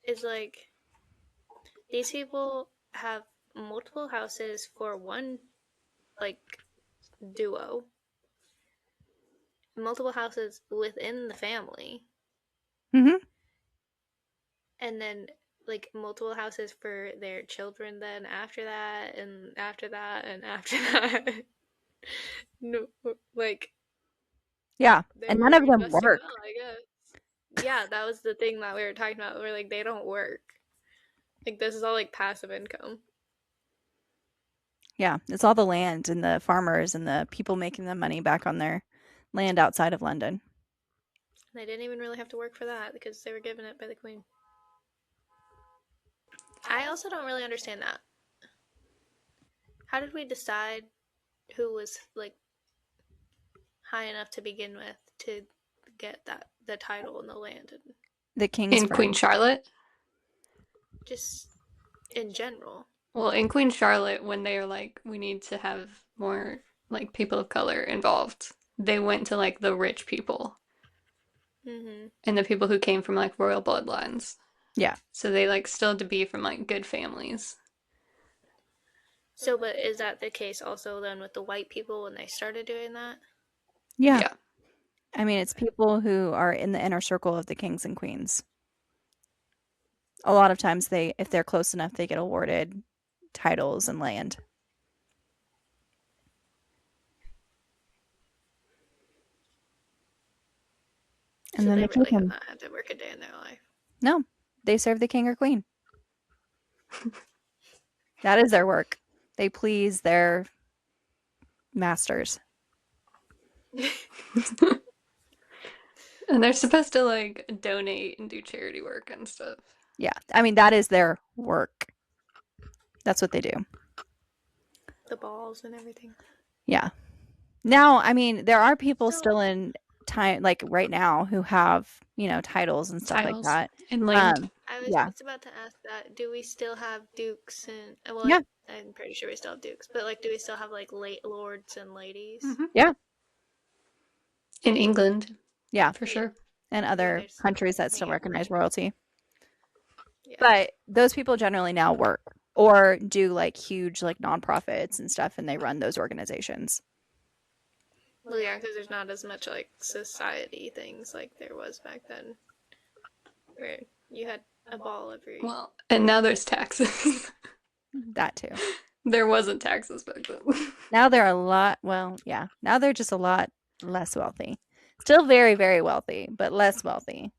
Speaker 1: Is like these people have multiple houses for one like duo, multiple houses within the family,
Speaker 2: Mm-hmm.
Speaker 1: and then like multiple houses for their children then after that and after that and after that. No, like
Speaker 2: Yeah.
Speaker 1: they
Speaker 2: And none
Speaker 1: were
Speaker 2: of them
Speaker 1: investing
Speaker 2: work.
Speaker 1: well, I guess. Yeah, that was the thing that we were talking about. We're like, they don't work. Like this is all like passive income.
Speaker 2: Yeah. It's all the land and the farmers and the people making the money back on their land outside of London.
Speaker 1: They didn't even really have to work for that because they were given it by the queen. I also don't really understand that. How did we decide who was like high enough to begin with to get that the title and the land and
Speaker 2: The king's
Speaker 3: In Queen
Speaker 2: friend.
Speaker 3: Charlotte,
Speaker 1: just in general?
Speaker 3: well, in Queen Charlotte, when they are like, we need to have more like people of color involved, they went to like the rich people
Speaker 1: Mm-hmm.
Speaker 3: and the people who came from like royal bloodlines.
Speaker 2: Yeah.
Speaker 3: So they like still had to be from like good families.
Speaker 1: So, but is that the case also then with the white people when they started doing that?
Speaker 2: Yeah.
Speaker 3: Yeah.
Speaker 2: I mean, it's people who are in the inner circle of the kings and queens. A lot of times if they're close enough, they get awarded titles and land. And
Speaker 1: So
Speaker 2: then
Speaker 1: they
Speaker 2: they take
Speaker 1: really have
Speaker 2: them.
Speaker 1: not had to work a day in their life.
Speaker 2: No, they serve the king or queen. That is their work. They please their masters.
Speaker 3: And they're supposed to like donate and do charity work and stuff.
Speaker 2: Yeah. I mean, that is their work. That's what they do.
Speaker 1: The balls and everything.
Speaker 2: Yeah. Now, I mean, there are people
Speaker 1: So,
Speaker 2: still in time, like right now, who have, titles and stuff like
Speaker 3: Titles
Speaker 2: that.
Speaker 3: and land.
Speaker 1: I was
Speaker 2: Yeah.
Speaker 1: just about to ask that. Do we still have dukes and well,
Speaker 2: Yeah.
Speaker 1: I'm pretty sure we still have dukes, but like, do we still have like late lords and ladies?
Speaker 3: Mm-hmm.
Speaker 2: Yeah.
Speaker 3: In England,
Speaker 2: Yeah.
Speaker 3: for sure.
Speaker 2: And
Speaker 1: Yeah,
Speaker 2: other
Speaker 1: they're just
Speaker 2: countries that
Speaker 1: making
Speaker 2: still
Speaker 1: it
Speaker 2: recognize
Speaker 1: work.
Speaker 2: royalty.
Speaker 1: Yeah.
Speaker 2: But those people generally now work or do like huge like nonprofits and stuff, and they run those organizations.
Speaker 1: Well, yeah, because there's not as much like society things like there was back then, where you had a ball every.
Speaker 3: Well, and now there's taxes.
Speaker 2: That too.
Speaker 3: There wasn't taxes back then.
Speaker 2: Now they're a lot, well, yeah. Now they're just a lot less wealthy. Still very, very wealthy, but less wealthy.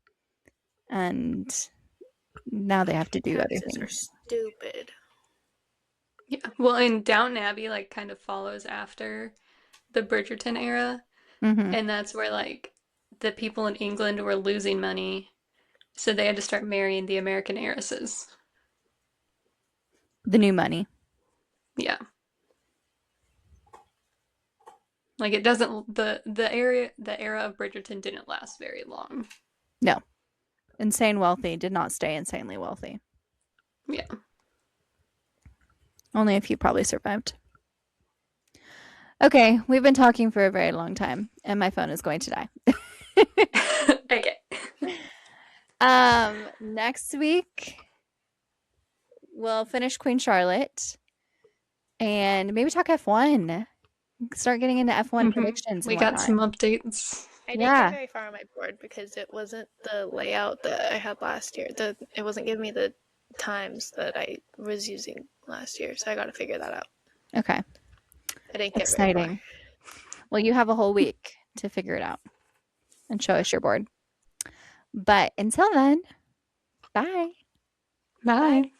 Speaker 2: And now they have to do other
Speaker 1: Taxes are
Speaker 2: things.
Speaker 1: stupid.
Speaker 3: Yeah. Well, and Downton Abbey like kind of follows after the Bridgerton era.
Speaker 2: Mm-hmm.
Speaker 3: And that's where like the people in England were losing money, so they had to start marrying the American heiresses.
Speaker 2: The new money.
Speaker 3: Yeah. Like it doesn't the era of Bridgerton didn't last very long.
Speaker 2: No. Insane wealthy did not stay insanely wealthy.
Speaker 3: Yeah.
Speaker 2: Only a few probably survived. Okay, we've been talking for a very long time, and my phone is going to die.
Speaker 3: Okay.
Speaker 2: Next week we'll finish Queen Charlotte and maybe talk F1. Start getting into F1 predictions
Speaker 3: We
Speaker 2: and
Speaker 3: got
Speaker 2: whatnot.
Speaker 3: some updates.
Speaker 1: I didn't
Speaker 2: Yeah.
Speaker 1: get very far on my board because it wasn't the layout that I had last year. It wasn't giving me the times that I was using last year, so I got to figure that out.
Speaker 2: Okay.
Speaker 1: I didn't get
Speaker 2: Exciting.
Speaker 1: very far.
Speaker 2: Well, you have a whole week to figure it out and show us your board. But until then, bye.
Speaker 3: Bye.